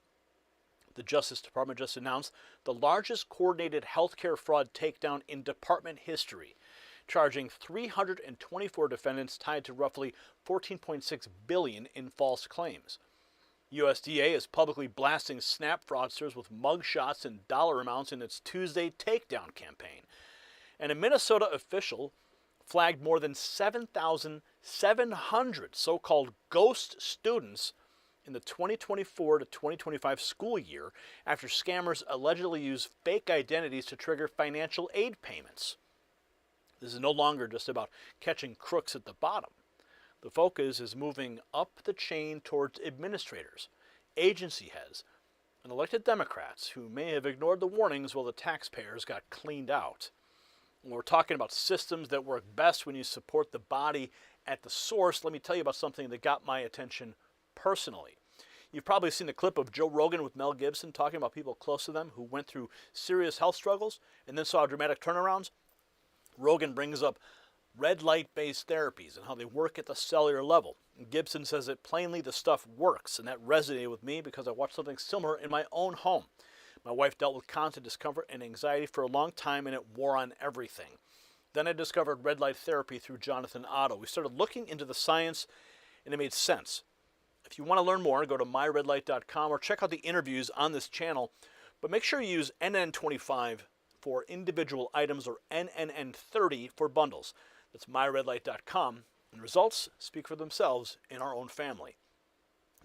The Justice Department just announced the largest coordinated healthcare fraud takedown in department history, charging 324 defendants tied to roughly $14.6 billion in false claims. USDA is publicly blasting SNAP fraudsters with mugshots and dollar amounts in its Tuesday Takedown campaign. And a Minnesota official flagged more than 7,700 so-called ghost students in the 2024 to 2025 school year after scammers allegedly used fake identities to trigger financial aid payments. This is no longer just about catching crooks at the bottom. The focus is moving up the chain towards administrators, agency heads, and elected Democrats who may have ignored the warnings while the taxpayers got cleaned out. When we're talking about systems that work best when you support the body at the source, let me tell you about something that got my attention personally. You've probably seen the clip of Joe Rogan with Mel Gibson talking about people close to them who went through serious health struggles and then saw dramatic turnarounds. Rogan brings up red light-based therapies and how they work at the cellular level. And Gibson says that plainly the stuff works, and that resonated with me because I watched something similar in my own home. My wife dealt with constant discomfort and anxiety for a long time, and it wore on everything. Then I discovered red light therapy through Jonathan Otto. We started looking into the science, and it made sense. If you want to learn more, go to myredlight.com or check out the interviews on this channel. But make sure you use NN25 for individual items or NNN30 for bundles. That's myredlight.com, and results speak for themselves in our own family.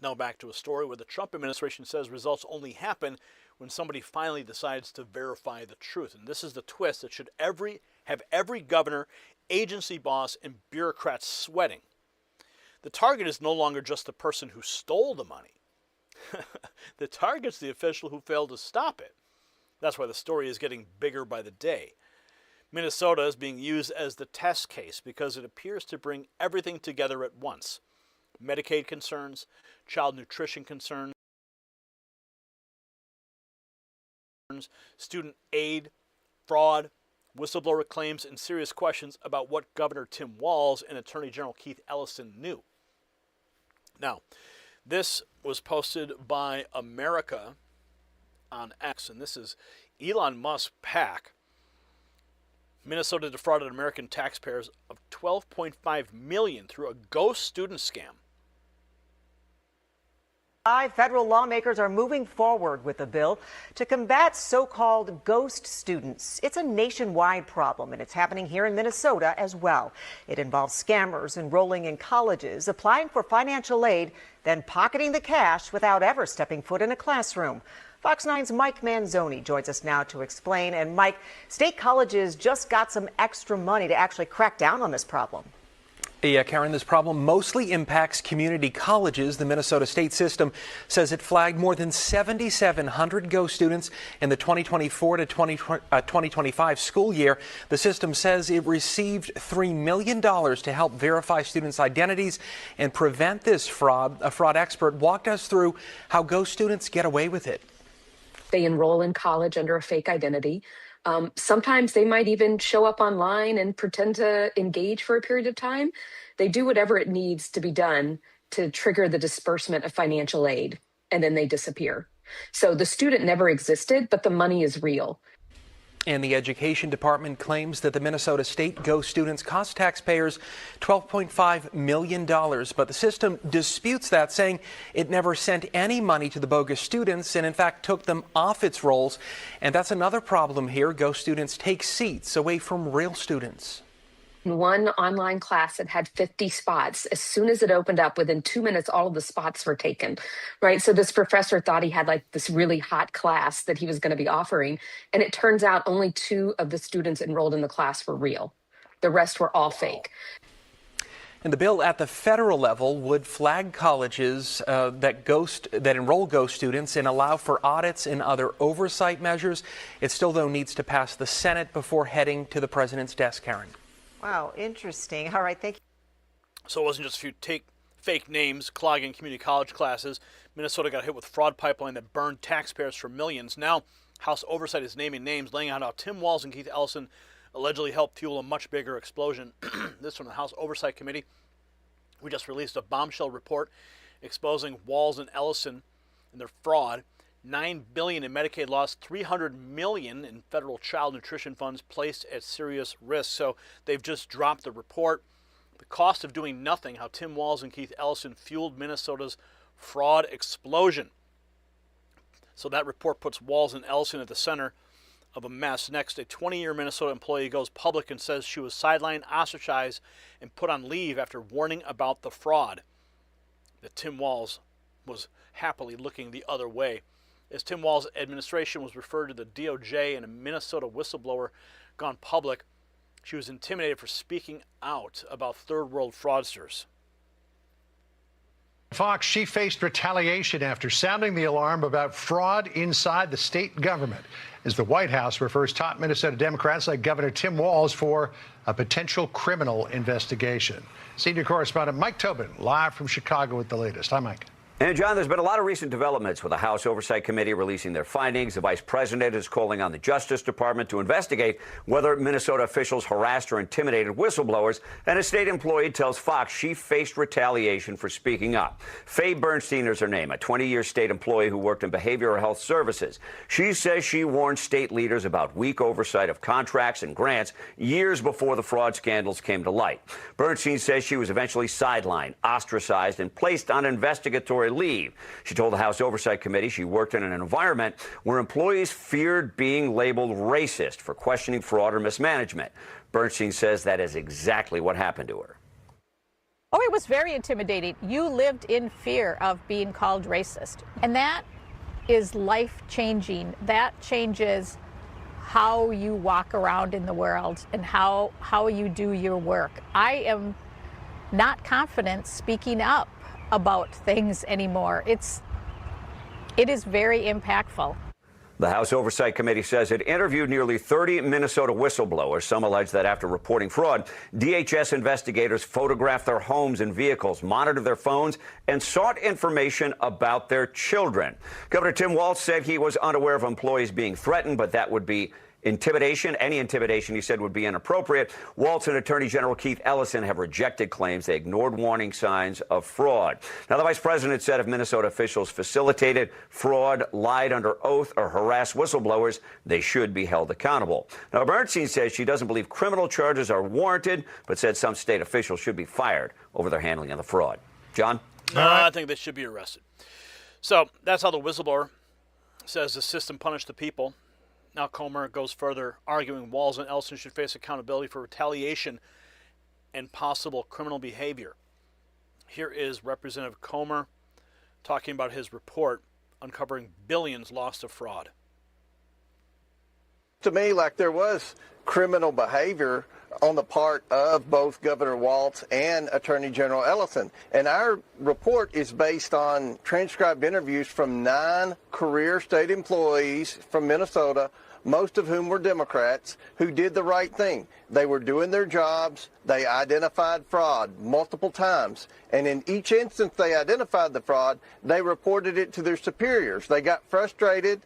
Now back to a story where the Trump administration says results only happen when somebody finally decides to verify the truth. And this is the twist that should have every governor, agency boss, and bureaucrat sweating. The target is no longer just the person who stole the money. that targets the official who failed to stop it. That's why the story is getting bigger by the day. Minnesota is being used as the test case because it appears to bring everything together at once. Medicaid concerns, child nutrition concerns, student aid, fraud, whistleblower claims, and serious questions about what Governor Tim Walz and Attorney General Keith Ellison knew. Now, this was posted by America on X, and this is Elon Musk's PAC. Minnesota defrauded American taxpayers of $12.5 million through a ghost student scam. Federal lawmakers are moving forward with a bill to combat so-called ghost students. It's a nationwide problem, and it's happening here in Minnesota as well. It involves scammers enrolling in colleges, applying for financial aid, then pocketing the cash without ever stepping foot in a classroom. Fox 9's Mike Manzoni joins us now to explain. And Mike, state colleges just got some extra money to actually crack down on this problem. Yeah, Karen, this problem mostly impacts community colleges. The Minnesota state system says it flagged more than 7,700 ghost students in the 2024 to 2025 school year. The system says it received $3 million to help verify students' identities and prevent this fraud. A fraud expert walked us through how ghost students get away with it. They enroll in college under a fake identity. Sometimes they might even show up online and pretend to engage for a period of time. They do whatever it needs to be done to trigger the disbursement of financial aid, and then they disappear. So the student never existed, but the money is real. And the Education Department claims that the Minnesota State ghost students cost taxpayers $12.5 million. But the system disputes that, saying it never sent any money to the bogus students and, in fact, took them off its rolls. And that's another problem here. Ghost students take seats away from real students. One online class that had 50 spots. As soon as it opened up, within 2 minutes, all of the spots were taken, right? So this professor thought he had like this really hot class that he was going to be offering. And it turns out only 2 of the students enrolled in the class were real. The rest were all fake. And the bill at the federal level would flag colleges that enroll ghost students and allow for audits and other oversight measures. It still, though, needs to pass the Senate before heading to the president's desk, Karen. Wow, interesting. All right, thank you. So it wasn't just a few fake names clogging community college classes. Minnesota got hit with a fraud pipeline that burned taxpayers for millions. Now, House Oversight is naming names, laying out how Tim Walz and Keith Ellison allegedly helped fuel a much bigger explosion. This from the House Oversight Committee. We just released a bombshell report exposing Walz and Ellison and their fraud. $9 billion in Medicaid loss, $300 million in federal child nutrition funds placed at serious risk. So they've just dropped the report. The cost of doing nothing, how Tim Walz and Keith Ellison fueled Minnesota's fraud explosion. So that report puts Walz and Ellison at the center of a mess. Next, a 20-year Minnesota employee goes public and says she was sidelined, ostracized, and put on leave after warning about the fraud. That Tim Walz was happily looking the other way. As Tim Walz's administration was referred to the DOJ and a Minnesota whistleblower gone public, she was intimidated for speaking out about third world fraudsters. Fox, she faced retaliation after sounding the alarm about fraud inside the state government, as the White House refers top Minnesota Democrats like Governor Tim Walz for a potential criminal investigation. Senior correspondent Mike Tobin, live from Chicago with the latest. Hi, Mike. And, John, there's been a lot of recent developments with the House Oversight Committee releasing their findings. The vice president is calling on the Justice Department to investigate whether Minnesota officials harassed or intimidated whistleblowers. And a state employee tells Fox she faced retaliation for speaking up. Faye Bernstein is her name, a 20-year state employee who worked in behavioral health services. She says she warned state leaders about weak oversight of contracts and grants years before the fraud scandals came to light. Bernstein says she was eventually sidelined, ostracized, and placed on investigatory leave. She told the House Oversight Committee she worked in an environment where employees feared being labeled racist for questioning fraud or mismanagement. Bernstein says that is exactly what happened to her. Oh, it was very intimidating. You lived in fear of being called racist. And that is life-changing. That changes how you walk around in the world and how you do your work. I am not confident speaking up about things anymore. It is very impactful. The House Oversight Committee says it interviewed nearly 30 Minnesota whistleblowers. Some allege that after reporting fraud, DHS investigators photographed their homes and vehicles, monitored their phones, and sought information about their children. Governor Tim Walz said he was unaware of employees being threatened, but that would be intimidation. Any intimidation, he said, would be inappropriate. Walz and Attorney General Keith Ellison have rejected claims they ignored warning signs of fraud. Now, the vice president said if Minnesota officials facilitated fraud, lied under oath, or harassed whistleblowers, they should be held accountable. Now, Bernstein says she doesn't believe criminal charges are warranted, but said some state officials should be fired over their handling of the fraud. John? No, I think they should be arrested. So that's how the whistleblower says the system punished the people. Now Comer goes further, arguing Walz and Ellison should face accountability for retaliation and possible criminal behavior. Here is Representative Comer talking about his report uncovering billions lost to fraud. To me, like there was criminal behavior on the part of both Governor Walz and Attorney General Ellison. And our report is based on transcribed interviews from 9 career state employees from Minnesota, most of whom were Democrats, who did the right thing. They were doing their jobs. They identified fraud multiple times. And in each instance they identified the fraud, they reported it to their superiors. They got frustrated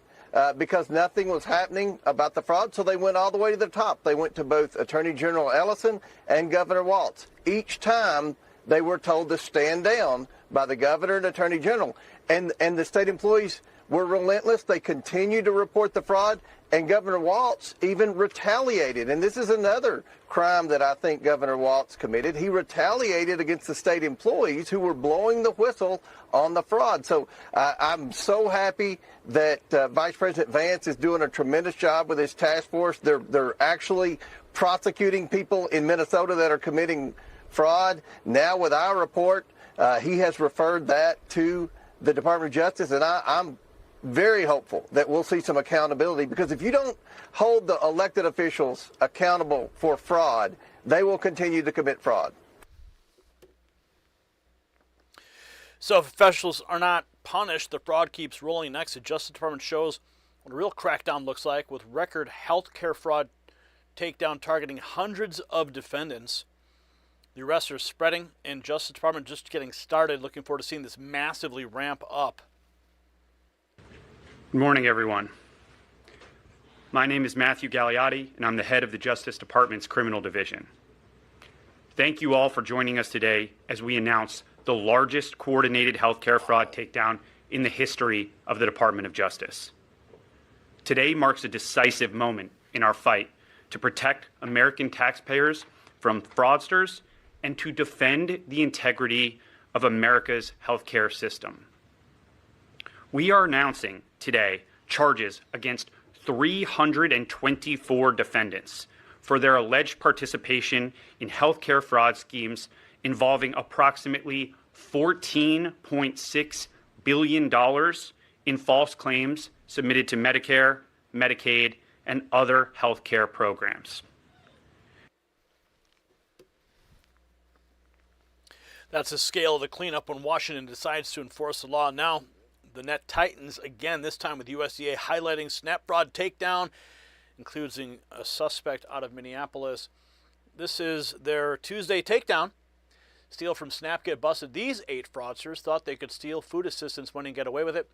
because nothing was happening about the fraud, so they went all the way to the top. They went to both Attorney General Ellison and Governor Walz. Each time they were told to stand down by the governor and Attorney General. And the state employees were relentless. They continued to report the fraud, and Governor Walz even retaliated. And this is another crime that I think Governor Walz committed. He retaliated against the state employees who were blowing the whistle on the fraud. So I'm so happy that Vice President Vance is doing a tremendous job with his task force. They're actually prosecuting people in Minnesota that are committing fraud. Now with our report, he has referred that to the Department of Justice, and I'm very hopeful that we'll see some accountability, because if you don't hold the elected officials accountable for fraud, they will continue to commit fraud. So if officials are not punished, the fraud keeps rolling. Next, the Justice Department shows what a real crackdown looks like, with record health care fraud takedown targeting hundreds of defendants. The arrests are spreading, and Justice Department just getting started. Looking forward to seeing this massively ramp up. Good morning, everyone. My name is Matthew Gagliotti, and I'm the head of the Justice Department's Criminal Division. Thank you all for joining us today as we announce the largest coordinated healthcare fraud takedown in the history of the Department of Justice. Today marks a decisive moment in our fight to protect American taxpayers from fraudsters and to defend the integrity of America's healthcare system. We are announcing today charges against 324 defendants for their alleged participation in healthcare fraud schemes involving approximately $14.6 billion in false claims submitted to Medicare, Medicaid, and other healthcare programs. That's the scale of the cleanup when Washington decides to enforce the law. Now, the net tightens again, this time with USDA highlighting SNAP fraud takedown, including a suspect out of Minneapolis. This is their Tuesday takedown. Steal from SNAP, get busted. These 8 fraudsters thought they could steal food assistance money and get away with it,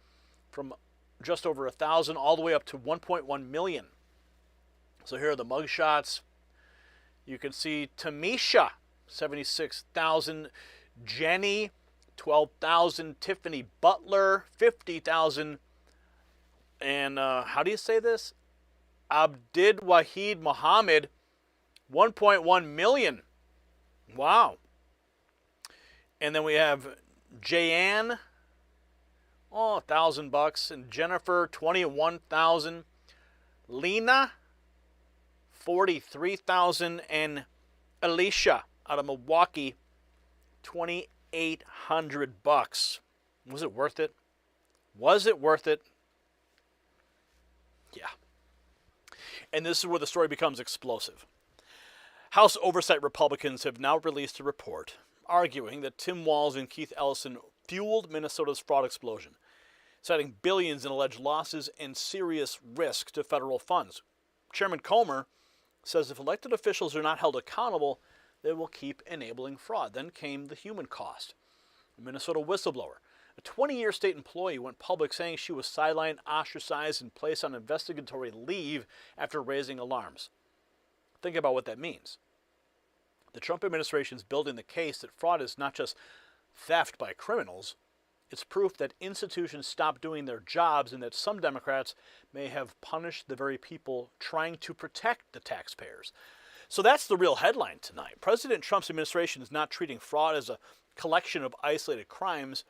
from just over 1,000 all the way up to 1.1 million. So here are the mugshots. You can see Tamisha, 76,000. Jenny, 12,000. Tiffany Butler, 50,000. And how do you say this? Abdid Wahid Muhammad, 1.1 million. Wow. And then we have Jayanne, $1,000, and Jennifer, 21,000. Lena, 43,000, and Alicia out of Milwaukee, $2,800. Was it worth it? Was it worth it? Yeah. And this is where the story becomes explosive. House Oversight Republicans have now released a report arguing that Tim Walz and Keith Ellison fueled Minnesota's fraud explosion. citing billions in alleged losses and serious risk to federal funds. Chairman Comer says if elected officials are not held accountable, they will keep enabling fraud. Then came the human cost. A Minnesota whistleblower, a 20-year state employee, went public saying she was sidelined, ostracized, and placed on investigatory leave after raising alarms. Think about what that means. The Trump administration is building the case that fraud is not just theft by criminals, it's proof that institutions stopped doing their jobs and that some Democrats may have punished the very people trying to protect the taxpayers. So that's the real headline tonight. President Trump's administration is not treating fraud as a collection of isolated crimes.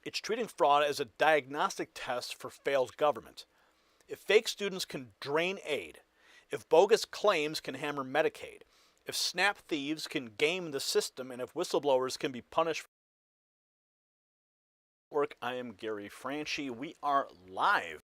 It's treating fraud as a diagnostic test for failed government. If fake students can drain aid, if bogus claims can hammer Medicaid, if snap thieves can game the system, and if whistleblowers can be punished for work, I am Gary Franchi. We are live.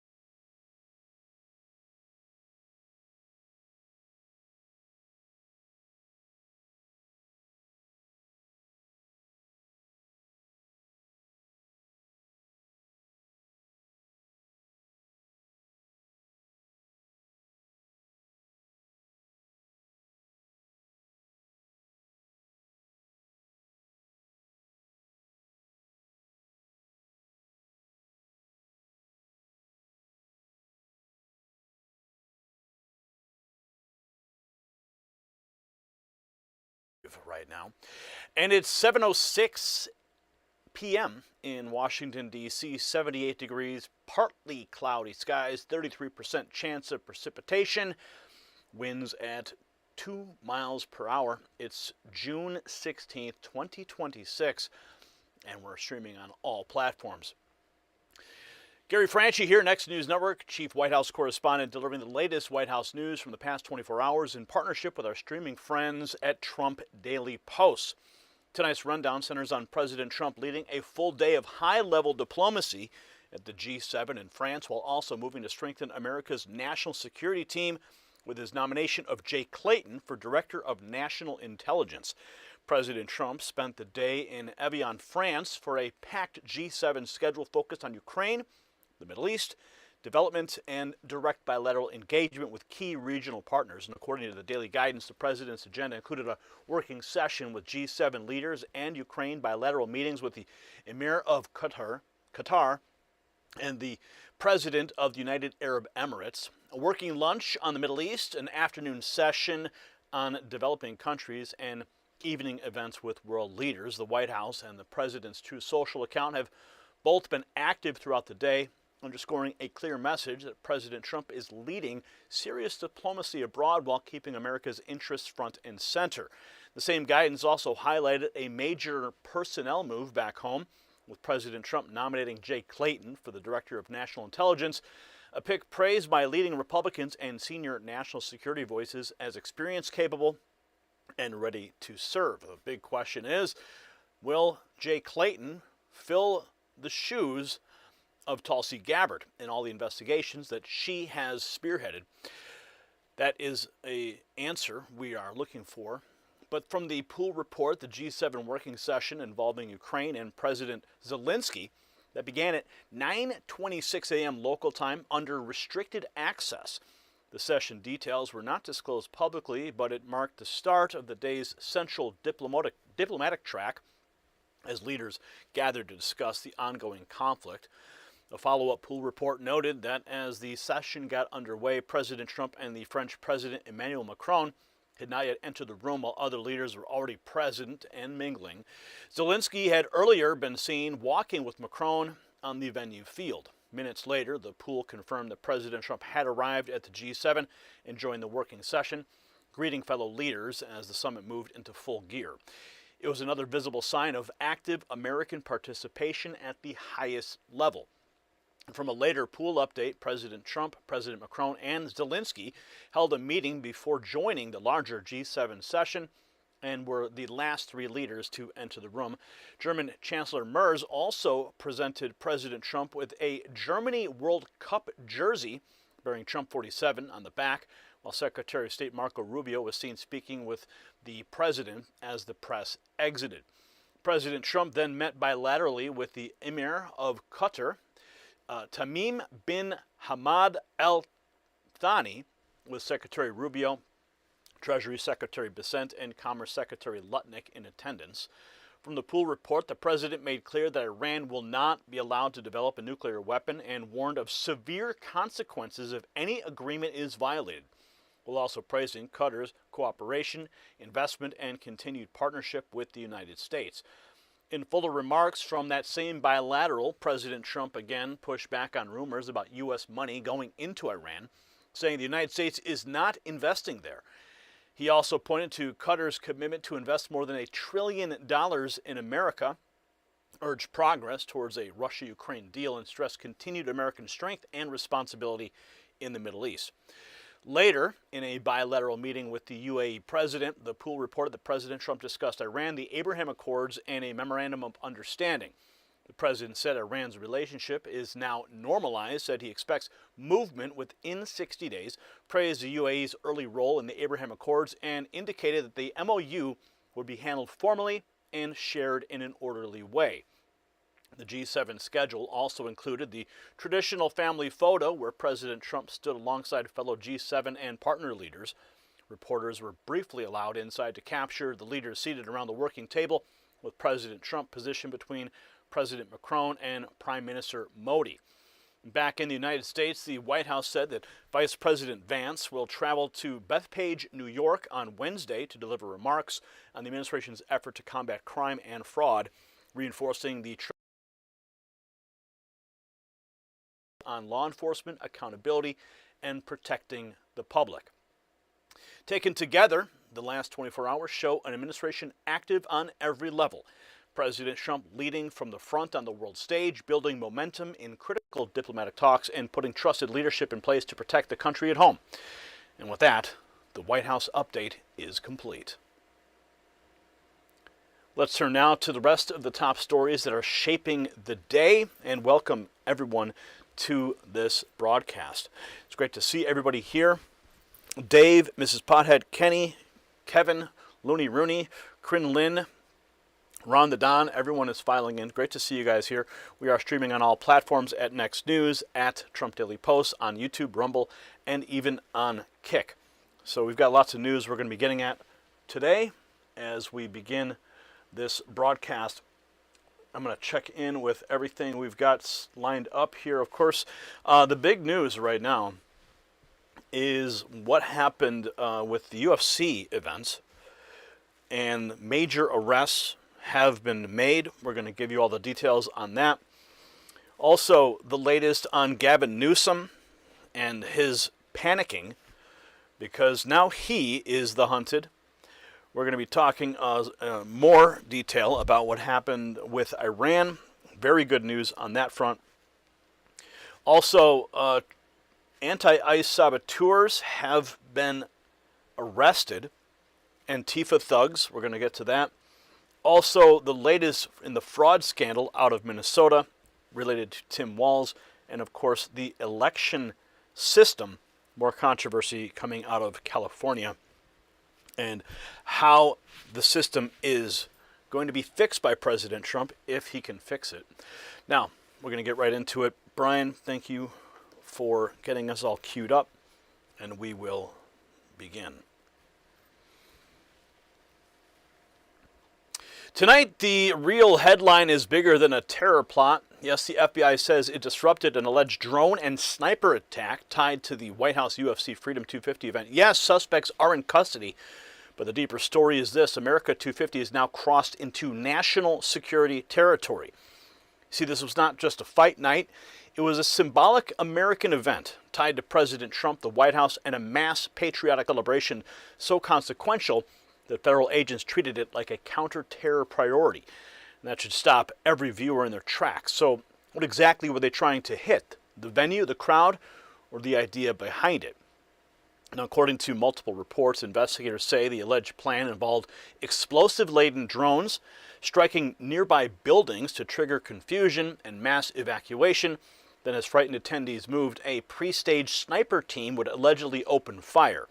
Right now, and it's 7:06 p.m. in Washington, D.C., 78 degrees, partly cloudy skies, 33% chance of precipitation, winds at 2 miles per hour. It's June 16th, 2026, and we're streaming on all platforms. Gary Franchi here, Next News Network, Chief White House Correspondent, delivering the latest White House news from the past 24 hours in partnership with our streaming friends at Trump Daily Post. Tonight's rundown centers on President Trump leading a full day of high-level diplomacy at the G7 in France, while also moving to strengthen America's national security team with his nomination of Jay Clayton for Director of National Intelligence. President Trump spent the day in Evian, France, for a packed G7 schedule focused on Ukraine, the Middle East, development, and direct bilateral engagement with key regional partners. And according to the daily guidance, the president's agenda included a working session with G7 leaders and Ukraine, bilateral meetings with the Emir of Qatar, and the President of the United Arab Emirates, a working lunch on the Middle East, an afternoon session on developing countries, and evening events with world leaders. The White House and the president's Truth Social account have both been active throughout the day, underscoring a clear message that President Trump is leading serious diplomacy abroad while keeping America's interests front and center. The same guidance also highlighted a major personnel move back home, with President Trump nominating Jay Clayton for the Director of National Intelligence, a pick praised by leading Republicans and senior national security voices as experience, capable, and ready to serve. The big question is, will Jay Clayton fill the shoes of Tulsi Gabbard in all the investigations that she has spearheaded? That is an answer we are looking for. But from the pool report, the G7 working session involving Ukraine and President Zelensky that began at 9:26 a.m. local time under restricted access. The session details were not disclosed publicly, but it marked the start of the day's central diplomatic track as leaders gathered to discuss the ongoing conflict. A follow-up pool report noted that as the session got underway, President Trump and the French President Emmanuel Macron had not yet entered the room while other leaders were already present and mingling. Zelensky had earlier been seen walking with Macron on the venue field. Minutes later, the pool confirmed that President Trump had arrived at the G7 and joined the working session, greeting fellow leaders as the summit moved into full gear. It was another visible sign of active American participation at the highest level. From a later pool update, President Trump, President Macron, and Zelensky held a meeting before joining the larger G7 session and were the last three leaders to enter the room. German Chancellor Merz also presented President Trump with a Germany World Cup jersey bearing Trump 47 on the back, while Secretary of State Marco Rubio was seen speaking with the president as the press exited. President Trump then met bilaterally with the Emir of Qatar, Tamim bin Hamad Al Thani, with Secretary Rubio, Treasury Secretary Bessent, and Commerce Secretary Lutnick in attendance. From the pool report, the president made clear that Iran will not be allowed to develop a nuclear weapon and warned of severe consequences if any agreement is violated, while also praising Qatar's cooperation, investment, and continued partnership with the United States. In fuller remarks from that same bilateral, President Trump again pushed back on rumors about U.S. money going into Iran, saying the United States is not investing there. He also pointed to Qatar's commitment to invest more than $1 trillion in America, urged progress towards a Russia-Ukraine deal, and stressed continued American strength and responsibility in the Middle East. Later, in a bilateral meeting with the UAE president, the pool reported that President Trump discussed Iran, the Abraham Accords, and a memorandum of understanding. The president said Iran's relationship is now normalized, said he expects movement within 60 days, praised the UAE's early role in the Abraham Accords, and indicated that the MOU would be handled formally and shared in an orderly way. The G7 schedule also included the traditional family photo where President Trump stood alongside fellow G7 and partner leaders. Reporters were briefly allowed inside to capture the leaders seated around the working table, with President Trump positioned between President Macron and Prime Minister Modi. Back in the United States, the White House said that Vice President Vance will travel to Bethpage, New York on Wednesday to deliver remarks on the administration's effort to combat crime and fraud, reinforcing the on law enforcement, accountability, and protecting the public. Taken together, the last 24 hours show an administration active on every level. President Trump leading from the front on the world stage, building momentum in critical diplomatic talks, and putting trusted leadership in place to protect the country at home. And with that, the White House update is complete. Let's turn now to the rest of the top stories that are shaping the day, and welcome everyone to this broadcast. It's great to see everybody here. Dave, Mrs. Pothead, Kenny, Kevin, Looney Rooney, Corinne Lynn, Ron the Don, everyone is filing in. Great to see you guys here. We are streaming on all platforms at Next News, at Trump Daily Post, on YouTube, Rumble, and even on Kick. So we've got lots of news we're going to be getting at today as we begin this broadcast. I'm going to check in with everything we've got lined up here. Of course, the big news right now is what happened with the UFC events, and major arrests have been made. We're going to give you all the details on that. Also, the latest on Gavin Newsom and his panicking, because now he is the hunted. We're going to be talking more detail about what happened with Iran. Very good news on that front. Also, anti-ICE saboteurs have been arrested. Antifa thugs, we're going to get to that. Also, the latest in the fraud scandal out of Minnesota related to Tim Walz, and of course the election system, more controversy coming out of California, and how the system is going to be fixed by President Trump if he can fix it. Now, we're going to get right into it. Brian, thank you for getting us all queued up, and we will begin. Tonight, the real headline is bigger than a terror plot. Yes, the FBI says it disrupted an alleged drone and sniper attack tied to the White House UFC Freedom 250 event. Yes, suspects are in custody, but the deeper story is this. America 250 is now crossed into national security territory. See, this was not just a fight night. It was a symbolic American event tied to President Trump, the White House, and a mass patriotic celebration so consequential that federal agents treated it like a counter-terror priority. And that should stop every viewer in their tracks. So what exactly were they trying to hit? The venue, the crowd, or the idea behind it? Now, according to multiple reports, investigators say the alleged plan involved explosive-laden drones striking nearby buildings to trigger confusion and mass evacuation. Then, as frightened attendees moved, a pre-staged sniper team would allegedly open fire.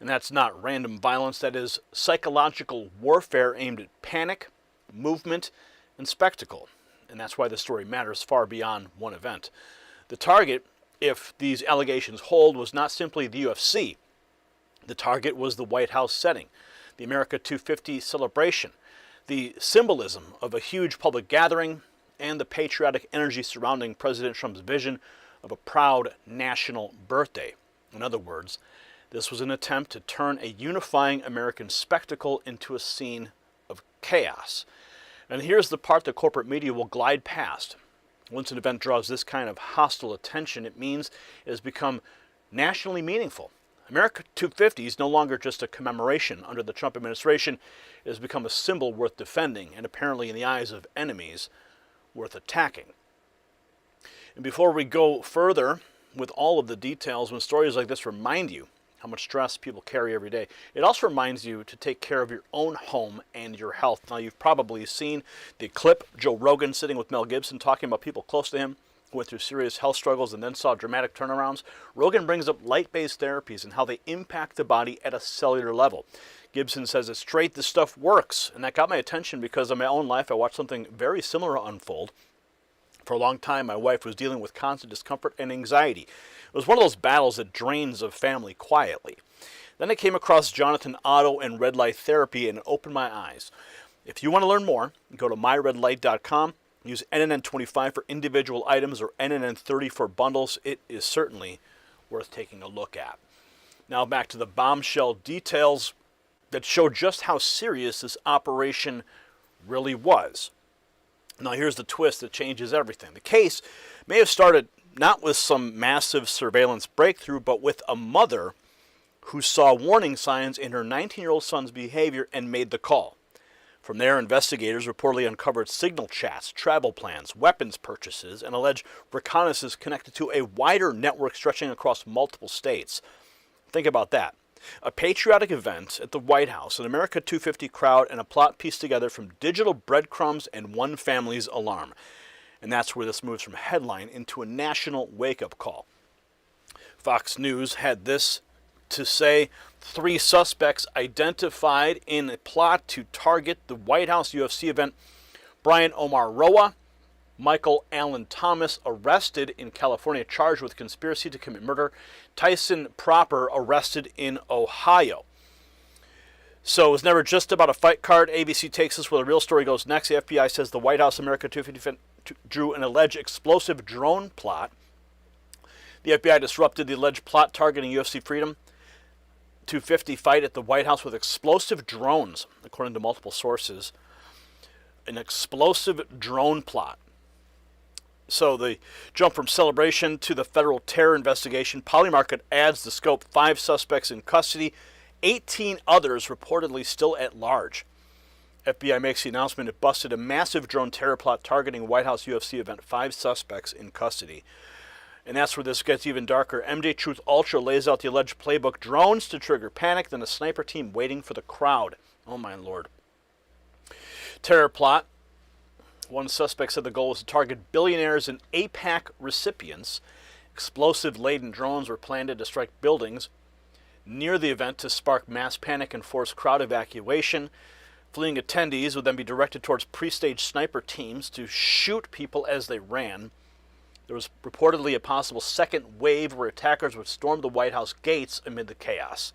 And that's not random violence, that is psychological warfare aimed at panic, movement, and spectacle. And that's why the story matters far beyond one event. The target, if these allegations hold, was not simply the UFC. The target was the White House setting, the America 250 celebration, the symbolism of a huge public gathering, and the patriotic energy surrounding President Trump's vision of a proud national birthday. In other words, this was an attempt to turn a unifying American spectacle into a scene of chaos. And here's the part that corporate media will glide past. Once an event draws this kind of hostile attention, it means it has become nationally meaningful. America 250 is no longer just a commemoration under the Trump administration. It has become a symbol worth defending, and apparently in the eyes of enemies, worth attacking. And before we go further with all of the details, when stories like this remind you how much stress people carry every day, it also reminds you to take care of your own home and your health. Now, you've probably seen the clip, Joe Rogan sitting with Mel Gibson talking about people close to him who went through serious health struggles and then saw dramatic turnarounds. Rogan brings up light-based therapies and how they impact the body at a cellular level. Gibson says it's straight, this stuff works. And that got my attention because in my own life, I watched something very similar unfold. For a long time, my wife was dealing with constant discomfort and anxiety. It was one of those battles that drains a family quietly. Then I came across Jonathan Otto and red light therapy and it opened my eyes. If you want to learn more, go to myredlight.com. Use NNN25 for individual items or NNN30 for bundles. It is certainly worth taking a look at. Now back to the bombshell details that show just how serious this operation really was. Now here's the twist that changes everything. The case may have started not with some massive surveillance breakthrough, but with a mother who saw warning signs in her 19-year-old son's behavior and made the call. From there, investigators reportedly uncovered signal chats, travel plans, weapons purchases, and alleged reconnaissance connected to a wider network stretching across multiple states. Think about that. A patriotic event at the White House, an America 250 crowd, and a plot pieced together from digital breadcrumbs and one family's alarm. And that's where this moves from headline into a national wake-up call. Fox News had this to say: 3 suspects identified in a plot to target the White House UFC event. Brian Omar Roa, Michael Allen Thomas arrested in California, charged with conspiracy to commit murder. Tyson Proper arrested in Ohio. So it was never just about a fight card. ABC takes us where the real story goes next. The FBI says the White House America 250 drew an alleged explosive drone plot. The FBI disrupted the alleged plot targeting UFC Freedom 250 fight at the White House with explosive drones, according to multiple sources. An explosive drone plot. So the jump from celebration to the federal terror investigation. Polymarket adds the scope: 5 suspects in custody, 18 others reportedly still at large. FBI makes the announcement it busted a massive drone terror plot targeting White House UFC event, 5 suspects in custody. And that's where this gets even darker. MJ Truth Ultra lays out the alleged playbook: drones to trigger panic, then a sniper team waiting for the crowd. Oh my lord. Terror plot. One suspect said the goal was to target billionaires and APAC recipients. Explosive-laden drones were planted to strike buildings near the event to spark mass panic and force crowd evacuation. Fleeing attendees would then be directed towards pre-staged sniper teams to shoot people as they ran. There was reportedly a possible second wave where attackers would storm the White House gates amid the chaos.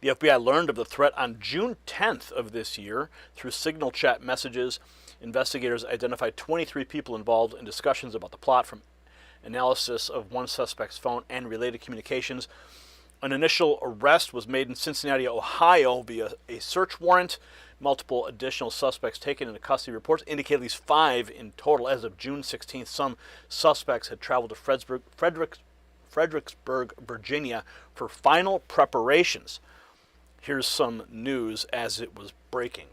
The FBI learned of the threat on June 10th of this year through signal chat messages. Investigators identified 23 people involved in discussions about the plot from analysis of one suspect's phone and related communications. An initial arrest was made in Cincinnati, Ohio via a search warrant. Multiple additional suspects taken into custody. Reports indicate at least 5 in total as of June 16th. Some suspects had traveled to Fredericksburg, Virginia for final preparations. Here's some news as it was breaking.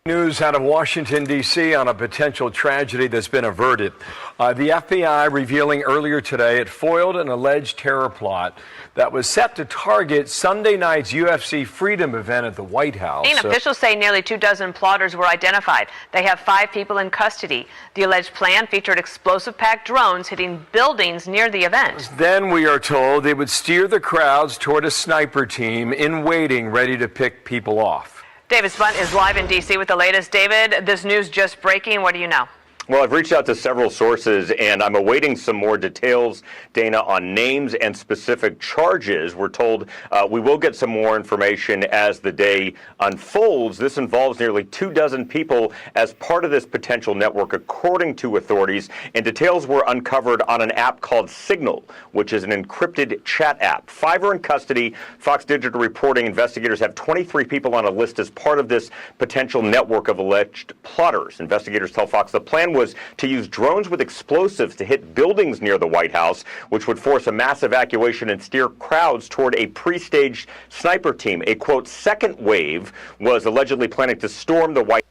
News out of Washington, D.C. on a potential tragedy that's been averted. The FBI revealing earlier today it foiled an alleged terror plot that was set to target Sunday night's UFC Freedom event at the White House. Officials say nearly 24 plotters were identified. They have 5 people in custody. The alleged plan featured explosive-packed drones hitting buildings near the event. Then we are told they would steer the crowds toward a sniper team in waiting, ready to pick people off. David Spunt is live in D.C. with the latest. David, this news just breaking. What do you know? Well, I've reached out to several sources, and I'm awaiting some more details, Dana, on names and specific charges. We're told we will get some more information as the day unfolds. This involves nearly 24 people as part of this potential network, according to authorities, and details were uncovered on an app called Signal, which is an encrypted chat app. 5 are in custody. Fox Digital reporting investigators have 23 people on a list as part of this potential network of alleged plotters. Investigators tell Fox the plan was to use drones with explosives to hit buildings near the White House, which would force a mass evacuation and steer crowds toward a pre-staged sniper team. A, quote, second wave was allegedly planning to storm the White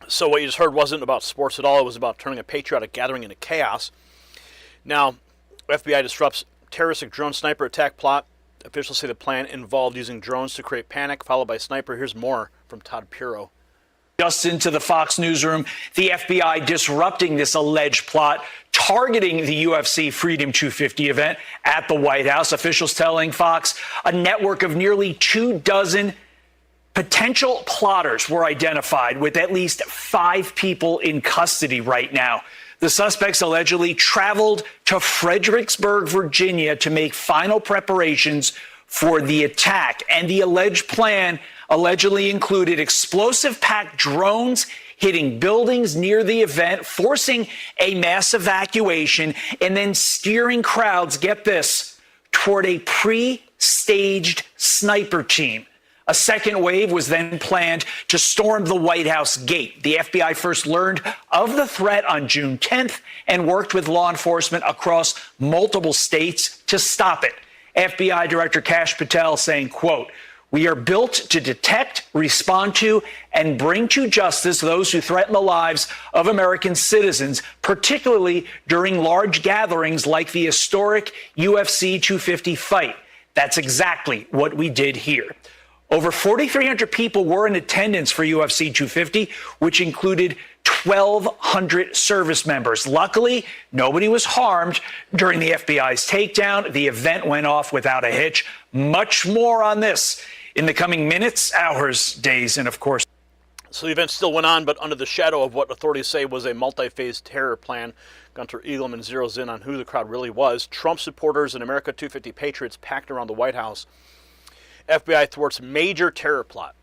House. So what you just heard wasn't about sports at all. It was about turning a patriotic gathering into chaos. Now, FBI disrupts terroristic drone sniper attack plot. Officials say the plan involved using drones to create panic, followed by sniper. Here's more from Todd Piro. Just into the Fox newsroom, the FBI disrupting this alleged plot targeting the UFC Freedom 250 event at the White House. Officials telling Fox a network of nearly 24 potential plotters were identified, with at least 5 people in custody right now. The suspects allegedly traveled to Fredericksburg, Virginia to make final preparations for the attack, and the alleged plan allegedly included explosive-packed drones hitting buildings near the event, forcing a mass evacuation, and then steering crowds, get this, toward a pre-staged sniper team. A second wave was then planned to storm the White House gate. The FBI first learned of the threat on June 10th and worked with law enforcement across multiple states to stop it. FBI Director Kash Patel saying, quote, "We are built to detect, respond to, and bring to justice those who threaten the lives of American citizens, particularly during large gatherings like the historic UFC 250 fight." That's exactly what we did here. Over 4,300 people were in attendance for UFC 250, which included 1,200 service members. Luckily, nobody was harmed during the FBI's takedown. The event went off without a hitch. Much more on this in the coming minutes, hours, days, and of course. So the event still went on, but under the shadow of what authorities say was a multi-phase terror plan. Gunter Eagleman zeroes in on who the crowd really was. Trump supporters and America 250 patriots packed around the White House. FBI thwarts major terror plot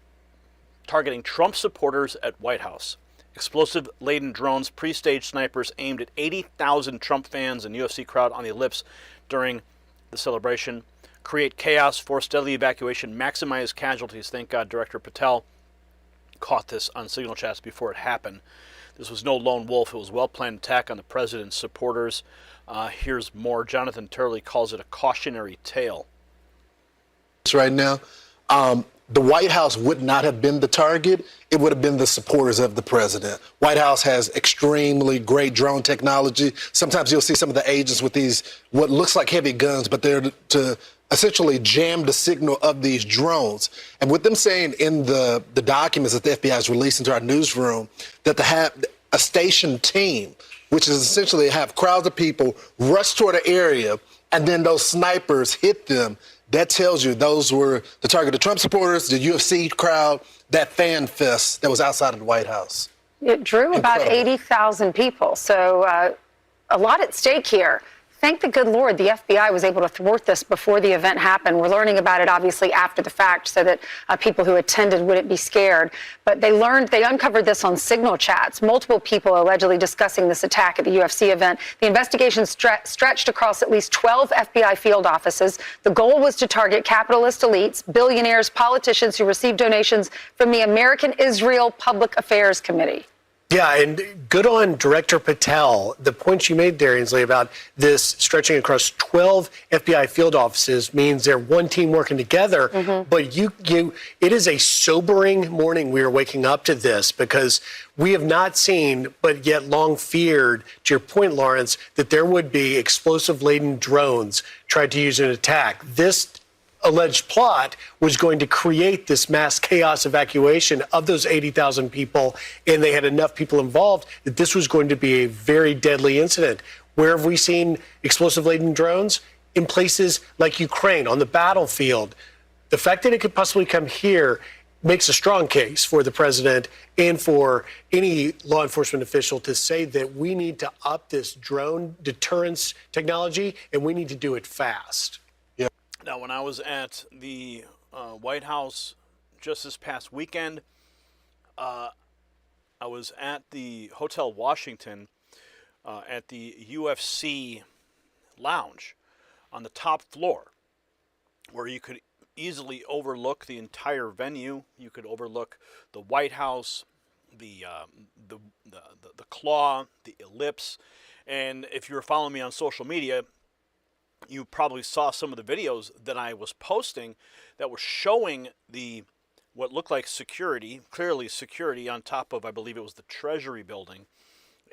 targeting Trump supporters at White House. Explosive-laden drones, pre-staged snipers aimed at 80,000 Trump fans and UFC crowd on the ellipse during the celebration. Create chaos, force deadly evacuation, maximize casualties. Thank God Director Patel caught this on signal chats before it happened. This was no lone wolf. It was a well-planned attack on the president's supporters. Here's more. Jonathan Turley calls it a cautionary tale. Right now, the White House would not have been the target. It would have been the supporters of the president. White House has extremely great drone technology. Sometimes you'll see some of the agents with these, what looks like heavy guns, but they're to essentially jam the signal of these drones. And with them saying in the documents that the FBI is releasing to our newsroom that they have a station team, which is essentially have crowds of people rush toward an area and then those snipers hit them. That tells you those were the target of Trump supporters, the UFC crowd, that fan fest that was outside of the White House. It drew about 80,000 people, so a lot at stake here. Thank the good Lord the FBI was able to thwart this before the event happened. We're learning about it obviously after the fact so that people who attended wouldn't be scared. But they uncovered this on signal chats. Multiple people allegedly discussing this attack at the UFC event. The investigation stretched across at least 12 FBI field offices. The goal was to target capitalist elites, billionaires, politicians who received donations from the American Israel Public Affairs Committee. Yeah, and good on Director Patel. The point you made there, Ainsley, about this stretching across 12 FBI field offices means they're one team working together. Mm-hmm. But it is a sobering morning we are waking up to this because we have not seen, but yet long feared, to your point, Lawrence, that there would be explosive-laden drones tried to use an attack. This alleged plot was going to create this mass chaos evacuation of those 80,000 people, and they had enough people involved that this was going to be a very deadly incident. Where have we seen explosive-laden drones? In places like Ukraine, on the battlefield. The fact that it could possibly come here makes a strong case for the president and for any law enforcement official to say that we need to up this drone deterrence technology and we need to do it fast. Now, when I was at the White House just this past weekend, I was at the Hotel Washington at the UFC lounge on the top floor, where you could easily overlook the entire venue. You could overlook the White House, the Claw, the Ellipse, and if you were following me on social media, you probably saw some of the videos that I was posting that were showing what looked like security, clearly security on top of, I believe it was the Treasury building,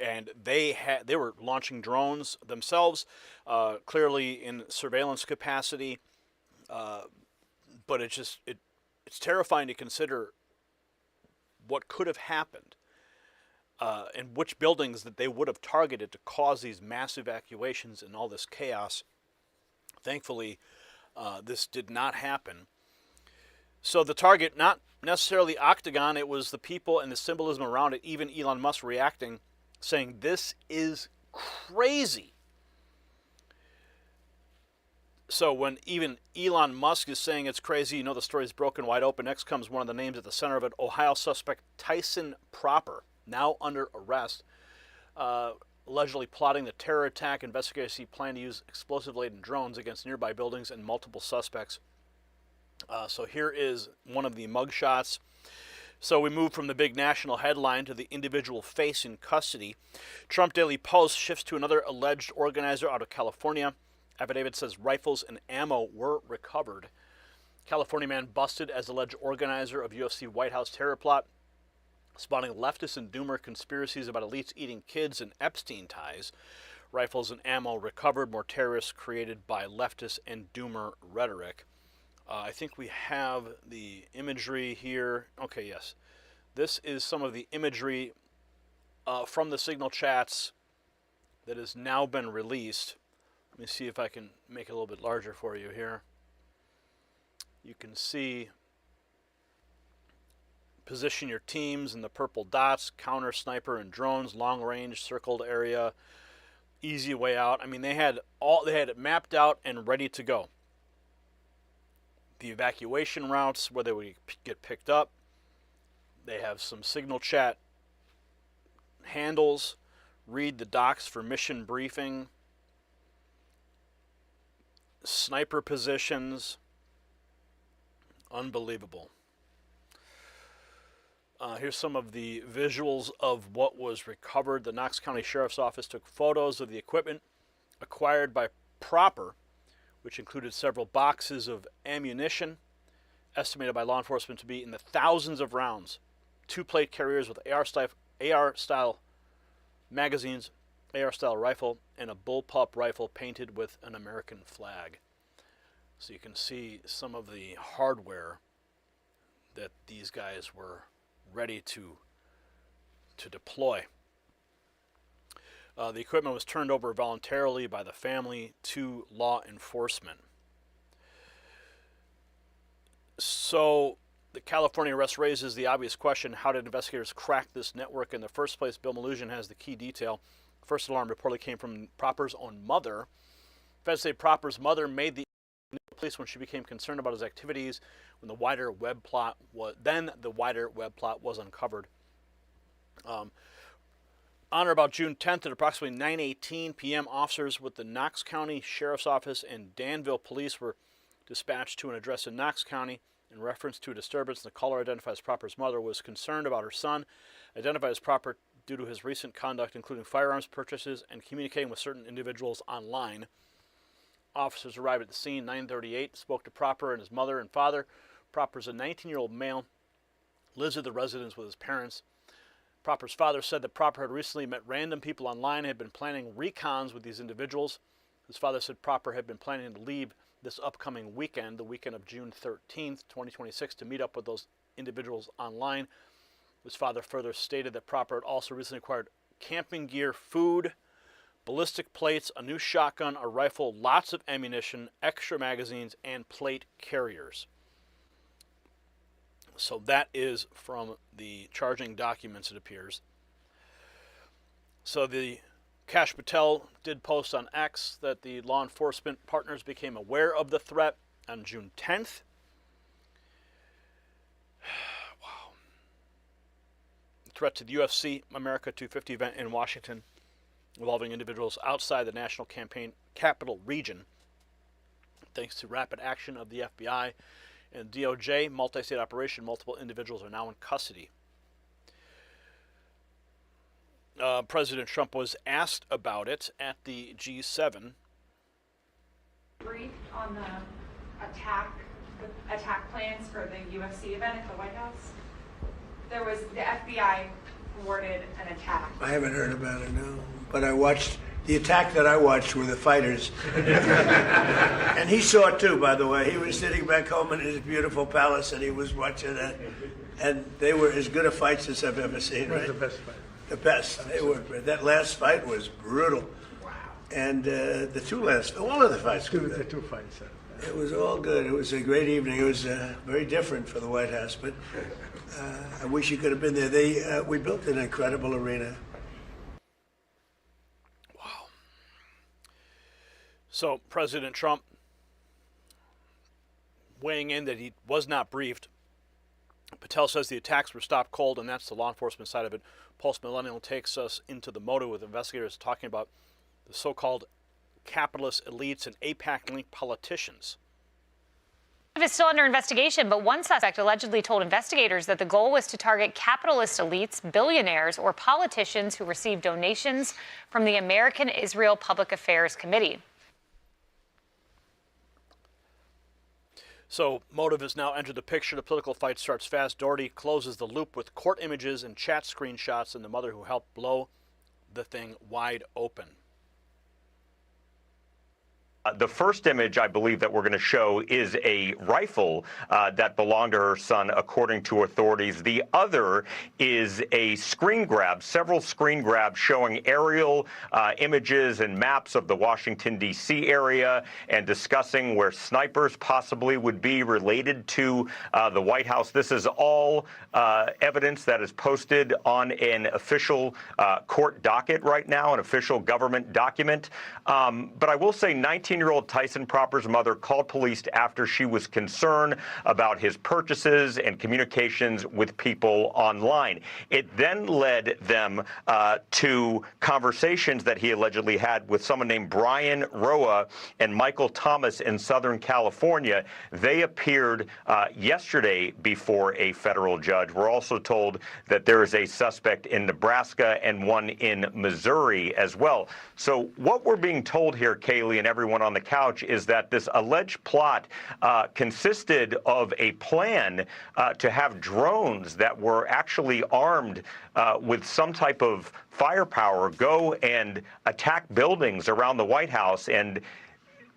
and they were launching drones themselves, clearly in surveillance capacity. But it's terrifying to consider what could have happened and which buildings that they would have targeted to cause these massive evacuations and all this chaos. Thankfully, this did not happen. So the target, not necessarily Octagon, it was the people and the symbolism around it, even Elon Musk reacting, saying, "This is crazy." So when even Elon Musk is saying it's crazy, you know the story is broken wide open. Next comes one of the names at the center of it, Ohio suspect Tyson Proper, now under arrest, allegedly plotting the terror attack. Investigators see plan to use explosive-laden drones against nearby buildings and multiple suspects. So here is one of the mugshots. So we move from the big national headline to the individual face in custody. Trump Daily Post shifts to another alleged organizer out of California. Affidavit says rifles and ammo were recovered. California man busted as alleged organizer of UFC White House terror plot, spawning leftist and doomer conspiracies about elites eating kids and Epstein ties. Rifles and ammo recovered, more terrorists created by leftist and doomer rhetoric. I think we have the imagery here. Okay, yes. This is some of the imagery from the signal chats that has now been released. Let me see if I can make it a little bit larger for you here. You can see position your teams in the purple dots, counter sniper and drones, long range, circled area, easy way out. I mean, they had it mapped out and ready to go. The evacuation routes where they would get picked up. They have some signal chat handles, read the docs for mission briefing, sniper positions. Unbelievable. Here's some of the visuals of what was recovered. The Knox County Sheriff's Office took photos of the equipment acquired by Proper, which included several boxes of ammunition, estimated by law enforcement to be in the thousands of rounds, 2 plate carriers with AR-style magazines, AR-style rifle, and a bullpup rifle painted with an American flag. So you can see some of the hardware that these guys were ready to deploy. The equipment was turned over voluntarily by the family to law enforcement. So the California arrest raises the obvious question: how did investigators crack this network in the first place? Bill Maloogian has the key detail. First alarm reportedly came from Proper's own mother. Feds say Proper's mother made the police when she became concerned about his activities when the wider web plot was uncovered. On or about June 10th at approximately 9:18 p.m., officers with the Knox County Sheriff's Office and Danville Police were dispatched to an address in Knox County in reference to a disturbance. The caller, identified as Proper's mother, was concerned about her son, identified as Proper due to his recent conduct, including firearms purchases and communicating with certain individuals online. Officers arrived at the scene 9:38, spoke to Proper and his mother and father. Proper is a 19-year-old male, lives at the residence with his parents. Proper's father said that Proper had recently met random people online and had been planning recons with these individuals. His father said Proper had been planning to leave this upcoming weekend, the weekend of June 13th, 2026, to meet up with those individuals online. His father further stated that Proper had also recently acquired camping gear, food, ballistic plates, a new shotgun, a rifle, lots of ammunition, extra magazines, and plate carriers. So that is from the charging documents, it appears. So the Kash Patel did post on X that the law enforcement partners became aware of the threat on June 10th. Wow. Threat to the UFC America 250 event in Washington involving individuals outside the national campaign capital region. Thanks to rapid action of the FBI and DOJ, multi-state operation, multiple individuals are now in custody. President Trump was asked about it at the G7. Briefed on the attack plans for the UFC event at the White House. There was the FBI thwarted an attack. I haven't heard about it, no. But I watched the attack that I watched were the fighters, and he saw it too. By the way, he was sitting back home in his beautiful palace, and he was watching it, and they were as good a fights as I've ever seen. Right? The best fight. The best. They were. That last fight was brutal. Wow. And the all of the fights. The two fights. It was all good. It was a great evening. It was very different for the White House, but I wish you could have been there. We built an incredible arena. Wow. So President Trump weighing in that he was not briefed. Patel says the attacks were stopped cold, and that's the law enforcement side of it. Pulse Millennial takes us into the motive with investigators talking about the so-called capitalist elites and AIPAC-linked politicians. It's still under investigation, but one suspect allegedly told investigators that the goal was to target capitalist elites, billionaires, or politicians who received donations from the American Israel Public Affairs Committee. So motive has now entered the picture. The political fight starts fast. Doherty closes the loop with court images and chat screenshots and the mother who helped blow the thing wide open. The first image, I believe, that we're going to show is a rifle that belonged to her son, according to authorities. The other is a screen grab, several screen grabs showing aerial images and maps of the Washington, D.C. area and discussing where snipers possibly would be related to the White House. This is all evidence that is posted on an official court docket right now, an official government document. But I will say 19-year-old Tyson Proper's mother called police after she was concerned about his purchases and communications with people online. It then led them to conversations that he allegedly had with someone named Brian Roa and Michael Thomas in Southern California. They appeared yesterday before a federal judge. We're also told that there is a suspect in Nebraska and one in Missouri as well. So what we're being told here, Kaylee and everyone on the couch, is that this alleged plot consisted of a plan to have drones that were actually armed with some type of firepower go and attack buildings around the White House. And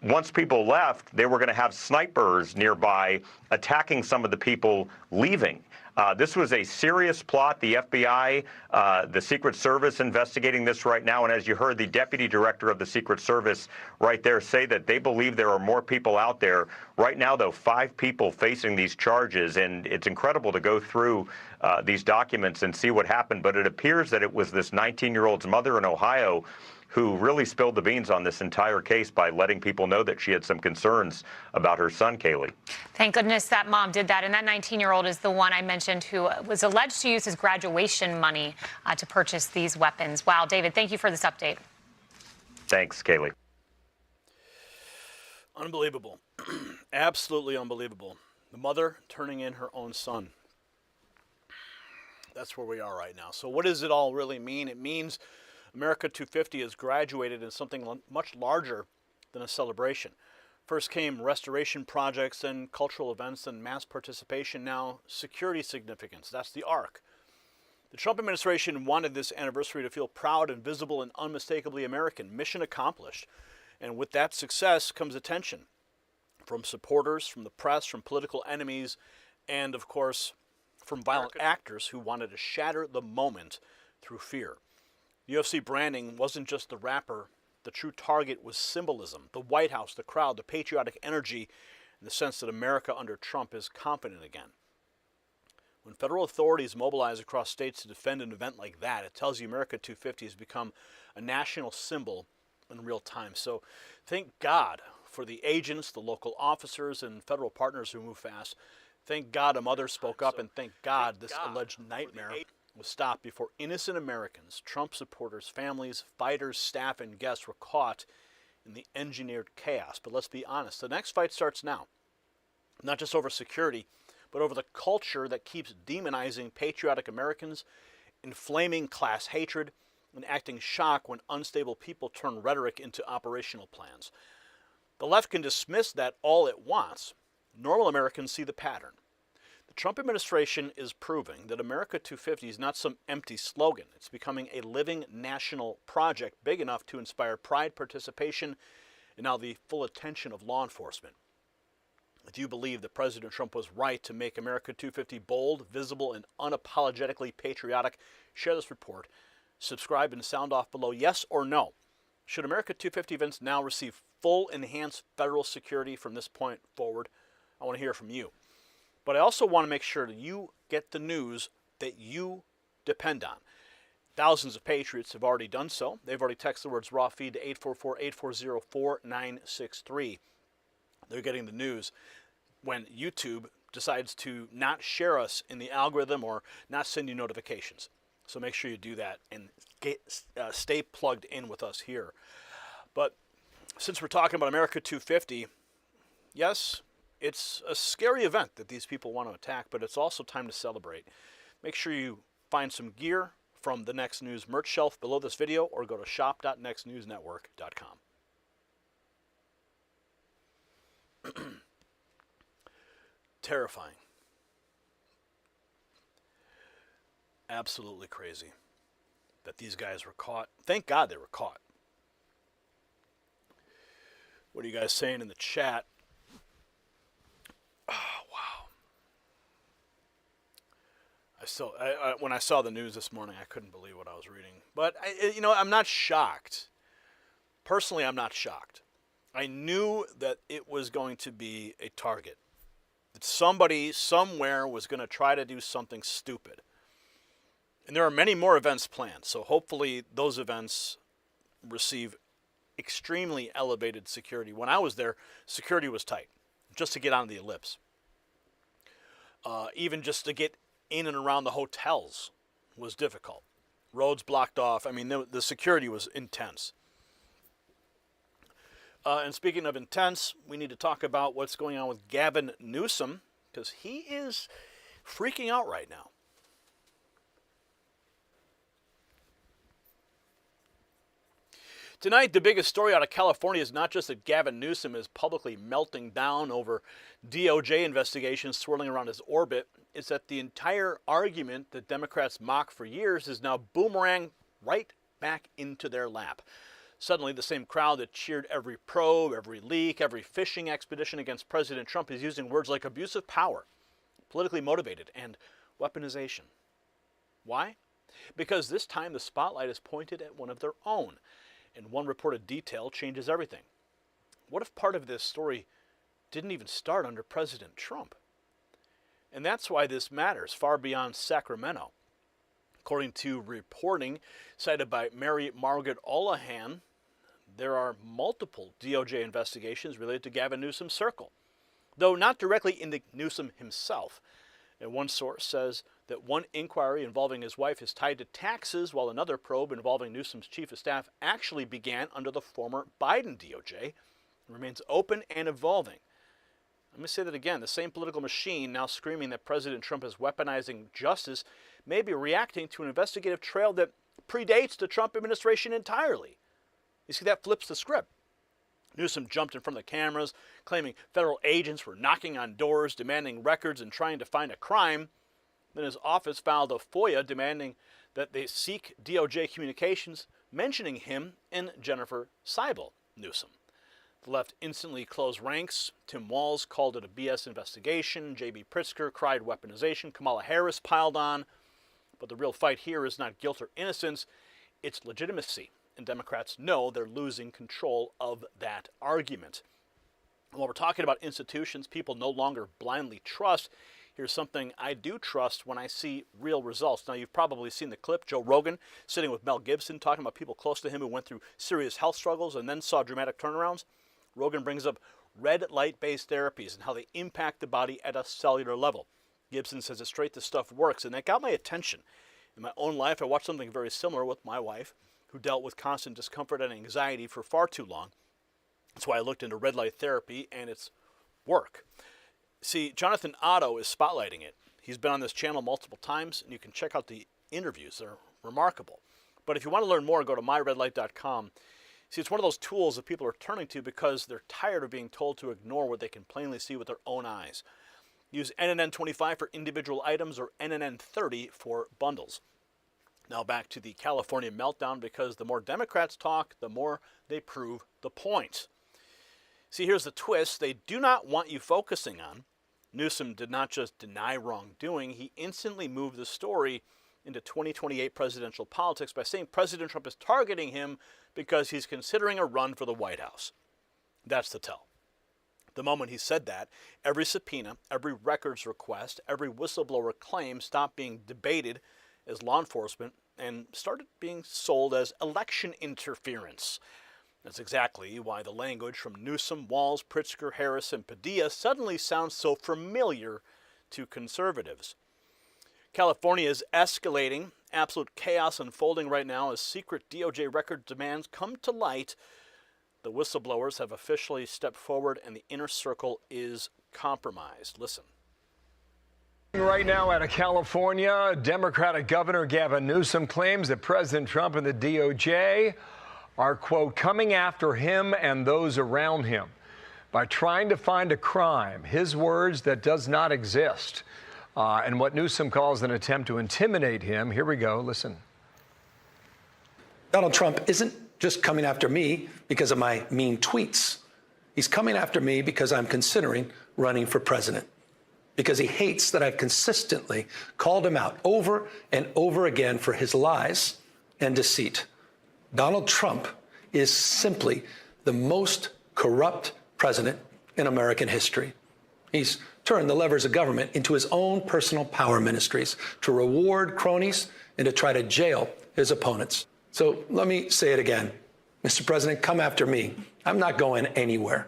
once people left, they were going to have snipers nearby attacking some of the people leaving. This was a serious plot. The FBI, the Secret Service investigating this right now. And as you heard the deputy director of the Secret Service right there say that they believe there are more people out there. Right now, though, 5 people facing these charges. And it's incredible to go through these documents and see what happened. But it appears that it was this 19-year-old's mother in Ohio who really spilled the beans on this entire case by letting people know that she had some concerns about her son, Kaylee. Thank goodness that mom did that. And that 19-year-old is the one I mentioned who was alleged to use his graduation money to purchase these weapons. Wow, David, thank you for this update. Thanks, Kaylee. Unbelievable. Absolutely unbelievable. The mother turning in her own son. That's where we are right now. So what does it all really mean? It means America 250 has graduated in something much larger than a celebration. First came restoration projects, then cultural events, then mass participation, now security significance. That's the arc. The Trump administration wanted this anniversary to feel proud and visible and unmistakably American. Mission accomplished. And with that success comes attention from supporters, from the press, from political enemies, and of course, from violent actors who wanted to shatter the moment through fear. UFC branding wasn't just the wrapper. The true target was symbolism, the White House, the crowd, the patriotic energy, and the sense that America under Trump is confident again. When federal authorities mobilize across states to defend an event like that, it tells you America 250 has become a national symbol in real time. So thank God for the agents, the local officers, and federal partners who move fast. Thank God a mother spoke up, and thank God this alleged nightmare was stopped before innocent Americans, Trump supporters, families, fighters, staff, and guests were caught in the engineered chaos. But let's be honest, the next fight starts now. Not just over security, but over the culture that keeps demonizing patriotic Americans, inflaming class hatred, and acting shock when unstable people turn rhetoric into operational plans. The left can dismiss that all it wants. Normal Americans see the pattern. The Trump administration is proving that America 250 is not some empty slogan. It's becoming a living national project big enough to inspire pride, participation, and now the full attention of law enforcement. If you believe that President Trump was right to make America 250 bold, visible, and unapologetically patriotic, share this report. Subscribe and sound off below yes or no. Should America 250 events now receive full enhanced federal security from this point forward? I want to hear from you. But I also want to make sure that you get the news that you depend on. Thousands of patriots have already done so. They've already texted the words raw feed to 844-840-4963. They're getting the news when YouTube decides to not share us in the algorithm or not send you notifications. So make sure you do that and stay plugged in with us here. But since we're talking about America 250, yes, it's a scary event that these people want to attack, but it's also time to celebrate. Make sure you find some gear from the Next News merch shelf below this video or go to shop.nextnewsnetwork.com. Terrifying. Absolutely crazy that these guys were caught. Thank God they were caught. What are you guys saying in the chat? Oh, wow. When I saw the news this morning, I couldn't believe what I was reading. But, I'm not shocked. Personally, I'm not shocked. I knew that it was going to be a target. That somebody, somewhere, was going to try to do something stupid. And there are many more events planned, so hopefully those events receive extremely elevated security. When I was there, security was tight, just to get on the ellipse. Even just to get in and around the hotels was difficult. Roads blocked off. I mean, the security was intense. And speaking of intense, we need to talk about what's going on with Gavin Newsom, because he is freaking out right now. Tonight, the biggest story out of California is not just that Gavin Newsom is publicly melting down over DOJ investigations swirling around his orbit. It's that the entire argument that Democrats mock for years is now boomerang right back into their lap. Suddenly, the same crowd that cheered every probe, every leak, every fishing expedition against President Trump is using words like abuse of power, politically motivated, and weaponization. Why? Because this time the spotlight is pointed at one of their own. And one reported detail changes everything. What if part of this story didn't even start under President Trump? And that's why this matters far beyond Sacramento. According to reporting cited by Mary Margaret Olahan, there are multiple DOJ investigations related to Gavin Newsom's circle, though not directly into Newsom himself. And one source says that one inquiry involving his wife is tied to taxes, while another probe involving Newsom's chief of staff actually began under the former Biden DOJ and remains open and evolving. Let me say that again. The same political machine now screaming that President Trump is weaponizing justice may be reacting to an investigative trail that predates the Trump administration entirely. You see, that flips the script. Newsom jumped in front of the cameras, claiming federal agents were knocking on doors, demanding records, and trying to find a crime. Then his office filed a FOIA demanding that they seek DOJ communications mentioning him and Jennifer Seibel Newsom. The left instantly closed ranks. Tim Walz called it a BS investigation. J.B. Pritzker cried weaponization. Kamala Harris piled on. But the real fight here is not guilt or innocence, it's legitimacy. And Democrats know they're losing control of that argument. And while we're talking about institutions people no longer blindly trust, Here's something I do trust when I see real results. Now, you've probably seen the clip, Joe Rogan sitting with Mel Gibson talking about people close to him who went through serious health struggles and then saw dramatic turnarounds. Rogan brings up red light-based therapies and how they impact the body at a cellular level. Gibson says it's straight, this stuff works, and that got my attention. In my own life, I watched something very similar with my wife, who dealt with constant discomfort and anxiety for far too long. That's why I looked into red light therapy and its work. See, Jonathan Otto is spotlighting it. He's been on this channel multiple times, and you can check out the interviews. They're remarkable. But if you want to learn more, go to myredlight.com. See, it's one of those tools that people are turning to because they're tired of being told to ignore what they can plainly see with their own eyes. Use NNN25 for individual items or NNN30 for bundles. Now back to the California meltdown, because the more Democrats talk, the more they prove the point. See, here's the twist. They do not want you focusing on. Newsom did not just deny wrongdoing, he instantly moved the story into 2028 presidential politics by saying President Trump is targeting him because he's considering a run for the White House. That's the tell. The moment he said that, every subpoena, every records request, every whistleblower claim stopped being debated as law enforcement and started being sold as election interference. That's exactly why the language from Newsom, Walz, Pritzker, Harris, and Padilla suddenly sounds so familiar to conservatives. California is escalating, absolute chaos unfolding right now as secret DOJ record demands come to light. The whistleblowers have officially stepped forward and the inner circle is compromised. Listen. Right now out of California, Democratic Governor Gavin Newsom claims that President Trump and the DOJ are, quote, coming after him and those around him by trying to find a crime, his words, that does not exist, and what Newsom calls an attempt to intimidate him. Here we go. Listen. Donald Trump isn't just coming after me because of my mean tweets. He's coming after me because I'm considering running for president, because he hates that I've consistently called him out over and over again for his lies and deceit. Donald Trump is simply the most corrupt president in American history. He's turned the levers of government into his own personal power ministries to reward cronies and to try to jail his opponents. So let me say it again. Mr. President, come after me. I'm not going anywhere,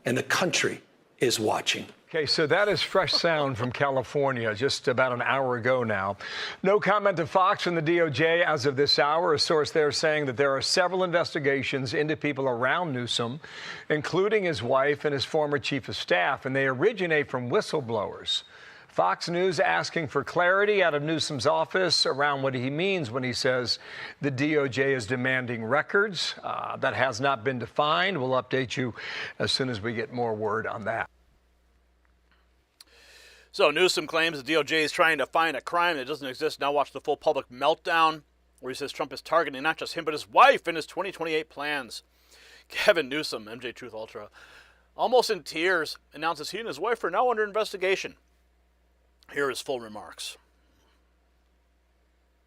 and the country is watching. Okay, so that is fresh sound from California just about an hour ago now. No comment to Fox from the DOJ as of this hour. A source there saying that there are several investigations into people around Newsom, including his wife and his former chief of staff, and they originate from whistleblowers. Fox News asking for clarity out of Newsom's office around what he means when he says the DOJ is demanding records. That has not been defined. We'll update you as soon as we get more word on that. So Newsom claims the DOJ is trying to find a crime that doesn't exist. Now watch the full public meltdown, where he says Trump is targeting not just him, but his wife in his 2028 plans. Gavin Newsom, MJ Truth Ultra, almost in tears, announces he and his wife are now under investigation. Here are his full remarks.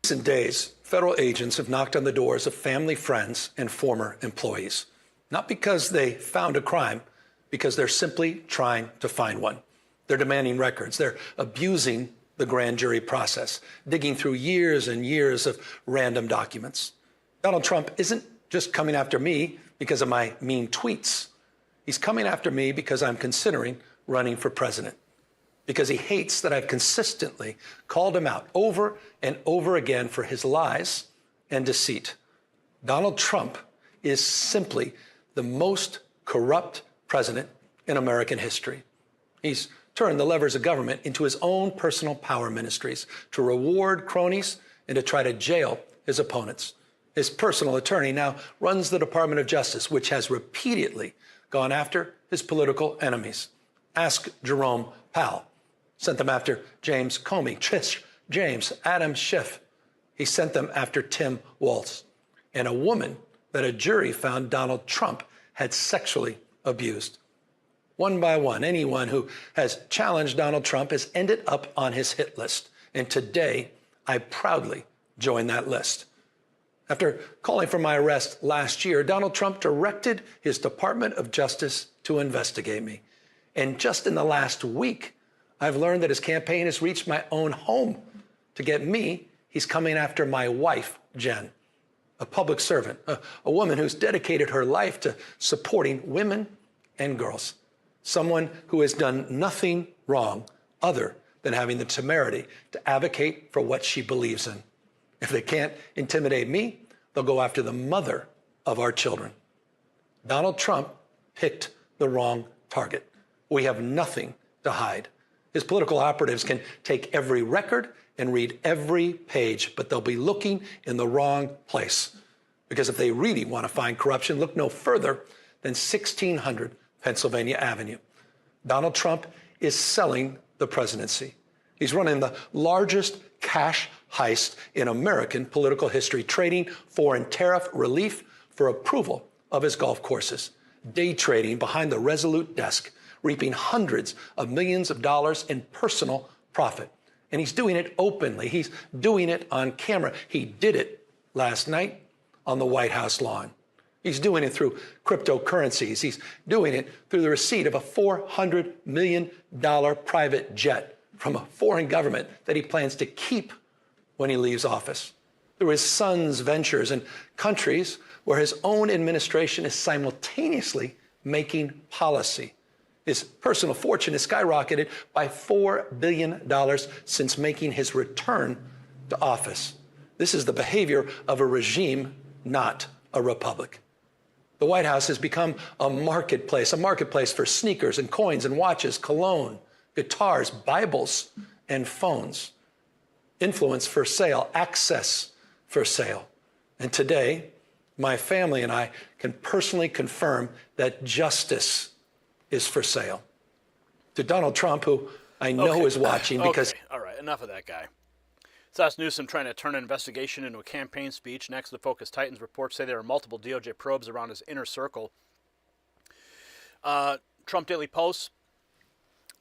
In recent days, federal agents have knocked on the doors of family, friends, and former employees. Not because they found a crime, because they're simply trying to find one. They're demanding records. They're abusing the grand jury process, digging through years and years of random documents. Donald Trump isn't just coming after me because of my mean tweets. He's coming after me because I'm considering running for president, because he hates that I've consistently called him out over and over again for his lies and deceit. Donald Trump is simply the most corrupt president in American history. He's turned the levers of government into his own personal power ministries to reward cronies and to try to jail his opponents. His personal attorney now runs the Department of Justice, which has repeatedly gone after his political enemies. Ask Jerome Powell. Sent them after James Comey, Trish James, Adam Schiff. He sent them after Tim Walz, and a woman that a jury found Donald Trump had sexually abused. One by one, anyone who has challenged Donald Trump has ended up on his hit list. And today, I proudly join that list. After calling for my arrest last year, Donald Trump directed his Department of Justice to investigate me. And just in the last week, I've learned that his campaign has reached my own home. To get me, he's coming after my wife, Jen, a public servant, a woman who's dedicated her life to supporting women and girls, someone who has done nothing wrong other than having the temerity to advocate for what she believes in. If they can't intimidate me, they'll go after the mother of our children. Donald Trump picked the wrong target. We have nothing to hide. His political operatives can take every record and read every page, but they'll be looking in the wrong place. Because if they really want to find corruption, look no further than 1600 Pennsylvania Avenue. Donald Trump is selling the presidency. He's running the largest cash heist in American political history, trading foreign tariff relief for approval of his golf courses, day trading behind the Resolute desk, reaping hundreds of millions of dollars in personal profit. And he's doing it openly. He's doing it on camera. He did it last night on the White House lawn. He's doing it through cryptocurrencies. He's doing it through the receipt of a $400 million private jet from a foreign government that he plans to keep when he leaves office. Through his son's ventures in countries where his own administration is simultaneously making policy. His personal fortune has skyrocketed by $4 billion since making his return to office. This is the behavior of a regime, not a republic. The White House has become a marketplace for sneakers and coins and watches, cologne, guitars, Bibles, and phones. Influence for sale, access for sale. And today, my family and I can personally confirm that justice is for sale. To Donald Trump, who I know is watching because... All right, enough of that guy. That's Newsom trying to turn an investigation into a campaign speech. Next, the Focus Titans reports say there are multiple DOJ probes around his inner circle. Trump Daily Post,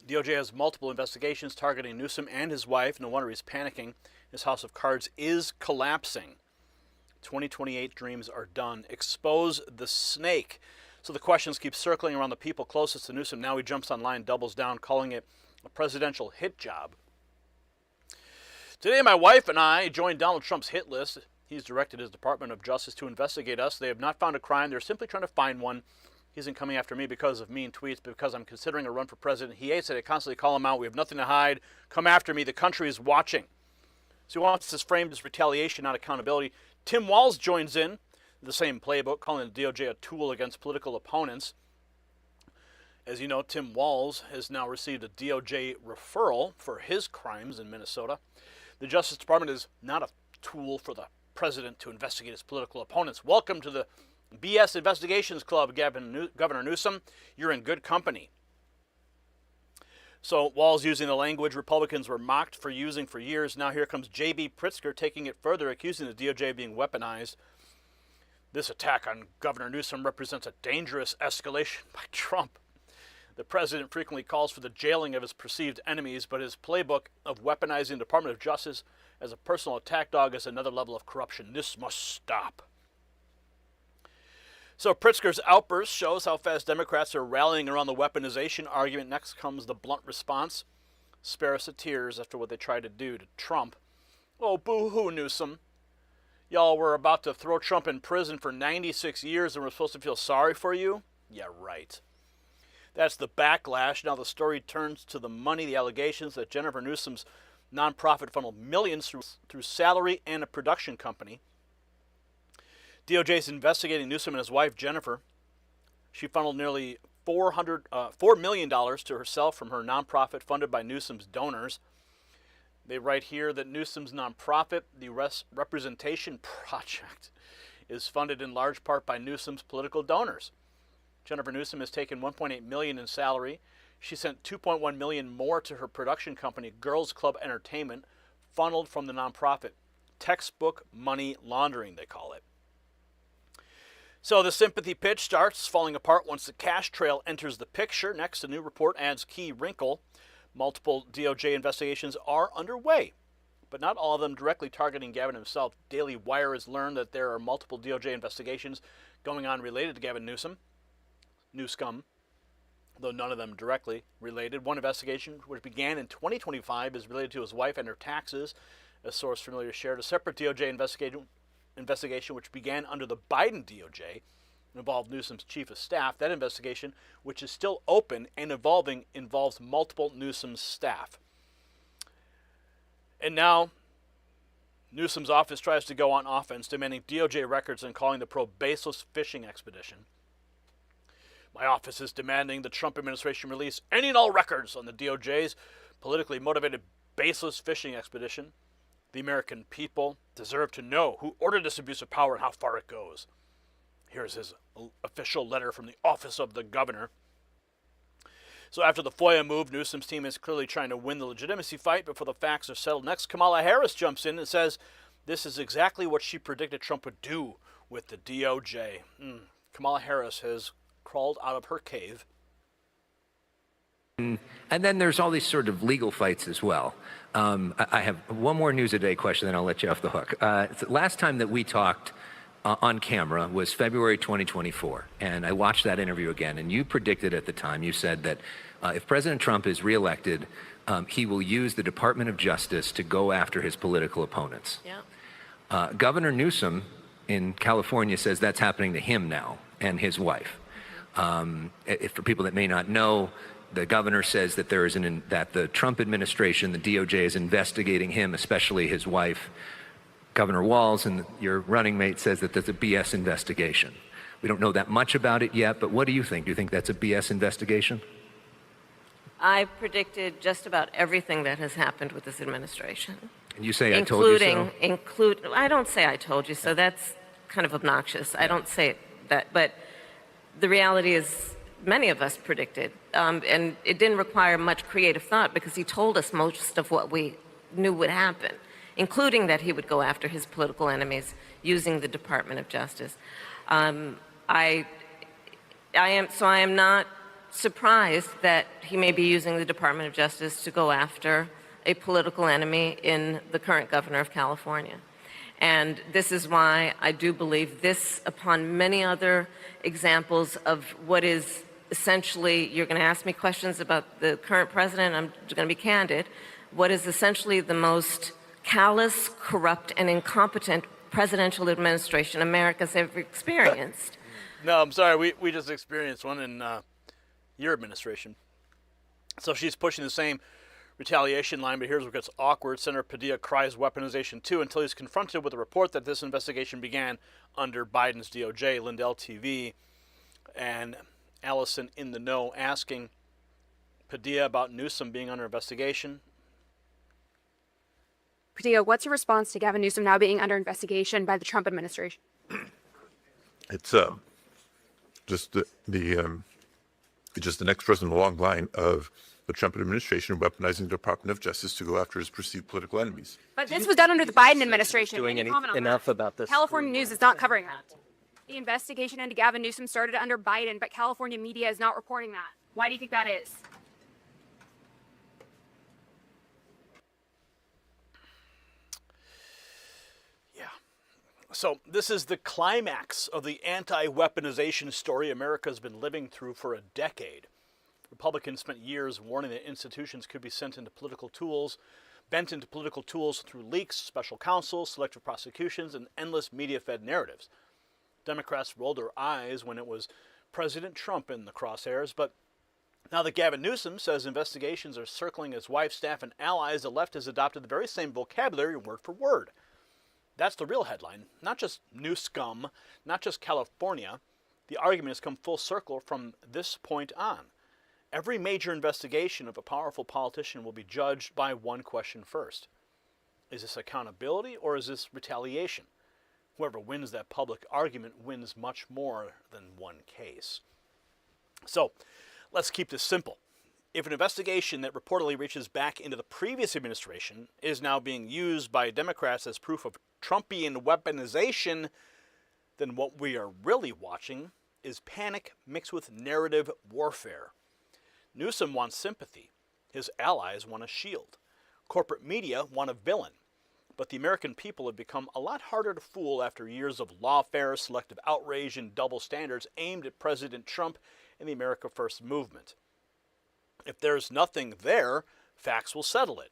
DOJ has multiple investigations targeting Newsom and his wife. No wonder he's panicking. His house of cards is collapsing. 2028 dreams are done. Expose the snake. So the questions keep circling around the people closest to Newsom. Now he jumps online, doubles down, calling it a presidential hit job. Today, my wife and I joined Donald Trump's hit list. He's directed his Department of Justice to investigate us. They have not found a crime. They're simply trying to find one. He isn't coming after me because of mean tweets, but because I'm considering a run for president. He hates it. I constantly call him out. We have nothing to hide. Come after me. The country is watching. So he wants this framed as retaliation, not accountability. Tim Walz joins in the same playbook, calling the DOJ a tool against political opponents. As you know, Tim Walz has now received a DOJ referral for his crimes in Minnesota. The Justice Department is not a tool for the president to investigate his political opponents. Welcome to the BS Investigations Club, Governor Newsom. You're in good company. So Walz using the language Republicans were mocked for using for years. Now here comes J.B. Pritzker taking it further, accusing the DOJ of being weaponized. This attack on Governor Newsom represents a dangerous escalation by Trump. The president frequently calls for the jailing of his perceived enemies, but his playbook of weaponizing the Department of Justice as a personal attack dog is another level of corruption. This must stop. So Pritzker's outburst shows how fast Democrats are rallying around the weaponization argument. Next comes the blunt response. Spare us the tears after what they tried to do to Trump. Oh, boo-hoo, Newsom. Y'all were about to throw Trump in prison for 96 years and we're supposed to feel sorry for you? Yeah, right. That's the backlash. Now the story turns to the money, the allegations that Jennifer Newsom's nonprofit funneled millions through salary and a production company. DOJ is investigating Newsom and his wife, Jennifer. She funneled nearly $4 million to herself from her nonprofit funded by Newsom's donors. They write here that Newsom's nonprofit, the Representation Project, is funded in large part by Newsom's political donors. Jennifer Newsom has taken $1.8 million in salary. She sent $2.1 million more to her production company, Girls Club Entertainment, funneled from the nonprofit. Textbook money laundering, they call it. So the sympathy pitch starts falling apart once the cash trail enters the picture. Next, a new report adds key wrinkle. Multiple DOJ investigations are underway, but not all of them directly targeting Gavin himself. Daily Wire has learned that there are multiple DOJ investigations going on related to Gavin Newsom. though none of them directly related. One investigation, which began in 2025, is related to his wife and her taxes. A source familiar shared a separate DOJ investigation which began under the Biden DOJ, involved Newsom's chief of staff. That investigation, which is still open and evolving, involves multiple Newsom's staff. And now, Newsom's office tries to go on offense, demanding DOJ records and calling the probe baseless fishing expedition. My office is demanding the Trump administration release any and all records on the DOJ's politically motivated baseless fishing expedition. The American people deserve to know who ordered this abuse of power and how far it goes. Here's his official letter from the office of the governor. So after the FOIA move, Newsom's team is clearly trying to win the legitimacy fight before the facts are settled. Next, Kamala Harris jumps in and says this is exactly what she predicted Trump would do with the DOJ. Kamala Harris has crawled out of her cave. And then there's all these sort of legal fights as well. I have one more News a Day question, then I'll let you off the hook. Last time that we talked on camera was February 2024, and I watched that interview again, and you predicted at the time, you said that if President Trump is reelected, he will use the Department of Justice to go after his political opponents. Yeah. Governor Newsom in California says that's happening to him now and his wife. For people that may not know, the governor says that that the Trump administration, the DOJ, is investigating him, especially his wife. Governor Walz and your running mate says that there's a BS investigation. We don't know that much about it yet, but what do you think? Do you think that's a BS investigation? I predicted just about everything that has happened with this administration. And you say I told you so? I don't say I told you so. That's kind of obnoxious. I don't say that. But the reality is many of us predicted. And it didn't require much creative thought because he told us most of what we knew would happen, including that he would go after his political enemies using the Department of Justice. I am not surprised that he may be using the Department of Justice to go after a political enemy in the current governor of California. And this is why I do believe this, upon many other examples of what is essentially, you're going to ask me questions about the current president, I'm going to be candid, what is essentially the most callous, corrupt, and incompetent presidential administration America's ever experienced. No, I'm sorry. We just experienced one in your administration. So she's pushing the same retaliation line, but here's what gets awkward. Senator Padilla cries weaponization too until he's confronted with a report that this investigation began under Biden's DOJ. Lindell TV and Allison in the Know asking Padilla about Newsom being under investigation. Padilla, what's your response to Gavin Newsom now being under investigation by the Trump administration? It's just just the next person in a long line of the Trump administration weaponizing the Department of Justice to go after his perceived political enemies. But this was done under the Biden administration. Doing Can you comment on enough that? about this? California news is not covering that. The investigation into Gavin Newsom started under Biden, but California media is not reporting that. Why do you think that is? So this is the climax of the anti-weaponization story America's been living through for a decade. Republicans spent years warning that institutions could be bent into political tools through leaks, special counsel, selective prosecutions, and endless media-fed narratives. Democrats rolled their eyes when it was President Trump in the crosshairs, but now that Gavin Newsom says investigations are circling his wife, staff, and allies, the left has adopted the very same vocabulary word for word. That's the real headline. Not just new scum, not just California. The argument has come full circle from this point on. Every major investigation of a powerful politician will be judged by one question first. Is this accountability or is this retaliation? Whoever wins that public argument wins much more than one case. So, let's keep this simple. If an investigation that reportedly reaches back into the previous administration is now being used by Democrats as proof of Trumpian weaponization, then what we are really watching is panic mixed with narrative warfare. Newsom wants sympathy. His allies want a shield. Corporate media want a villain. But the American people have become a lot harder to fool after years of lawfare, selective outrage, and double standards aimed at President Trump and the America First movement. If there's nothing there, facts will settle it.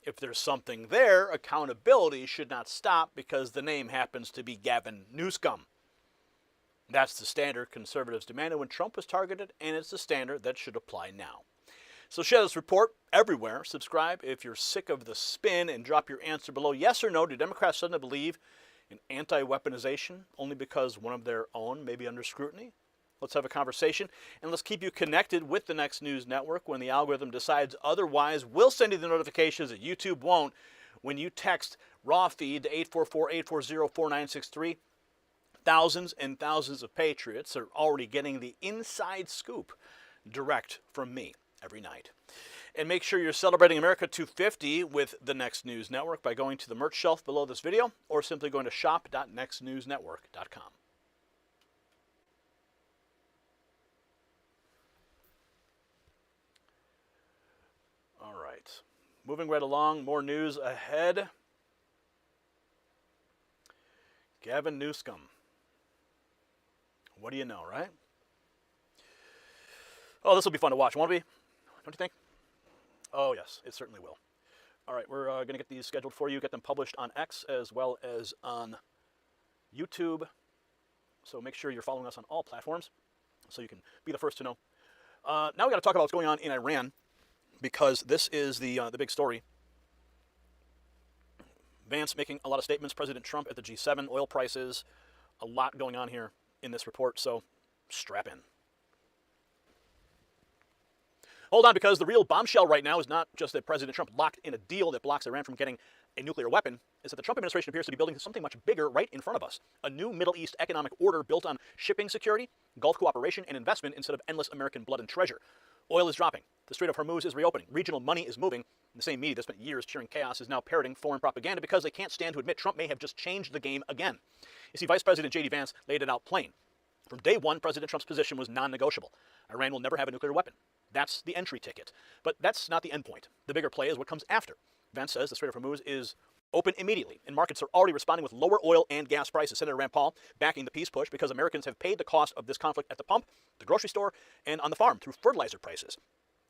If there's something there, accountability should not stop because the name happens to be Gavin Newsom. That's the standard conservatives demanded when Trump was targeted, and it's the standard that should apply now. So share this report everywhere. Subscribe if you're sick of the spin, and drop your answer below. Yes or no, do Democrats suddenly believe in anti-weaponization only because one of their own may be under scrutiny? Let's have a conversation, and let's keep you connected with the Next News Network. When the algorithm decides otherwise, we'll send you the notifications that YouTube won't when you text raw feed to 844-840-4963. Thousands and thousands of patriots are already getting the inside scoop direct from me every night. And make sure you're celebrating America 250 with the Next News Network by going to the merch shelf below this video or simply going to shop.nextnewsnetwork.com. All right, moving right along, more news ahead. Gavin Newsom. What do you know, right? Oh, this will be fun to watch, won't it be? Don't you think? Oh, yes, it certainly will. All right, we're going to get these scheduled for you, get them published on X as well as on YouTube. So make sure you're following us on all platforms so you can be the first to know. Now we got to talk about what's going on in Iran, because this is the big story. Vance making a lot of statements, President Trump at the G7, oil prices, a lot going on here in this report, so strap in. Hold on, because the real bombshell right now is not just that President Trump locked in a deal that blocks Iran from getting a nuclear weapon, is that the Trump administration appears to be building something much bigger right in front of us. A new Middle East economic order built on shipping security, Gulf cooperation, and investment instead of endless American blood and treasure. Oil is dropping. The Strait of Hormuz is reopening. Regional money is moving. The same media that spent years cheering chaos is now parroting foreign propaganda because they can't stand to admit Trump may have just changed the game again. You see, Vice President J.D. Vance laid it out plain. From day one, President Trump's position was non-negotiable. Iran will never have a nuclear weapon. That's the entry ticket. But that's not the end point. The bigger play is what comes after. Vance says the Strait of Hormuz is open immediately, and markets are already responding with lower oil and gas prices. Senator Rand Paul backing the peace push because Americans have paid the cost of this conflict at the pump, the grocery store, and on the farm through fertilizer prices.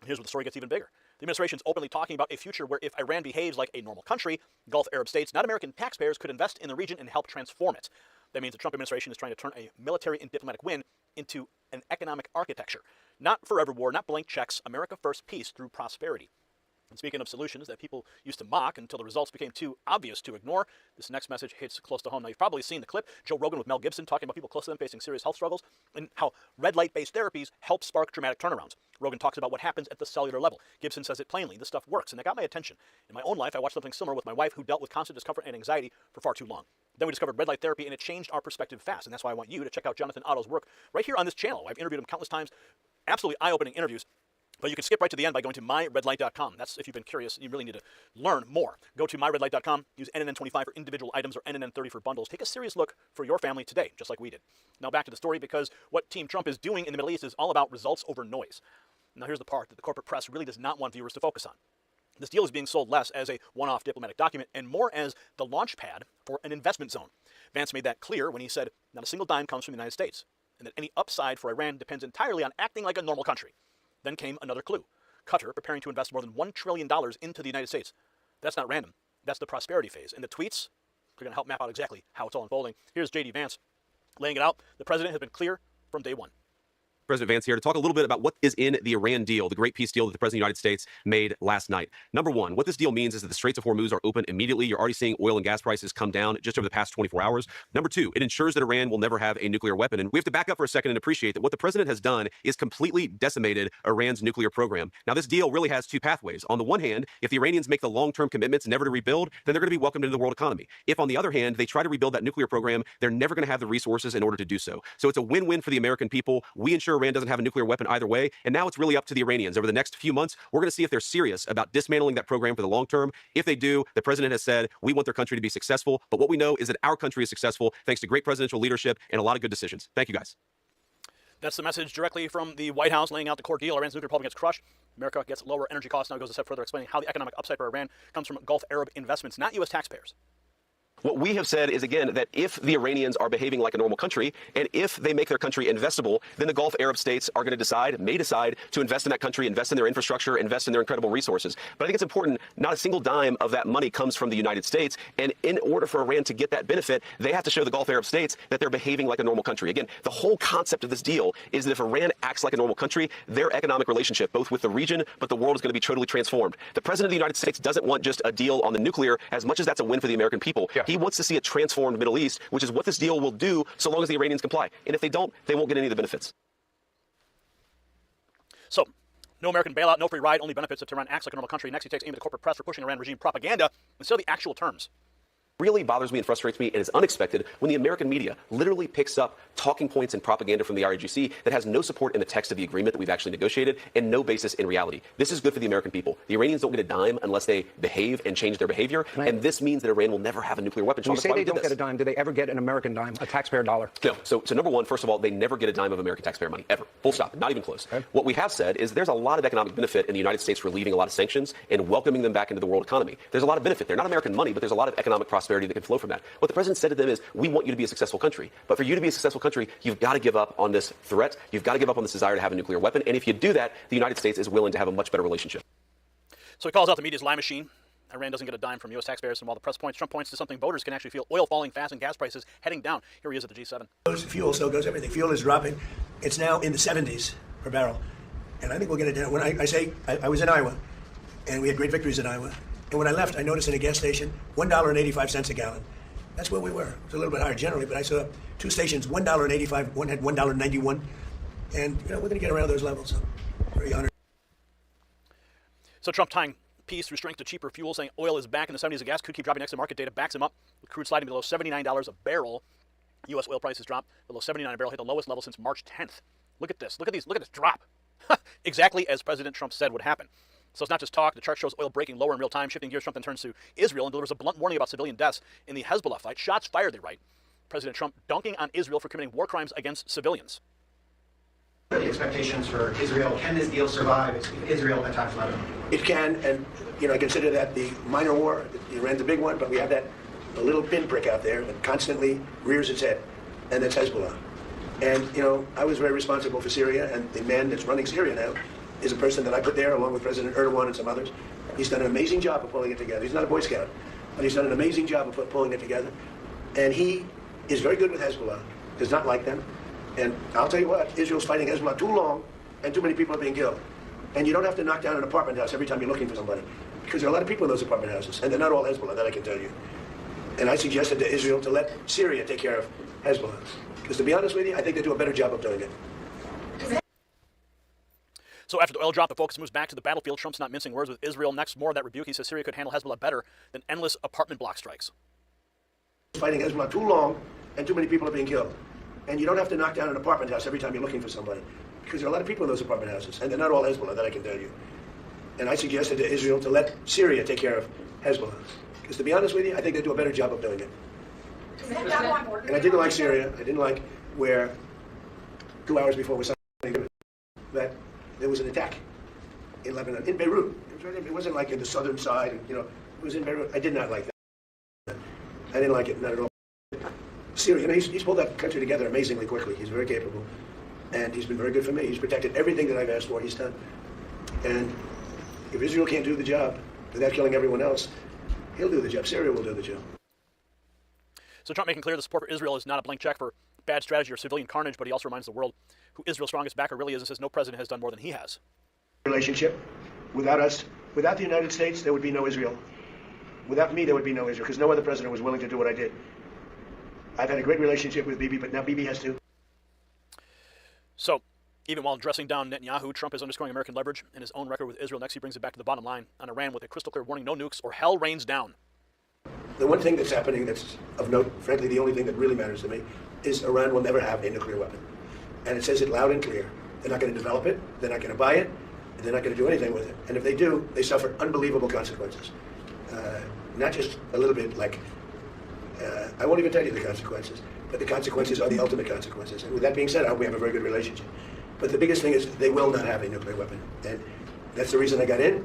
Here's where the story gets even bigger. The administration's openly talking about a future where if Iran behaves like a normal country, Gulf Arab states, not American taxpayers, could invest in the region and help transform it. That means the Trump administration is trying to turn a military and diplomatic win into an economic architecture. Not forever war, not blank checks, America first, peace through prosperity. And speaking of solutions that people used to mock until the results became too obvious to ignore, this next message hits close to home. Now, you've probably seen the clip, Joe Rogan with Mel Gibson talking about people close to them facing serious health struggles and how red light-based therapies help spark dramatic turnarounds. Rogan talks about what happens at the cellular level. Gibson says it plainly. This stuff works, and that got my attention. In my own life, I watched something similar with my wife who dealt with constant discomfort and anxiety for far too long. Then we discovered red light therapy, and it changed our perspective fast, and that's why I want you to check out Jonathan Otto's work right here on this channel. I've interviewed him countless times, absolutely eye-opening interviews. But you can skip right to the end by going to myredlight.com. That's if you've been curious, you really need to learn more. Go to myredlight.com, use NNN25 for individual items or NNN30 for bundles. Take a serious look for your family today, just like we did. Now back to the story, because what Team Trump is doing in the Middle East is all about results over noise. Now here's the part that the corporate press really does not want viewers to focus on. This deal is being sold less as a one-off diplomatic document and more as the launch pad for an investment zone. Vance made that clear when he said not a single dime comes from the United States, and that any upside for Iran depends entirely on acting like a normal country. Then came another clue. Qatar preparing to invest more than $1 trillion into the United States. That's not random. That's the prosperity phase. And the tweets are going to help map out exactly how it's all unfolding. Here's J.D. Vance laying it out. The president has been clear from day one. President Vance here to talk a little bit about what is in the Iran deal, the great peace deal that the President of the United States made last night. Number one, what this deal means is that the Straits of Hormuz are open immediately. You're already seeing oil and gas prices come down just over the past 24 hours. Number two, it ensures that Iran will never have a nuclear weapon. And we have to back up for a second and appreciate that what the President has done is completely decimated Iran's nuclear program. Now, this deal really has two pathways. On the one hand, if the Iranians make the long-term commitments never to rebuild, then they're going to be welcomed into the world economy. If, on the other hand, they try to rebuild that nuclear program, they're never going to have the resources in order to do so. So it's a win-win for the American people. We ensure Iran doesn't have a nuclear weapon either way, and now it's really up to the Iranians. Over the next few months, we're going to see if they're serious about dismantling that program for the long term. If they do, the president has said, we want their country to be successful, but what we know is that our country is successful thanks to great presidential leadership and a lot of good decisions. Thank you, guys. That's the message directly from the White House laying out the core deal. Iran's nuclear program gets crushed. America gets lower energy costs. Now it goes a step further, explaining how the economic upside for Iran comes from Gulf Arab investments, not U.S. taxpayers. What we have said is, again, that if the Iranians are behaving like a normal country, and if they make their country investable, then the Gulf Arab states are going to may decide to invest in that country, invest in their infrastructure, invest in their incredible resources. But I think it's important, not a single dime of that money comes from the United States. And in order for Iran to get that benefit, they have to show the Gulf Arab states that they're behaving like a normal country. Again, the whole concept of this deal is that if Iran acts like a normal country, their economic relationship, both with the region, but the world, is going to be totally transformed. The president of the United States doesn't want just a deal on the nuclear as much as that's a win for the American people. He wants to see a transformed Middle East, which is what this deal will do so long as the Iranians comply. And if they don't, they won't get any of the benefits. So, no American bailout, no free ride, only benefits if Tehran acts like a normal country. Next, he takes aim at the corporate press for pushing Iran regime propaganda instead of the actual terms. Really bothers me and frustrates me and is unexpected when the American media literally picks up talking points and propaganda from the IRGC that has no support in the text of the agreement that we've actually negotiated and no basis in reality. This is good for the American people. The Iranians don't get a dime unless they behave and change their behavior, and this means that Iran will never have a nuclear weapon. When you say they don't get a dime, do they ever get an American dime, a taxpayer dollar? No. So number one, first of all, they never get a dime of American taxpayer money, ever. Full stop. Not even close. Okay. What we have said is there's a lot of economic benefit in the United States relieving a lot of sanctions and welcoming them back into the world economy. There's a lot of benefit there. Not American money, but there's a lot of economic prosperity that can flow from that. What the president said to them is, we want you to be a successful country. But for you to be a successful country, you've got to give up on this threat. You've got to give up on this desire to have a nuclear weapon. And if you do that, the United States is willing to have a much better relationship. So he calls out the media's lie machine. Iran doesn't get a dime from U.S. taxpayers. And while the press points, Trump points to something voters can actually feel: oil falling fast and gas prices heading down. Here he is at the G7. Fuel, so goes everything. Fuel is dropping. It's now in the 70s per barrel. And I think we'll get it down. When I was in Iowa, and we had great victories in Iowa. And when I left, I noticed in a gas station, $1.85 a gallon. That's where we were. It was a little bit higher generally, but I saw two stations, $1.85, one had $1.91. And, we're going to get around those levels. So very honored. So Trump tying peace through strength to cheaper fuel, saying oil is back in the 70s. The gas could keep dropping. Next, the market data backs him up, with crude sliding below $79 a barrel. U.S. oil prices dropped below $79 a barrel, hit the lowest level since March 10th. Look at this. Look at this drop. Exactly as President Trump said would happen. So it's not just talk. The chart shows oil breaking lower in real time. Shifting gears, Trump then turns to Israel and delivers a blunt warning about civilian deaths in the Hezbollah fight. Shots fired, they write. President Trump dunking on Israel for committing war crimes against civilians. What are the expectations for Israel? Can this deal survive if Israel attacks Lebanon? It can, and I consider that the minor war. Iran's the big one, but we have the little pinprick out there that constantly rears its head, and that's Hezbollah. And I was very responsible for Syria, and the man that's running Syria now is a person that I put there along with President Erdogan and some others. He's done an amazing job of pulling it together. He's not a Boy Scout, but he's done an amazing job of pulling it together. And he is very good with Hezbollah, does not like them. And I'll tell you what, Israel's fighting Hezbollah too long, and too many people are being killed. And you don't have to knock down an apartment house every time you're looking for somebody, because there are a lot of people in those apartment houses, and they're not all Hezbollah, that I can tell you. And I suggested to Israel to let Syria take care of Hezbollah. Because to be honest with you, I think they do a better job of doing it. So after the oil drop, the focus moves back to the battlefield. Trump's not mincing words with Israel. Next, more of that rebuke. He says Syria could handle Hezbollah better than endless apartment block strikes. Fighting Hezbollah too long, and too many people are being killed. And you don't have to knock down an apartment house every time you're looking for somebody, because there are a lot of people in those apartment houses, and they're not all Hezbollah, that I can tell you. And I suggested to Israel to let Syria take care of Hezbollah. Because to be honest with you, I think they do a better job of doing it. And I didn't like Syria. I didn't like where 2 hours before was that there was an attack in Lebanon, in Beirut. It wasn't like in the southern side, it was in Beirut. I did not like that. I didn't like it, not at all. Syria, he's pulled that country together amazingly quickly. He's very capable, and he's been very good for me. He's protected everything that I've asked for, he's done. And if Israel can't do the job without killing everyone else, he'll do the job. Syria will do the job. So Trump making clear the support for Israel is not a blank check for bad strategy or civilian carnage, but he also reminds the world who Israel's strongest backer really is, and says no president has done more than he has. Relationship. Without us, without the United States, there would be no Israel. Without me, there would be no Israel, because no other president was willing to do what I did. I've had a great relationship with Bibi, but now Bibi has to. So, even while dressing down Netanyahu, Trump is underscoring American leverage in his own record with Israel. Next, he brings it back to the bottom line on Iran with a crystal clear warning: no nukes or hell rains down. The one thing that's happening that's of note, frankly, the only thing that really matters to me, is Iran will never have a nuclear weapon. And it says it loud and clear. They're not going to develop it, they're not going to buy it, and they're not going to do anything with it. And if they do, they suffer unbelievable consequences. Not just a little bit like, I won't even tell you the consequences, but the consequences are the ultimate consequences. And with that being said, I hope we have a very good relationship. But the biggest thing is they will not have a nuclear weapon. And that's the reason I got in,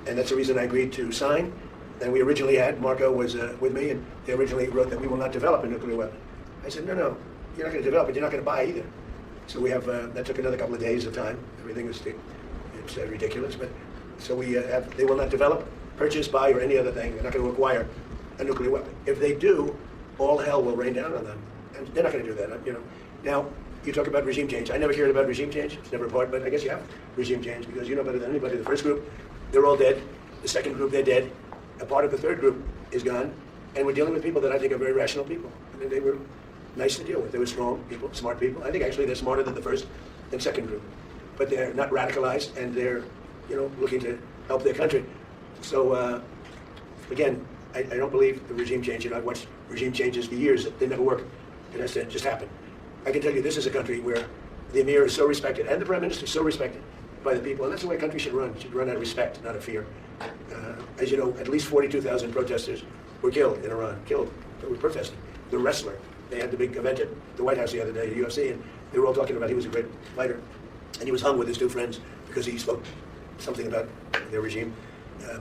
and that's the reason I agreed to sign. And we originally had, Marco was with me, and they originally wrote that we will not develop a nuclear weapon. I said, no, you're not going to develop it, you're not going to buy either. So we have, that took another couple of days of time. Everything was, it's ridiculous, but so we have, they will not develop, purchase, buy, or any other thing. They're not going to acquire a nuclear weapon. If they do, all hell will rain down on them. And they're not going to do that, Now, you talk about regime change. I never cared about regime change. It's never a part, but I guess you have regime change because you know better than anybody. The first group, they're all dead. The second group, they're dead. A part of the third group is gone. And we're dealing with people that I think are very rational people. I mean, they were nice to deal with. They were strong people, smart people. I think actually they're smarter than the first and second group. But they're not radicalized, and they're, looking to help their country. So, again, I don't believe the regime change. I've watched regime changes for years. They never work. It has to just happen. I can tell you this is a country where the Emir is so respected, and the Prime Minister is so respected by the people, and that's the way a country should run. It should run out of respect, not of fear. As you know, at least 42,000 protesters were killed in Iran, they were protesting. The wrestler, they had the big event at the White House the other day, the UFC, and they were all talking about he was a great fighter, and he was hung with his two friends because he spoke something about their regime.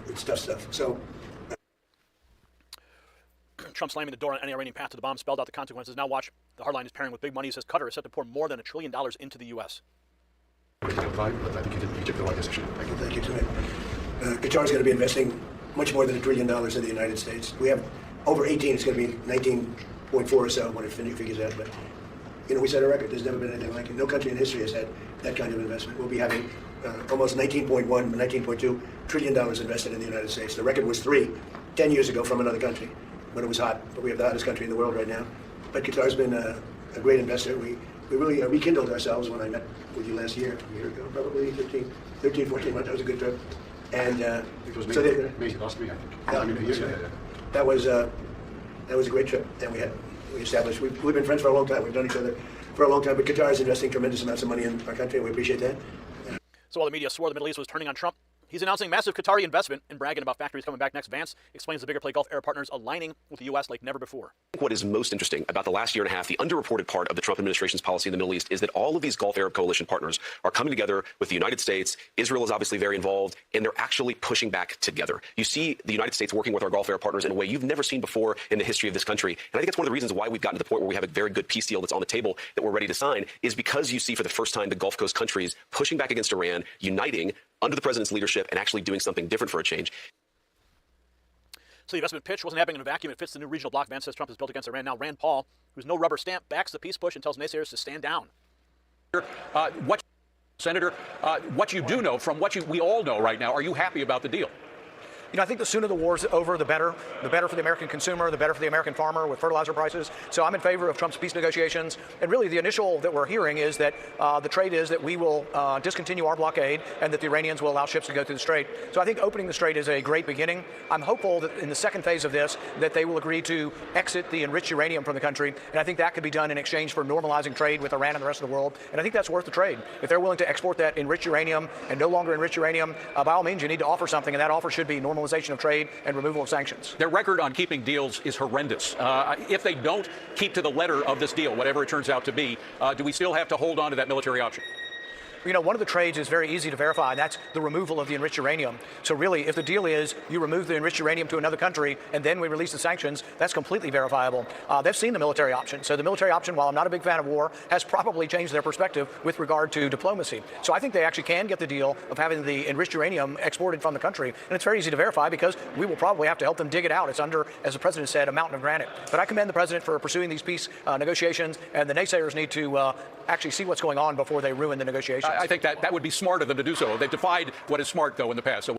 It's tough stuff. So. Trump slamming the door on any Iranian path to the bomb spelled out the consequences. Now watch, the hardline is pairing with big money. He says Qatar is set to pour more than $1 trillion into the U.S. I think you did Egypt the largest. Thank you to it. Qatar is going to be investing much more than $1 trillion in the United States. We have over 18. It's going to be 19.4 or so when it figures out. But we set a record. There's never been anything like it. No country in history has had that kind of investment. We'll be having almost $19.2 trillion invested in the United States. The record was 10 years ago from another country when it was hot. But we have the hottest country in the world right now. But Qatar's been a great investor. We really rekindled ourselves when I met with you last year, a year ago, probably 13, 14 months. That was a good trip. And it was May last week, I think. Yeah. That was a great trip. And we established, we've been friends for a long time. We've known each other for a long time. But Qatar is investing tremendous amounts of money in our country, and we appreciate that. So while the media swore the Middle East was turning on Trump, he's announcing massive Qatari investment and bragging about factories coming back next. Vance explains the bigger play Gulf Arab partners aligning with the U.S. like never before. What is most interesting about the last year and a half, the underreported part of the Trump administration's policy in the Middle East, is that all of these Gulf Arab coalition partners are coming together with the United States. Israel is obviously very involved, and they're actually pushing back together. You see the United States working with our Gulf Arab partners in a way you've never seen before in the history of this country. And I think that's one of the reasons why we've gotten to the point where we have a very good peace deal that's on the table that we're ready to sign, is because you see for the first time the Gulf Coast countries pushing back against Iran, uniting under the president's leadership, and actually doing something different for a change. So the investment pitch wasn't happening in a vacuum. It fits the new regional bloc. Vance says Trump is built against Iran. Now Rand Paul, who's no rubber stamp, backs the peace push and tells naysayers to stand down. Senator, what you do know, from what we all know right now, are you happy about the deal? I think the sooner the war's over, the better. The better for the American consumer, the better for the American farmer with fertilizer prices. So I'm in favor of Trump's peace negotiations. And really, the initial that we're hearing is that the trade is that we will discontinue our blockade and that the Iranians will allow ships to go through the strait. So I think opening the strait is a great beginning. I'm hopeful that in the second phase of this, that they will agree to exit the enriched uranium from the country. And I think that could be done in exchange for normalizing trade with Iran and the rest of the world. And I think that's worth the trade. If they're willing to export that enriched uranium and no longer enrich uranium, by all means, you need to offer something. And that offer should be normalization of trade and removal of sanctions. Their record on keeping deals is horrendous. If they don't keep to the letter of this deal, whatever it turns out to be, do we still have to hold on to that military option? One of the trades is very easy to verify, and that's the removal of the enriched uranium. So really, if the deal is you remove the enriched uranium to another country and then we release the sanctions, that's completely verifiable. They've seen the military option. So the military option, while I'm not a big fan of war, has probably changed their perspective with regard to diplomacy. So I think they actually can get the deal of having the enriched uranium exported from the country. And it's very easy to verify because we will probably have to help them dig it out. It's under, as the president said, a mountain of granite. But I commend the president for pursuing these peace negotiations, and the naysayers need to actually see what's going on before they ruin the negotiations. I think that would be smarter than to do so. They've defied what is smart, though, in the past.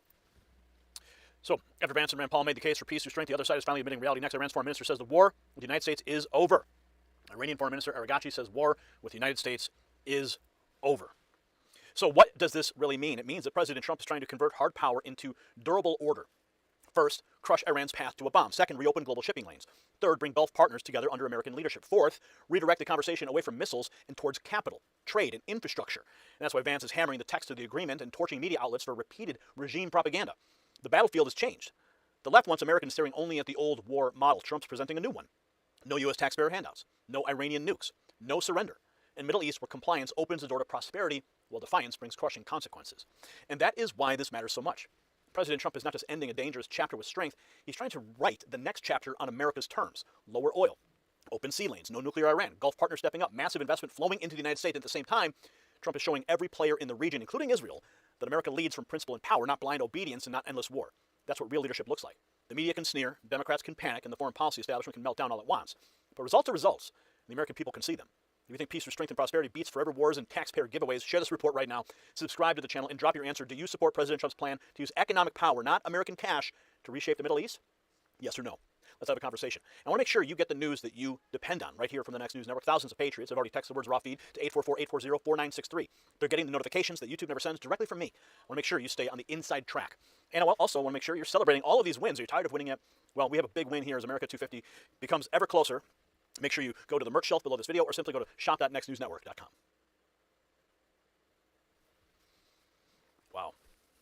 So after Vance and Rand Paul made the case for peace through strength, the other side is finally admitting reality. Next, Iran's foreign minister says the war with the United States is over. Iranian foreign minister Aragachi says war with the United States is over. So what does this really mean? It means that President Trump is trying to convert hard power into durable order. First, crush Iran's path to a bomb. Second, reopen global shipping lanes. Third, bring Gulf partners together under American leadership. Fourth, redirect the conversation away from missiles and towards capital, trade, and infrastructure. And that's why Vance is hammering the text of the agreement and torching media outlets for repeated regime propaganda. The battlefield has changed. The left wants Americans staring only at the old war model. Trump's presenting a new one. No U.S. taxpayer handouts. No Iranian nukes. No surrender. In Middle East, where compliance opens the door to prosperity, while defiance brings crushing consequences. And that is why this matters so much. President Trump is not just ending a dangerous chapter with strength, he's trying to write the next chapter on America's terms. Lower oil, open sea lanes, no nuclear Iran, Gulf partners stepping up, massive investment flowing into the United States. At the same time, Trump is showing every player in the region, including Israel, that America leads from principle and power, not blind obedience and not endless war. That's what real leadership looks like. The media can sneer, Democrats can panic, and the foreign policy establishment can melt down all at once. But results are results, and the American people can see them. If you think peace, strength, and prosperity beats forever wars and taxpayer giveaways, share this report right now, subscribe to the channel, and drop your answer. Do you support President Trump's plan to use economic power, not American cash, to reshape the Middle East? Yes or no? Let's have a conversation. I want to make sure you get the news that you depend on right here from the Next News Network. Thousands of patriots have already texted the words raw feed to 844-840-4963. They're getting the notifications that YouTube never sends directly from me. I want to make sure you stay on the inside track. And I also want to make sure you're celebrating all of these wins. Are you tired of winning it? Well, we have a big win here as America 250 becomes ever closer. Make sure you go to the merch shelf below this video or simply go to shop.nextnewsnetwork.com. Wow.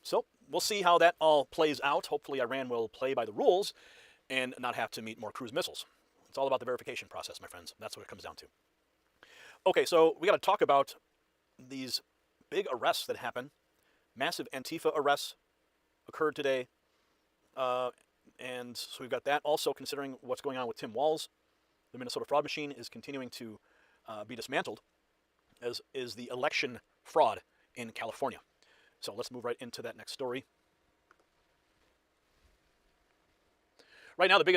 So we'll see how that all plays out. Hopefully Iran will play by the rules and not have to meet more cruise missiles. It's all about the verification process, my friends. That's what it comes down to. Okay, so we got to talk about these big arrests that happen. Massive Antifa arrests occurred today. And so we've got that. Also, considering what's going on with Tim Walz, the Minnesota fraud machine is continuing to be dismantled, as is the election fraud in California. So let's move right into that next story. Right now, the biggest